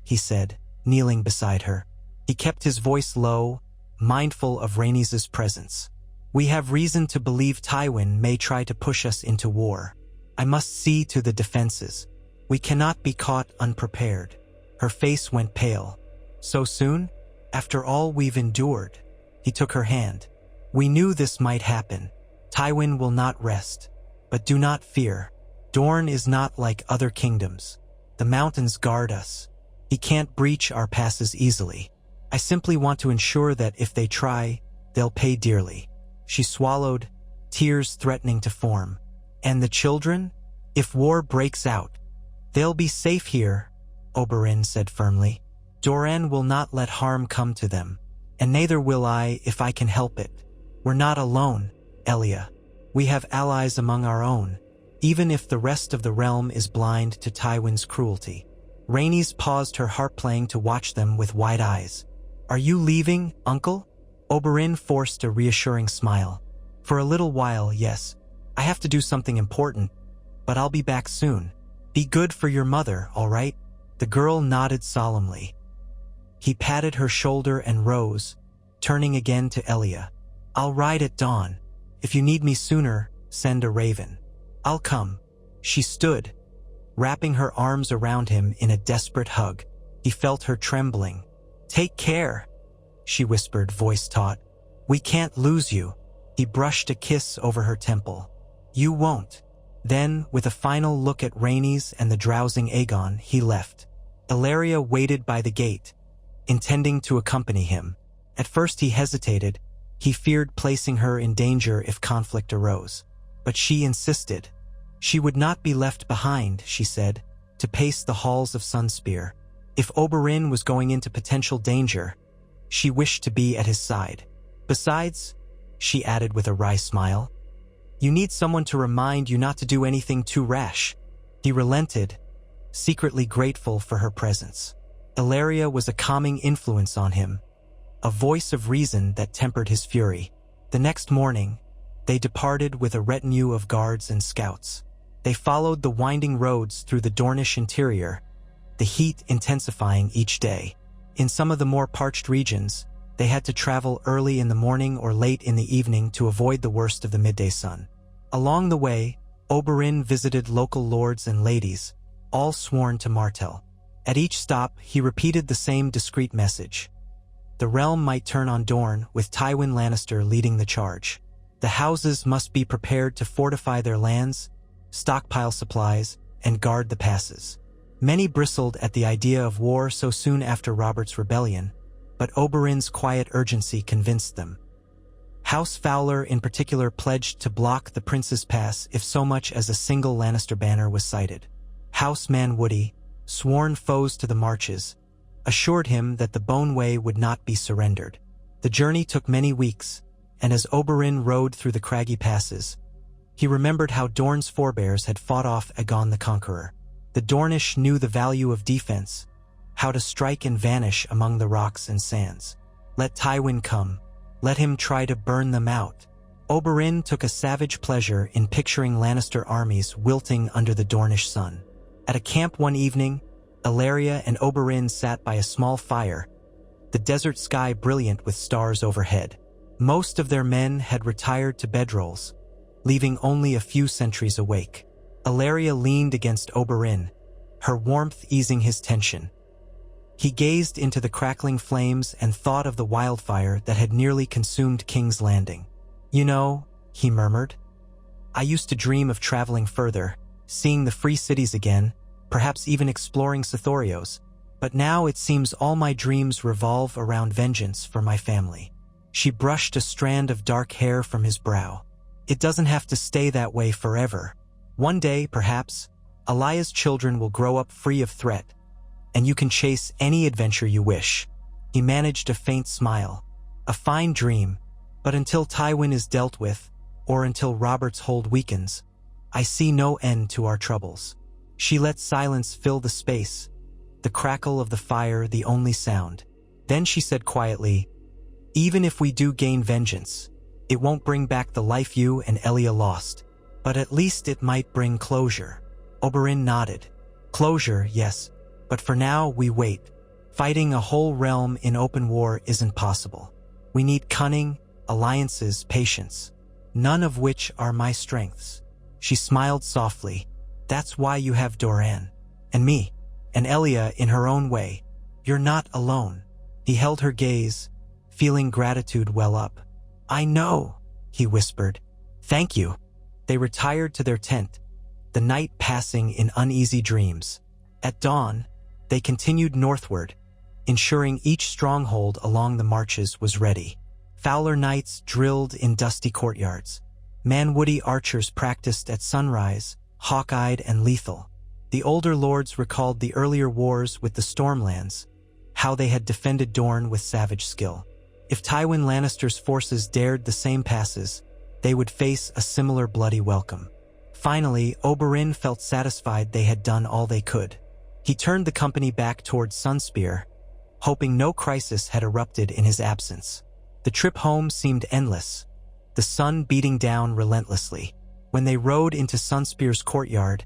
he said, kneeling beside her. He kept his voice low, mindful of Rhaenys' presence. "We have reason to believe Tywin may try to push us into war. I must see to the defenses. We cannot be caught unprepared." Her face went pale. "So soon? After all we've endured?" He took her hand. "We knew this might happen. Tywin will not rest. But do not fear. Dorne is not like other kingdoms. The mountains guard us. He can't breach our passes easily. I simply want to ensure that if they try, they'll pay dearly. She swallowed, tears threatening to form. And the children? If war breaks out, they'll be safe here, Oberyn said firmly. Doran will not let harm come to them, and neither will I if I can help it. We're not alone, Elia. We have allies among our own, even if the rest of the realm is blind to Tywin's cruelty. Rhaenys paused her harp playing to watch them with wide eyes. Are you leaving, uncle? Oberyn forced a reassuring smile. For a little while, yes. I have to do something important, but I'll be back soon. Be good for your mother, all right? The girl nodded solemnly. He patted her shoulder and rose, turning again to Elia. I'll ride at dawn. If you need me sooner, send a raven. I'll come. She stood, wrapping her arms around him in a desperate hug. He felt her trembling. Take care, she whispered, voice taut. We can't lose you. He brushed a kiss over her temple. You won't. Then, with a final look at Rhaenys and the drowsing Aegon, he left. Elia waited by the gate, intending to accompany him. At first he hesitated. He feared placing her in danger if conflict arose. But she insisted. She would not be left behind, she said, to pace the halls of Sunspear. If Oberyn was going into potential danger, she wished to be at his side. Besides, she added with a wry smile, you need someone to remind you not to do anything too rash. He relented, secretly grateful for her presence. Elia was a calming influence on him, a voice of reason that tempered his fury. The next morning, they departed with a retinue of guards and scouts. They followed the winding roads through the Dornish interior, the heat intensifying each day. In some of the more parched regions, they had to travel early in the morning or late in the evening to avoid the worst of the midday sun. Along the way, Oberyn visited local lords and ladies, all sworn to Martell. At each stop, he repeated the same discreet message. The realm might turn on Dorne, with Tywin Lannister leading the charge. The houses must be prepared to fortify their lands, stockpile supplies, and guard the passes. Many bristled at the idea of war so soon after Robert's rebellion, but Oberyn's quiet urgency convinced them. House Fowler in particular pledged to block the Prince's Pass if so much as a single Lannister banner was sighted. House Manwoody, sworn foes to the marches, assured him that the Bone Way would not be surrendered. The journey took many weeks, and as Oberyn rode through the craggy passes, he remembered how Dorne's forebears had fought off Aegon the Conqueror. The Dornish knew the value of defense, how to strike and vanish among the rocks and sands. Let Tywin come. Let him try to burn them out. Oberyn took a savage pleasure in picturing Lannister armies wilting under the Dornish sun. At a camp one evening, Elia and Oberyn sat by a small fire, the desert sky brilliant with stars overhead. Most of their men had retired to bedrolls, leaving only a few sentries awake. Elia leaned against Oberyn, her warmth easing his tension. He gazed into the crackling flames and thought of the wildfire that had nearly consumed King's Landing. You know, he murmured, I used to dream of traveling further, seeing the free cities again, perhaps even exploring Sithorios. But now it seems all my dreams revolve around vengeance for my family. She brushed a strand of dark hair from his brow. It doesn't have to stay that way forever. One day, perhaps, Elia's children will grow up free of threat, and you can chase any adventure you wish. He managed a faint smile. A fine dream, but until Tywin is dealt with, or until Robert's hold weakens, I see no end to our troubles. She let silence fill the space, the crackle of the fire the only sound. Then she said quietly, even if we do gain vengeance, it won't bring back the life you and Elia lost, but at least it might bring closure. Oberyn nodded. Closure, yes, but for now we wait. Fighting a whole realm in open war isn't possible. We need cunning, alliances, patience, none of which are my strengths. She smiled softly. That's why you have Doran. And me. And Elia in her own way. You're not alone. He held her gaze, feeling gratitude well up. I know, he whispered. Thank you. They retired to their tent, the night passing in uneasy dreams. At dawn, they continued northward, ensuring each stronghold along the marches was ready. Fowler knights drilled in dusty courtyards. Manwoody archers practiced at sunrise, hawk-eyed and lethal. The older lords recalled the earlier wars with the Stormlands, how they had defended Dorne with savage skill. If Tywin Lannister's forces dared the same passes, they would face a similar bloody welcome. Finally, Oberyn felt satisfied they had done all they could. He turned the company back towards Sunspear, hoping no crisis had erupted in his absence. The trip home seemed endless, the sun beating down relentlessly. When they rode into Sunspear's courtyard,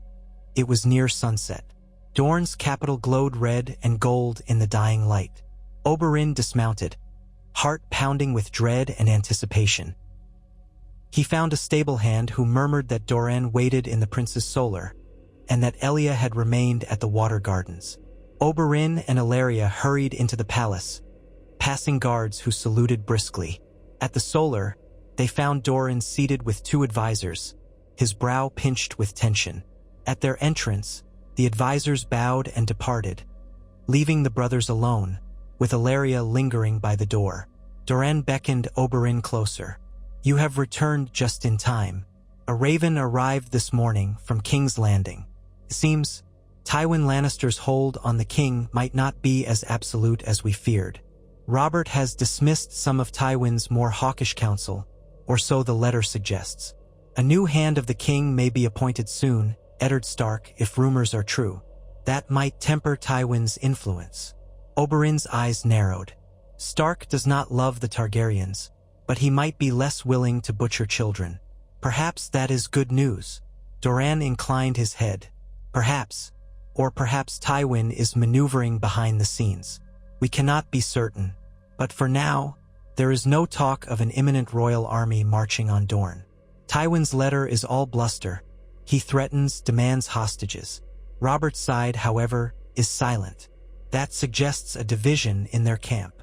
it was near sunset. Dorne's capital glowed red and gold in the dying light. Oberyn dismounted, heart pounding with dread and anticipation. He found a stable hand who murmured that Doran waited in the prince's solar, and that Elia had remained at the water gardens. Oberyn and Elia hurried into the palace, passing guards who saluted briskly. At the solar, they found Doran seated with two advisors, his brow pinched with tension. At their entrance, the advisors bowed and departed, leaving the brothers alone, with Elia lingering by the door. Doran beckoned Oberyn closer. "You have returned just in time. A raven arrived this morning from King's Landing. It seems Tywin Lannister's hold on the king might not be as absolute as we feared. Robert has dismissed some of Tywin's more hawkish counsel, or so the letter suggests. A new hand of the king may be appointed soon, Eddard Stark, if rumors are true. That might temper Tywin's influence." Oberyn's eyes narrowed. Stark does not love the Targaryens, but he might be less willing to butcher children. Perhaps that is good news. Doran inclined his head. Perhaps. Or perhaps Tywin is maneuvering behind the scenes. We cannot be certain. But for now, there is no talk of an imminent royal army marching on Dorne. Tywin's letter is all bluster. He threatens, demands hostages. Robert's side, however, is silent. That suggests a division in their camp.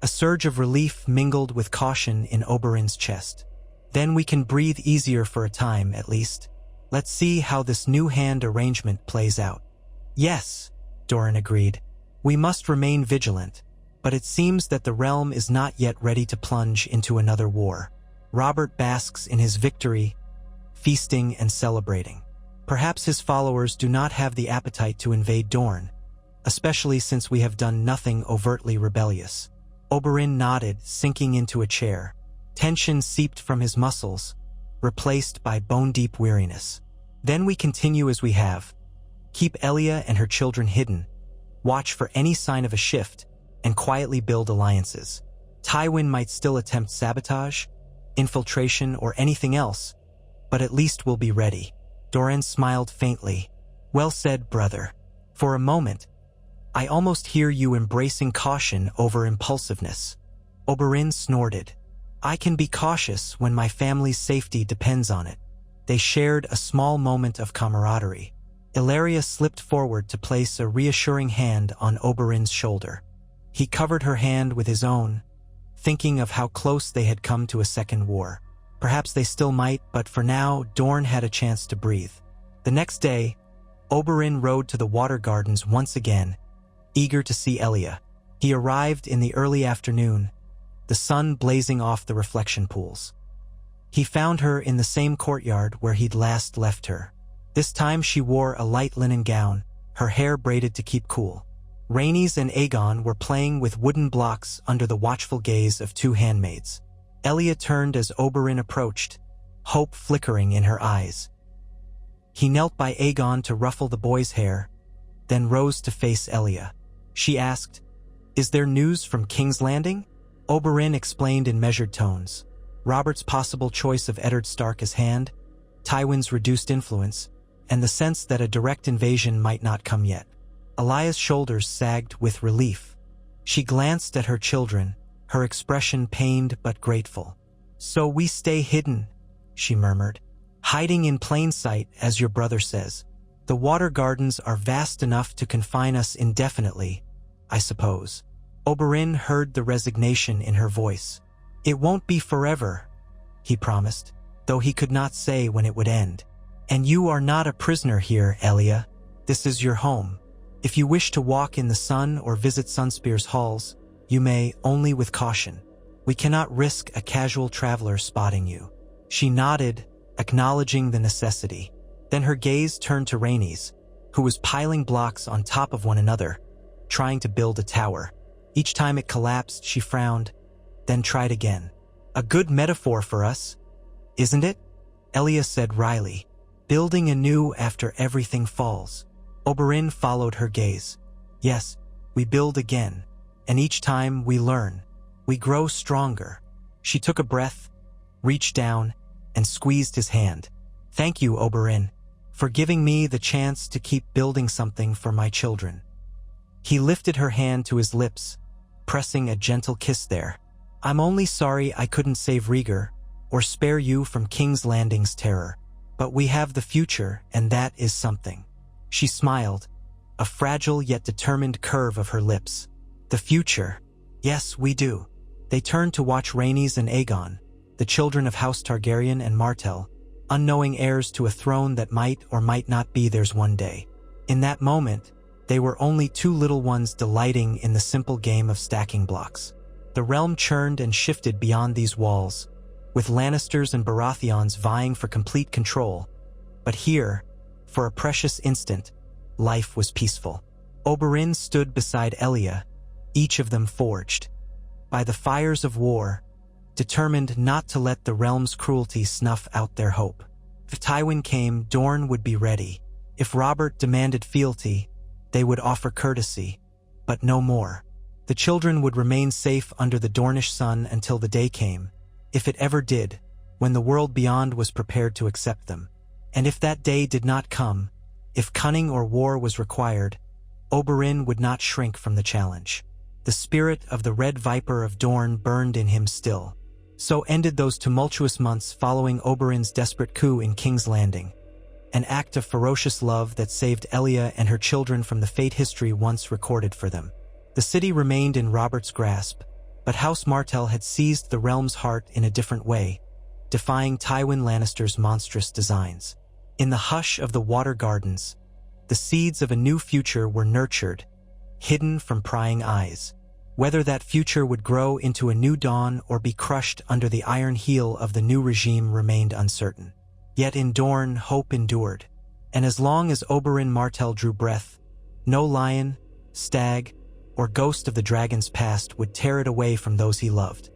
A surge of relief mingled with caution in Oberyn's chest. Then we can breathe easier for a time, at least. Let's see how this new hand arrangement plays out. Yes, Doran agreed. We must remain vigilant, but it seems that the realm is not yet ready to plunge into another war. Robert basks in his victory, feasting and celebrating. Perhaps his followers do not have the appetite to invade Dorne, especially since we have done nothing overtly rebellious. Oberyn nodded, sinking into a chair. Tension seeped from his muscles, replaced by bone-deep weariness. Then we continue as we have. Keep Elia and her children hidden, watch for any sign of a shift, and quietly build alliances. Tywin might still attempt sabotage, infiltration, or anything else, but at least we'll be ready. Doran smiled faintly. Well said, brother. For a moment, I almost hear you embracing caution over impulsiveness. Oberyn snorted. I can be cautious when my family's safety depends on it. They shared a small moment of camaraderie. Elia slipped forward to place a reassuring hand on Oberyn's shoulder. He covered her hand with his own, thinking of how close they had come to a second war. Perhaps they still might, but for now, Dorne had a chance to breathe. The next day, Oberyn rode to the water gardens once again, eager to see Elia. He arrived in the early afternoon, the sun blazing off the reflection pools. He found her in the same courtyard where he'd last left her. This time she wore a light linen gown, her hair braided to keep cool. Rhaenys and Aegon were playing with wooden blocks under the watchful gaze of two handmaids. Elia turned as Oberyn approached, hope flickering in her eyes. He knelt by Aegon to ruffle the boy's hair, then rose to face Elia. She asked, "Is there news from King's Landing?" Oberyn explained in measured tones. Robert's possible choice of Eddard Stark as hand, Tywin's reduced influence, and the sense that a direct invasion might not come yet. Elia's shoulders sagged with relief. She glanced at her children, her expression pained but grateful. "So we stay hidden," she murmured. "Hiding in plain sight, as your brother says. The water gardens are vast enough to confine us indefinitely, I suppose." Oberyn heard the resignation in her voice. "It won't be forever," he promised, though he could not say when it would end. "And you are not a prisoner here, Elia. This is your home. If you wish to walk in the sun or visit Sunspear's halls, you may, only with caution. We cannot risk a casual traveler spotting you." She nodded, acknowledging the necessity. Then her gaze turned to Rhaenys, who was piling blocks on top of one another, trying to build a tower. Each time it collapsed, she frowned, then tried again. "A good metaphor for us, isn't it?" Elia said wryly. "Building anew after everything falls." Oberyn followed her gaze. "Yes, we build again, and each time we learn. We grow stronger." She took a breath, reached down, and squeezed his hand. "Thank you, Oberyn, for giving me the chance to keep building something for my children." He lifted her hand to his lips, pressing a gentle kiss there. "I'm only sorry I couldn't save Rhaegar or spare you from King's Landing's terror. But we have the future, and that is something." She smiled, a fragile yet determined curve of her lips. "The future? Yes, we do." They turned to watch Rhaenys and Aegon, the children of House Targaryen and Martell, unknowing heirs to a throne that might or might not be theirs one day. In that moment, they were only two little ones delighting in the simple game of stacking blocks. The realm churned and shifted beyond these walls, with Lannisters and Baratheons vying for complete control. But here, for a precious instant, life was peaceful. Oberyn stood beside Elia, each of them forged by the fires of war, determined not to let the realm's cruelty snuff out their hope. If Tywin came, Dorne would be ready. If Robert demanded fealty, they would offer courtesy, but no more. The children would remain safe under the Dornish sun until the day came, if it ever did, when the world beyond was prepared to accept them. And if that day did not come, if cunning or war was required, Oberyn would not shrink from the challenge. The spirit of the Red Viper of Dorne burned in him still. So ended those tumultuous months following Oberyn's desperate coup in King's Landing, an act of ferocious love that saved Elia and her children from the fate history once recorded for them. The city remained in Robert's grasp, but House Martell had seized the realm's heart in a different way, defying Tywin Lannister's monstrous designs. In the hush of the Water Gardens, the seeds of a new future were nurtured, hidden from prying eyes. Whether that future would grow into a new dawn or be crushed under the iron heel of the new regime remained uncertain. Yet in Dorne, hope endured, and as long as Oberyn Martell drew breath, no lion, stag, or ghost of the dragon's past would tear it away from those he loved.